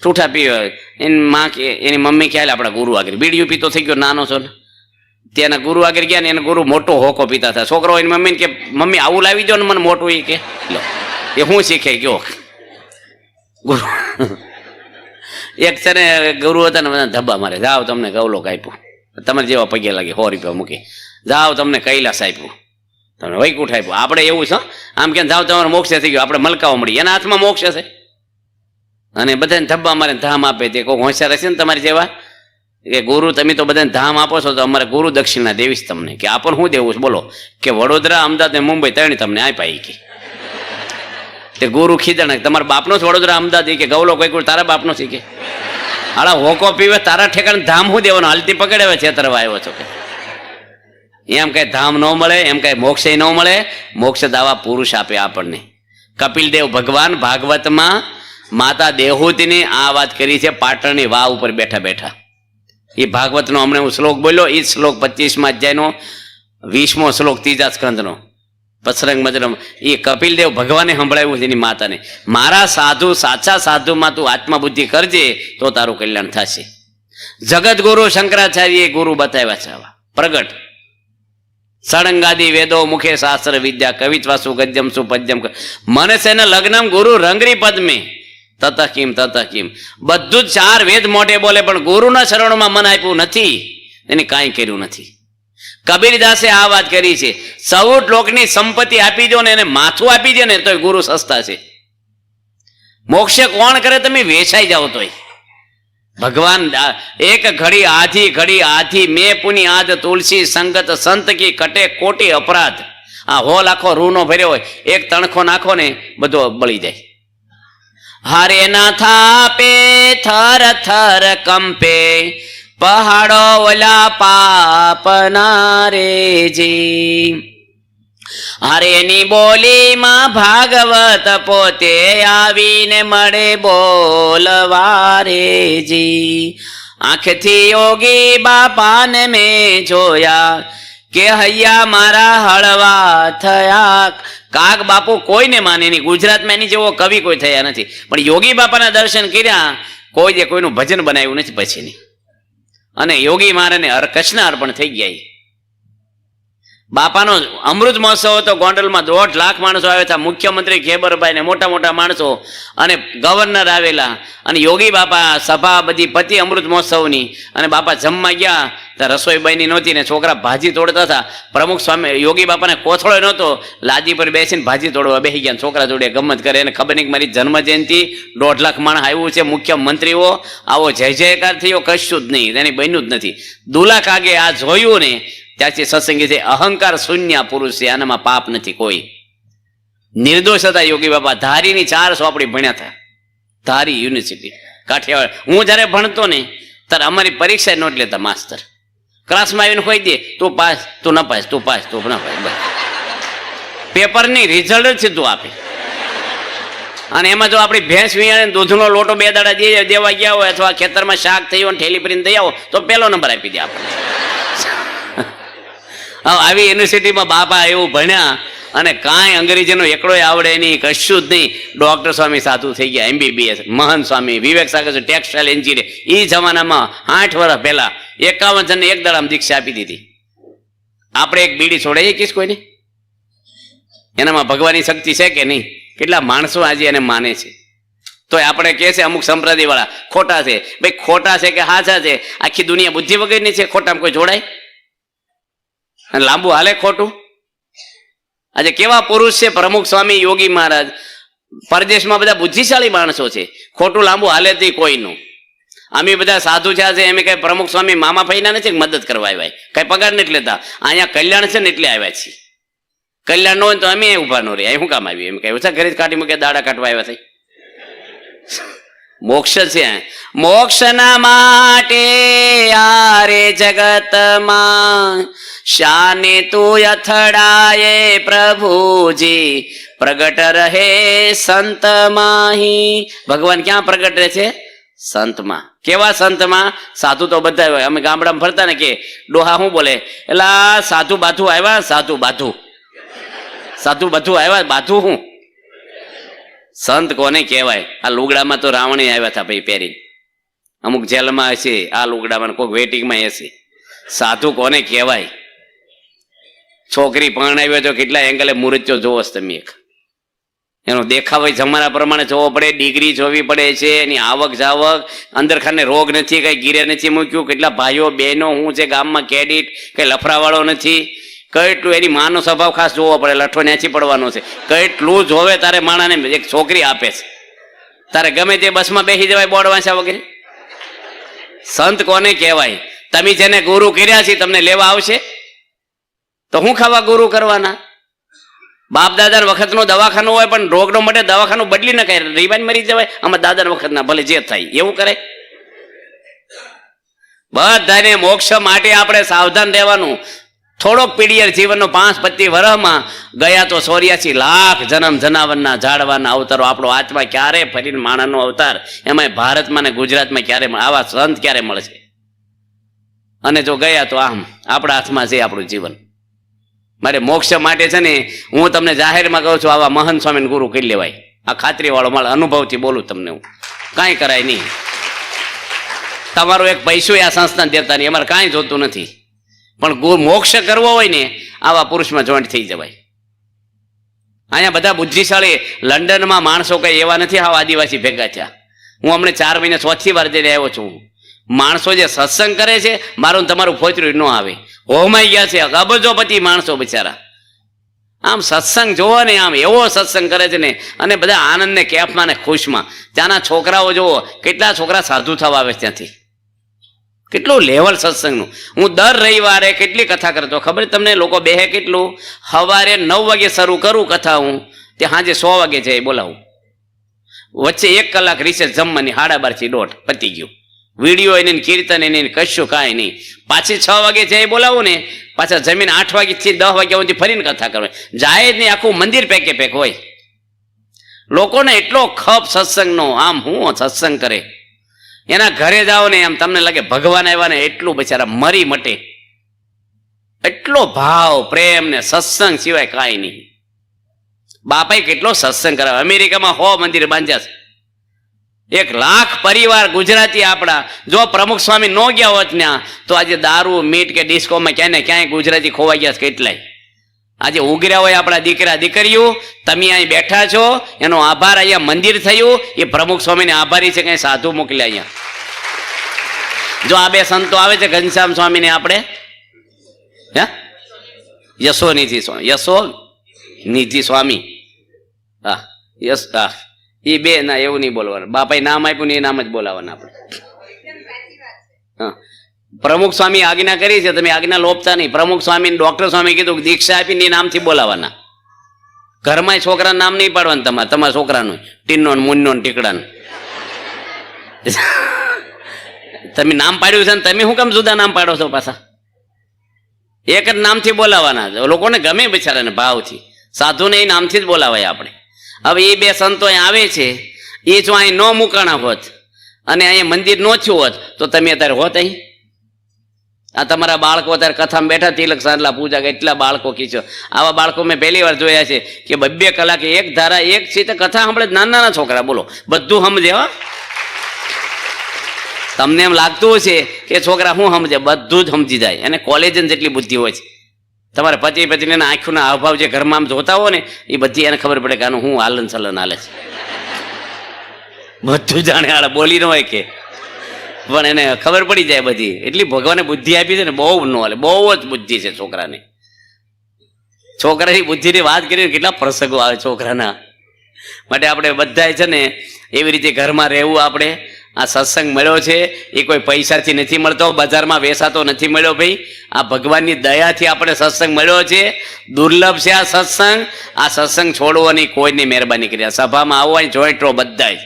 ઠૂઠા પીવો, એની માં કે એની મમ્મી ખ્યાલ આપણા ગુરુ આગળ બીડીયું પીતો થઈ ગયો, નાનો છો ને, ત્યાંના ગુરુ આગળ ગયા ને એને ગુરુ મોટો હોકો પીતા હતા. છોકરો એની મમ્મીને કે મમ્મી આવું લાવી દો ને મને મોટું. એ કે લો એ હું શીખે ગયો ગુરુ. એક છે ને ગુરુ હતા ને બધા ધબ્બા મારે, જાઓ તમને ગૌલોક આપ્યું, તમારે જેવા પગે લાગે 100 રૂપિયા મૂકી, જાઓ તમને કૈલાસ આપ્યું, તમને વૈકુંઠ આપ્યું. આપણે એવું છે આમ કે જાઓ તમારે મોક્ષ થઈ ગયો, આપણે મલકાઓ મળી, એના હાથમાં મોક્ષ છે. અને બધાને ધબ્બા મારે ધામ આપે. તે કોઈ હોશિયાર હશે ને તમારી જેવા કે ગુરુ તમે તો બધાને ધામ આપો છો, તો અમારે ગુરુ દક્ષિણા દેવીશ તમને. કે આપણને શું દેવું છે બોલો? કે વડોદરા, અમદાવાદ ને મુંબઈ 3 તમને આપ્યા. કે તે ગુરુ ખીદણ તમારા બાપનો જ વડોદરા, અમદાવાદ. કે ગૌલો કોઈ તારા બાપનો છે. કે હાલા હોકો પીવે તારા ઠેકાણે ધામ શું દેવાનો? હાલતી પકડે છેતરવા આવ્યો છો. કે એમ કઈ ધામ ન મળે, એમ કઈ મોક્ષ ન મળે. મોક્ષ દાવા પુરુષ આપે આપણને. કપિલદેવ ભગવાન ભાગવતમાં માતા દેહૂતીની આ વાત કરી છે, પાટણની વાવ ઉપર બેઠા બેઠા. એ ભાગવતનો હમણાં હું શ્લોક બોલ્યો, એ શ્લોક 25મા અધ્યાયનો 20મો શ્લોક 3જા સ્કંદનો પસરંગ મજરમ. એ કપિલદેવ ભગવાને સંભળાવ્યું છે એની માતાને, મારા સાધુ સાચા સાધુમાં તું આત્મબુદ્ધિ કરજે તો તારું કલ્યાણ થશે. જગત ગુરુ શંકરાચાર્ય ગુરુ બતાવ્યા છે આવા પ્રગટ. સળંગાદી વેદો મુખે શાસ્ત્ર વિદ્યા કવિત્વાસુ ગદ્યમ સુ પદ્યમ મનસે ને લગ્નમ ગુરુ રંગરી પદ્મે તત કિમ. બધું જ 4 વેદ મોઢે બોલે, પણ ગુરુના શરણોમાં મન આપ્યું નથી, એને કાંઈ કર્યું નથી. કબીરદાસે આ વાત કરી છે, 14 લોકની સંપત્તિ આપી દો ને એને માથું આપી દે ને તો ગુરુ સસ્તા છે. મોક્ષે કોણ કરે? તમે વેચાઈ જાઓ તોય. ભગવાન એક ઘડી આધી મેં પુની આજ તુલસી સંગત સંત કી કટે કોટી અપરાધ. આ હોલ આખો રૂનો ભર્યો હોય, એક તણખો નાખો ને બધો બળી જાય. હરે ના થાપે થર થર કંપે પહાડો ઓલા પાપના રેજી. હરેની બોલીમાં ભાગવત પોતે આવીને મળે બોલવા રેજી. આંખથી યોગી બાપાને મેં જોયા કે હૈયા મારા હળવા થયા. કાગ બાપુ કોઈને માને નહીં, ગુજરાતમાં એની જેવો કવિ કોઈ થયા નથી, પણ યોગી બાપાના દર્શન કર્યા, કોઈ જે કોઈનું ભજન બનાવ્યું નથી પછીની. અને યોગી મારાને કૃષ્ણ અર્પણ થઈ ગયા. બાપાનો અમૃત મહોત્સવ હતો ગોંડલમાં, 1.5 લાખ માણસો આવ્યા હતા. મુખ્યમંત્રી ખેબરભાઈ ને મોટા મોટા માણસો અને ગવર્નર આવેલા, અને યોગી બાપા સભા બધી પતિ અમૃત મહોત્સવની. અને બાપા જમવા ગયા તો રસોઈ બની નહોતી ને છોકરા ભાજી તોડતા હતા. પ્રમુખ સ્વામી યોગી બાપાને કોથળો નહોતો, લાદી પર બેસીને ભાજી તોડવા બેસી ગયા. છોકરા જોડે ગમત કરે, અને ખબર નહીં કે મારી જન્મ જયંતિ 1.5 લાખ માણસ આવ્યું છે, મુખ્યમંત્રીઓ આવો જય જયકાર થયો, કશું જ નહીં, એની બન્યું જ નથી. દુલાખ આગે આ જોયું ને ત્યારથી સત્સંગી છે, અહંકાર શૂન્ય પુરુષ છે, આનામાં પાપ નથી કોઈ. નિર્દોષ હતા યોગી બાપા. ધારીની 4 ચોપડી ભણ્યા હતા, ધારી યુનિવર્સિટી કાઠિયાવાડ. હું જયારે ભણતો ને ત્યારે અમારી પરીક્ષા નોટ લેતા માસ્તર. ક્લાસમાં આવીને કહી દે તું પાસ, તું ન પાસ, તું પાસ, તું ન પાસ. પેપરની રિઝલ્ટ જ સીધું આપે. અને એમાં જો આપણી ભેંસ વિયાણે દૂધનો લોટો 2 દાડા દેવા ગયા હોય, અથવા ખેતરમાં શાક થયું ઠેલી ભરીને દઈ આવો તો 1લો નંબર આપી દે આપણને. આવી યુનિવર્સિટીમાં બાપા એવું ભણ્યા, અને કાંઈ અંગ્રેજીનો એકડોય આવડે નહીં, કશું જ નહીં. ડૉક્ટર સ્વામી સાધુ થઈ ગયા, MBBS. મહંત સ્વામી વિવેક સાગર ટેક્સટાઇલ એન્જિનિયર. એ જમાનામાં 8 વર્ષ પહેલા 51 જણને એક દાડામાં દીક્ષા આપી દીધી. આપણે એક બીડી છોડાઈએ કીશ કોઈને? એનામાં ભગવાનની શક્તિ છે કે નહીં? કેટલા માણસો આજે એને માને છે, તો આપણે કહે છે અમુક સંપ્રદાય વાળા ખોટા છે. ભાઈ ખોટા છે કે સાચા છે? આખી દુનિયા બુદ્ધિ વગરની છે, ખોટામાં કોઈ જોડાય? અને લાંબુ હાલે ખોટું? આજે કેવા પુરુષ છે પ્રમુખ સ્વામી, યોગી મહારાજ, પરદેશમાં બધા બુદ્ધિશાળી માણસો છે, ખોટું લાંબુ હાલે જ કોઈનું. અમે બધા સાધુ છે એમ કઈ પ્રમુખ સ્વામી મામા ફઈના નથી મદદ કરવા આવ્યા, કઈ પગાર નથી લેતા. અહીંયા કલ્યાણ છે ને એટલે આવ્યા છીએ. કલ્યાણ ન હોય તો અમે ઉભા ન રહે, અહીં શું કામ આવ્યું? એમ કઈ ઓછા ઘરે જ કાઢી મૂકે, દાડા કાઢવા આવ્યા થઈ. મોક્ષ છે, મોક્ષના માટે આરે જગતમાં શાને તું અથડાયે પ્રભુજી, પ્રગટ રહે સંત માહી. ભગવાન ક્યાં પ્રગટ રહે છે? સંતમાં. કેવા સંતમાં? સાધુ તો બધા હોય. અમે ગામડામાં ફરતા ને કે ડોહા શું બોલે, એલા સાધુ બાધુ આવ્યા, સાધુ બાધુ, સાધુ બાધુ આવ્યા, બાધુ શું? સંત કોને કહેવાય? આ લુગડામાં તો રાવણે આવ્યા હતા ભાઈ પહેરી, અમુક જેલમાં હશે આ લુગડામાં, કોઈક વેટિંગમાં હશે. સાધુ કોને કહેવાય? છોકરી પરણાવી તો કેટલા એંગલે મુહૂર્તો જોવો તમે, એક એનો દેખાવ જમાના પ્રમાણે જોવો પડે, ડિગ્રી જોવી પડે છે, એની આવક જાવક, અંદરખાને રોગ નથી, કઈ ગીરે નથી મૂક્યું, કેટલા ભાઈઓ બહેનો હું છે ગામમાં, કેડિટ કઈ લફરાવાળો નથી, કેટલું એની માનો સ્વભાવ ખાસ જોવો પડે, લઠ્ઠો ન્યાચી પડવાનો છે, કેટલું જોવે તારે માણાને એક છોકરી આપે છે. તારે ગમે તે બસમાં બેસી જવાય બોર્ડ વાંચ્યા વગેરે. સંત કોને કહેવાય? તમે જેને ગુરુ કર્યા છે તમને લેવા આવશે તો શું ખાવા ગુરુ કરવાના? બાપ દાદા વખતનું દવાખાનું હોય પણ રોગનો માટે દવાખાનું બદલી ન કરે, રીવાન મરી જવાય. આમાં દાદા વખતના ભલે જે થાય એવું કરે. બધાને મોક્ષ માટે આપણે સાવધાન રહેવાનું. થોડોક પીડિયર જીવનનો 5-25 વર્ષમાં ગયા તો 84 લાખ જન્મ જનાવરના ઝાડવાના અવતારો. આપણો આત્મા ક્યારે ફરીને માણસનો અવતાર, એમાં ભારતમાં ને ગુજરાતમાં ક્યારે આવા સંત ક્યારે મળશે? અને જો ગયા તો આમ આપણા હાથમાં છે આપણું જીવન. મારે મોક્ષ માટે છે ને હું તમને જાહેરમાં કહું છું, આવા મહંત સ્વામીને ગુરુ કરી લેવાય. આ ખાતરી વાળો મારા અનુભવથી બોલું તમને, હું કાંઈ કરાય નહીં. તમારો એક પૈસો આ સંસ્થાન દેતા નહીં, અમારે કાંઈ જોતું નથી. પણ મોક્ષ કરવો હોય ને આવા પુરુષમાં જોઈન્ટ થઈ જવાય. અહીંયા બધા બુદ્ધિશાળી લંડનમાં માણસો કઈ એવા નથી, આવા આદિવાસી ભેગા થયા. હું હમણાં 4 મહિને 4થી વાર જઈને આવ્યો છું. માણસો જે સત્સંગ કરે છે, મારું તમારું ફોતરું ન આવે, હોમાઈ ગયા છે અબજોપતિ માણસો બિચારા. આમ સત્સંગ જોવો ને, આમ એવો સત્સંગ કરે છે ને, અને બધા આનંદ ને કેફમાં ને ખુશમાં. ત્યાંના છોકરાઓ જોવો, કેટલા છોકરા સાધુ થવા આવે ત્યાંથી. કેટલું લેવલ સત્સંગનું. હું દર રવિવારે કેટલી કથા કરતો ખબર તમને? લોકો બેહે કેટલું? સવારે 9 વાગે શરૂ કરું કથા, હું તે સાંજે 100 વાગે જાય બોલાવું. વચ્ચે 1 કલાક રિસેસ જમવાની, 12:30 થી 1:30 પતી ગયું. વિડીયો એને કીર્તન એને કશું કાંઈ નહીં. પાછી 6 વાગે જાય બોલાવું ને, પાછા જમીન 8 વાગ્યાથી 10 વાગ્યા સુધી ફરીને કથા કરવાની. જાય જ નહીં, આખું મંદિર પેકે પેક હોય. લોકોને એટલો ખપ સત્સંગનો. આમ હું સત્સંગ કરે, એના ઘરે જાઓ ને એમ તમને લાગે ભગવાન આવ્યા ને, એટલું બિચારા મરી મટે. એટલો ભાવ પ્રેમ ને સત્સંગ સિવાય કાંઈ નહીં. બાપાએ કેટલો સત્સંગ કરાવે. અમેરિકામાં 100 મંદિર બાંધ્યા છે. 1 લાખ પરિવાર ગુજરાતી આપણા. જો પ્રમુખ સ્વામી ન ગયા હોત ત્યાં તો આજે દારૂ મીટ કે ડિસ્કોમાં ક્યાંય ને ક્યાંય ગુજરાતી ખોવાઈ ગયા છે કેટલાય. આજે ઉગર્યા હોય આપણા દીકરા દીકરીઓ. તમે અહીં બેઠા છો, એનો આભાર. અહીંયા મંદિર થયું એ પ્રમુખ સ્વામીને આભારી છે. કઈ સાધુ મોકલ્યા અહીંયા. જો આ 2 સંતો આવે છે, ઘનશ્યામ સ્વામીને આપણે યશોનિધિ સ્વામી, યશોનિધિ સ્વામી, હા યશ, હા એ 2 ના એવું નહીં બોલવાનું. બાપાએ નામ આપ્યું ને એ નામ જ બોલાવવાના આપણે. હા, પ્રમુખ સ્વામી આજ્ઞા કરી છે, તમે આજ્ઞા લોપતા નહીં. પ્રમુખ સ્વામી ડોક્ટર સ્વામી કીધું દીક્ષા આપીને એ નામથી બોલાવાના. ઘરમાં છોકરા નામ નહીં પાડવાનું તમારે, તમારા છોકરાનું ટીનો મુન્નો ટીકડાનું. તમે નામ પાડ્યું છે ને તમે શું કામ જુદા નામ પાડો છો પાછા? એક જ નામથી બોલાવાના. લોકોને ગમે બિચારાને ભાવથી. સાધુને એ નામથી જ બોલાવાય આપણે. હવે એ 2 સંતો અહીં આવે છે, એ જો અહીં ન મૂકાણા હોત અને અહીંયા મંદિર ન થયું હોત તો તમે અત્યારે હોત અહીં? આ તમારા બાળકો અત્યારે કથામાં બેઠા, તિલક સાંડલા પૂજા, એટલા બાળકો કીચો. આવા બાળકો મેં પહેલી વાર જોયા છે કે 2 કલાકે એક ધારા એક છે કથા સાંભળે. નાના છોકરા બોલો બધું સમજે. હા, તમને એમ લાગતું હશે કે છોકરા શું સમજે? બધું જ સમજી જાય. અને કોલેજ જેટલી બુદ્ધિ હોય છે. તમારે પતિ પત્નીના આંખોના હાવભાવ જે ઘરમાં આમ જોતા હો ને, એ બધી એને ખબર પડે કે આનું હું હાલન ચલન હાલે છે. બધું જાણે, હાલ બોલી ન હોય કે, પણ એને ખબર પડી જાય બધી. એટલી ભગવાને બુદ્ધિ આપી છે ને, બહુ ન હાલે. બહુ જ બુદ્ધિ છે છોકરાને. છોકરાની બુદ્ધિની વાત કરીને કેટલા પ્રસંગો આવે છોકરાના. માટે આપણે બધાય છે ને એવી રીતે ઘરમાં રહેવું. આપણે આ સત્સંગ મળ્યો છે એ કોઈ પૈસાથી નથી મળતો, બજારમાં વેચાતો નથી મળ્યો ભાઈ. આ ભગવાનની દયાથી આપણે સત્સંગ મળ્યો છે. દુર્લભ છે આ સત્સંગ. આ સત્સંગ છોડવાની કોઈની મહેરબાની કરી. આ સભામાં આવવાની જોઈન્ટ રહો બધા જ.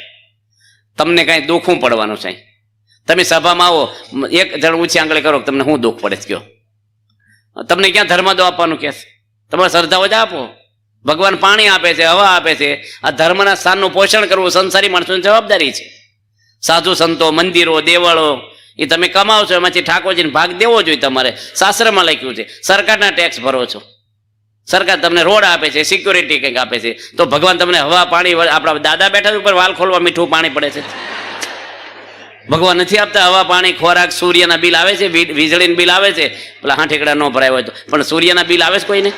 તમને કાંઈ દુઃખું પડવાનું છે? તમે સભામાં આવો, એક જણ ઊંચી આંગળે કરો, તમને શું દુઃખ પડે છે કયો? તમને ક્યાં ધર્મદો આપવાનું કે છે? તમારે શ્રદ્ધાઓ જ આપો. ભગવાન પાણી આપે છે, હવા આપે છે. આ ધર્મના સ્થાનનું પોષણ કરવું સંસારી માણસોની જવાબદારી છે. સાધુ સંતો, મંદિરો, દેવળો એ તમે કમાવો છો, એમાંથી ઠાકોરજીને ભાગ દેવો જોઈએ. તમારે શાસ્ત્રમાં લખ્યું છે. સરકારના ટેક્સ ભરો છો, સરકાર તમને રોડ આપે છે, સિક્યોરિટી કંઈક આપે છે, તો ભગવાન તમને હવા પાણી, આપણા દાદા બેઠા ઉપર વાલ ખોલવા મીઠું પાણી પડે છે. ભગવાન નથી આપતા હવા પાણી, ખોરાક? સૂર્યના બિલ આવે છે, વીજળીના બિલ આવે છે, પેલા હા ઠેકડા ન ભરાય હોય તો, પણ સૂર્યના બિલ આવે છે કોઈને?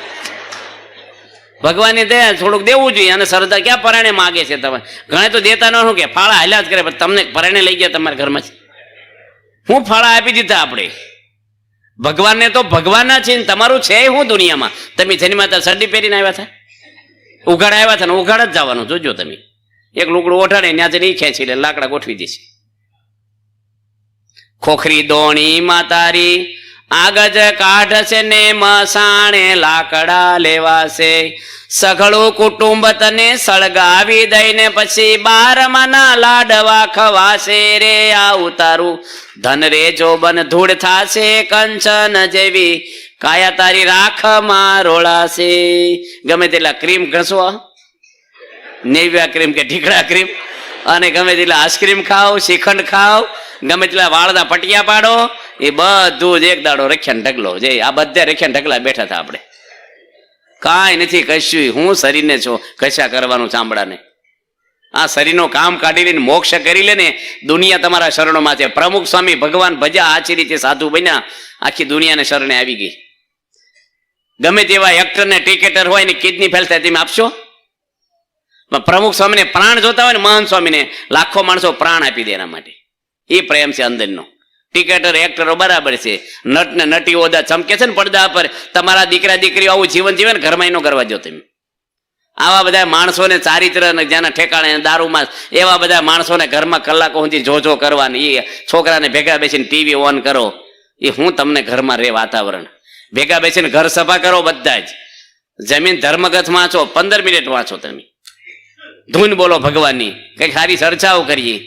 ભગવાનની દયા થોડુંક દેવું જોઈએ. અને શ્રદ્ધા ક્યાં પરાણે માગે છે? તમે ઘણે તો દેતા ન શું કે ફાળા હાલ્યા જ કરે, પણ તમને પરાણે લઈ ગયા તમારા ઘરમાં છે. હું ફાળા આપી દીધા આપણે ભગવાનને, તો ભગવાનના છે. તમારું છે હું દુનિયામાં? તમે જન્માતા શરડી પહેરીને આવ્યા હતા, ઉઘાડ આવ્યા હતા ને ઉઘાડ જ જવાનું. જોજો તમે એક લુગડું ઓઠાડે ત્યાં જઈને ખેંચી લે, લાકડા ગોઠવી દેશે. ખોખરી દોણી માતારી આગજ કાઢશે ને મસાણે લાકડા લેવાશે. સઘળું કુટુંબ તને સળગાવી દઈને પછી 12માના લાડવા ખવાશે રે. આ ઉતારું ધન રે જોબન ધૂળ થાશે, કંચન જેવી કાયા તારી રાખમાં રોળાશે. ગમે તેટલા ક્રીમ ઘસો, નેવ્યા ક્રીમ કે ઢીકડા ક્રીમ, અને ગમે તેટલા આઈસ્ક્રીમ ખાઓ, શ્રીખંડ ખાઓ, ગમે તેટલા વાળના પટિયા પાડો, એ બધું જ એક દાડો રખ્યાને ઢગલો. જે આ બધા રખ્યાને ઢગલા બેઠા હતા આપણે. કાંઈ નથી કશું. હું શરીરને છો કશા કરવાનું ચામડાને? આ શરીરનું કામ કાઢી લઈને મોક્ષ કરી લે ને, દુનિયા તમારા શરણોમાં છે. પ્રમુખ સ્વામી ભગવાન ભજ્યા, આછી રીતે સાધુ બન્યા, આખી દુનિયાને શરણે આવી ગઈ. ગમે તેવા એક્ટર ને ક્રિકેટર હોય ને કિડની ફેલ થાય, તમે આપશો? પ્રમુખ સ્વામીને પ્રાણ જોતા હોય ને, મહાન સ્વામીને લાખો માણસો પ્રાણ આપી દે એના માટે. એ પ્રેમ છે અંદરનો. ક્રિકેટર એક્ટરો બરાબર છે, નટ ને નટી ઓદા ચમકે છે ને પડદા પર. તમારા દીકરા દીકરીઓ આવું જીવન જીવે ને, ઘરમાં એનો કરવા જો તમે. આવા બધા માણસોને ચારિત્ર જેના ઠેકાણે દારૂમાં, એવા બધા માણસોને ઘરમાં કલાકો સુધી જોજો કરવાની. એ છોકરાને ભેગા બેસીને ટીવી ઓન કરો. એ હું તમને ઘરમાં રે વાતાવરણ. ભેગા બેસીને ઘર સભા કરો બધા જ. જમીન ધર્મગથ વાંચો, 15 મિનિટ વાંચો તમે. ધૂન બોલો ભગવાનની, કંઈક સારી ચર્ચાઓ કરીએ.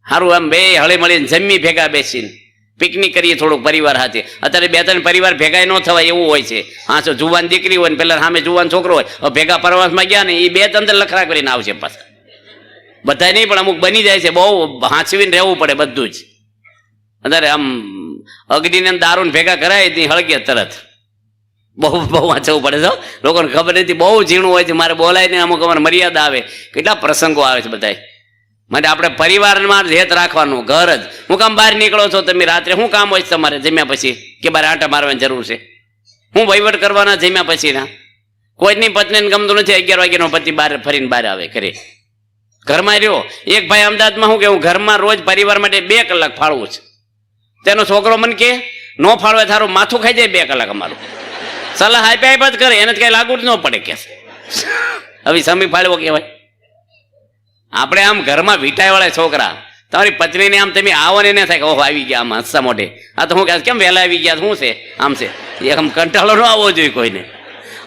સારું આમ બે હળી મળીને જમી ભેગા બેસીને પિકનિક કરીએ થોડુંક પરિવાર સાથે. અત્યારે 2-3 પરિવાર ભેગા ન થવાય એવું હોય છે. હા, તો જુવાન દીકરી હોય ને પેલા સામે જુવાન છોકરો હોય, ભેગા પ્રવાસમાં ગયા ને એ 2-3 લખરા કરીને આવશે પાછા. બધા નહીં પણ અમુક બની જાય છે. બહુ હાંચવીને રહેવું પડે બધું જ. અત્યારે આમ અગ્નિને દારૂને ભેગા કરાય તે હળગે તરત. બહુ વાંચવું પડે છે. લોકોને ખબર નથી, બહુ ઝીણું હોય છે. મારે બોલાય ને અમુક અમારે મર્યાદા આવે. કેટલા પ્રસંગો આવે છે બધા. માટે આપણે પરિવારમાં હેત રાખવાનું. ઘર જ હું કામ બહાર નીકળો છો તમે રાત્રે? શું કામ હોય છે તમારે જમ્યા પછી? કે બહાર આંટા મારવાની જરૂર છે? હું વહીવટ કરવાના જમ્યા પછી ના? કોઈની પત્નીને ગમતું નથી 11 વાગ્યાનો પતિ બહાર ફરીને બહાર આવે ઘરે. ઘરમાં રહ્યો. એક ભાઈ અમદાવાદમાં શું કે હું ઘરમાં રોજ પરિવાર માટે 2 કલાક ફાળવું છે. તેનો છોકરો મને કે નો ફાળવે થારું માથું ખાઈ જાય 2 કલાક અમારું. સલાહ આપ્યા જ કરે, એને કઈ લાગુ જ ન પડે કે હવે સમી ફાળવો કહેવાય. આપણે આમ ઘરમાં વીટાઈ વાળા છોકરા, તમારી પત્નીને આમ તમે આવો ને થાય કે ઓહો આવી ગયા આમ હસતા મોઢે. આ તો હું કેમ વહેલા આવી ગયા, શું છે આમ છે? આમ કંટાળો ન આવવો જોઈએ કોઈને.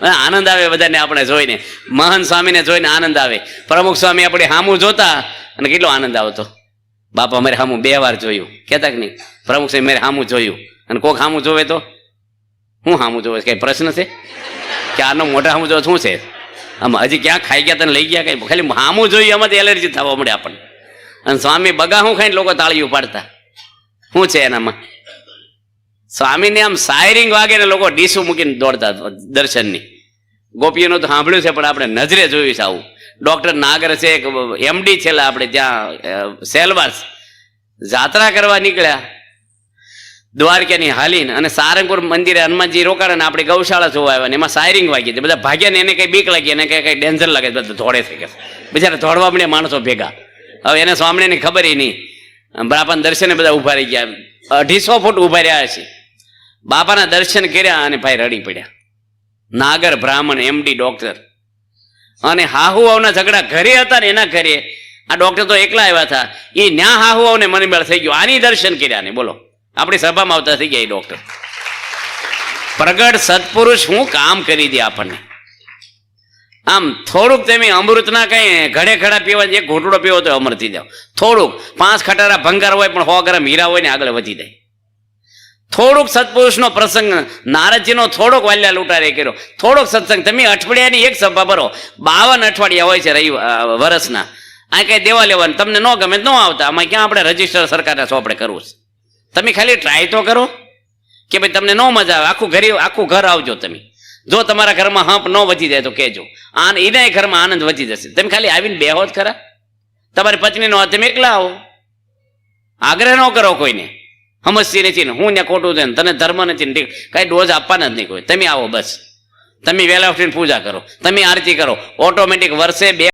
આનંદ આવે બધાને આપણે જોઈને. મહાન સ્વામીને જોઈને આનંદ આવે. પ્રમુખ સ્વામી આપણે હામું જોતા અને કેટલો આનંદ આવતો. બાપા મારે હામું 2 વાર જોયું, કહેતા કે નહીં? પ્રમુખ સ્વામી મારે હામું જોયું. અને કોક હામું જોવે તો હું હામું જોવે? કઈ પ્રશ્ન છે કે આનો મોટા હામું જોવે શું છે? આમ હજી ક્યાં ખાઈ ગયા તને લઈ ગયા? કઈ ખાલી હામું જોયું એમાંથી એલર્જી થવા મળે આપણને. અને સ્વામી બગા શું ખાઈને લોકો તાળીઓ પાડતા. શું છે એનામાં? સ્વામીને આમ સાયરિંગ વાગે ને લોકો ડીસું મૂકીને દોડતા દર્શનની. ગોપીઓનું તો સાંભળ્યું છે પણ આપણે નજરે જોયું છે આવું. ડોક્ટર નાગર છે, MD છેલ્લા આપણે ત્યાં સેલવાસ જાત્રા કરવા નીકળ્યા દ્વારકાની હાલીને, અને સારંગપુર મંદિરે હનુમાનજી રોકાણ આપણે ગૌશાળા જોવા આવ્યા. એમાં સાયરિંગ વાગી હતી. બધા ભાગ્યા ને એને કઈ બીક લાગી, એને કઈ ડેન્જર લાગે, બધા ધોળે થઈ ગયા. બિચારા ધોળવા મળ્યા માણસો ભેગા. હવે એને સ્વામીની ખબર નહીં. બાપાના દર્શને બધા ઉભા રહી ગયા. 250 ફૂટ ઉભા રહ્યા છે. બાપાના દર્શન કર્યા અને ભાઈ રડી પડ્યા. નાગર બ્રાહ્મણ એમડી ડોક્ટર, અને હાહુવાઓના ઝઘડા ઘરે હતા ને એના ઘરે આ ડોક્ટર તો એકલા આવ્યા હતા, એ ન્યા હાહુવાઓને મનમેળ થઈ ગયો, આની દર્શન કર્યા ને બોલો, આપણી સભામાં આવતા થઈ ગયા એ ડોક્ટર. પ્રગટ સત્પુરુષ હું કામ કરી દે આપણને. આમ થોડુંક તમે અમૃતના કઈ ઘડે ખડા પીવા, એક ઘૂંટડો પીવો તો અમર થઈ જાવ. થોડુંક 5 ખટારા ભંગાર હોય પણ 100 ગ્રામ હીરા હોય ને આગળ વધી જાય. થોડુંક સત્પુરુષનો પ્રસંગ, નારદજીનો થોડોક વાલ્યા લૂંટારે કર્યો, થોડોક સત્સંગ. તમે અઠવાડિયાની એક સભા ભરો, 52 અઠવાડિયા હોય છે વર્ષના. આ કઈ દેવા લેવાનું, તમને ન ગમે ન આવતા, આમાં ક્યાં આપણે રજીસ્ટર સરકારના ચોપડે કરવું છે. તમે ખાલી ટ્રાય તો કરો કે ભાઈ તમને ન મજા આવે, આખું ઘર આવજો તમે. જો તમારા ઘરમાં હંપ ન વધી જાય તો કહેજો, એના ઘરમાં આનંદ વધી જશે. તમે ખાલી આવીને બેહો જ ખરા, તમારી પત્નીનો તમે એકલા આવો, આગ્રહ ન કરો કોઈને. સમજતી નથી ને હું ત્યાં ખોટું છે ને તને ધર્મ નથી ને કાંઈ ડોઝ આપવાના જ નહીં કોઈ. તમે આવો બસ, તમે વહેલા ઉઠીને પૂજા કરો, તમે આરતી કરો, ઓટોમેટિક વર્ષે 2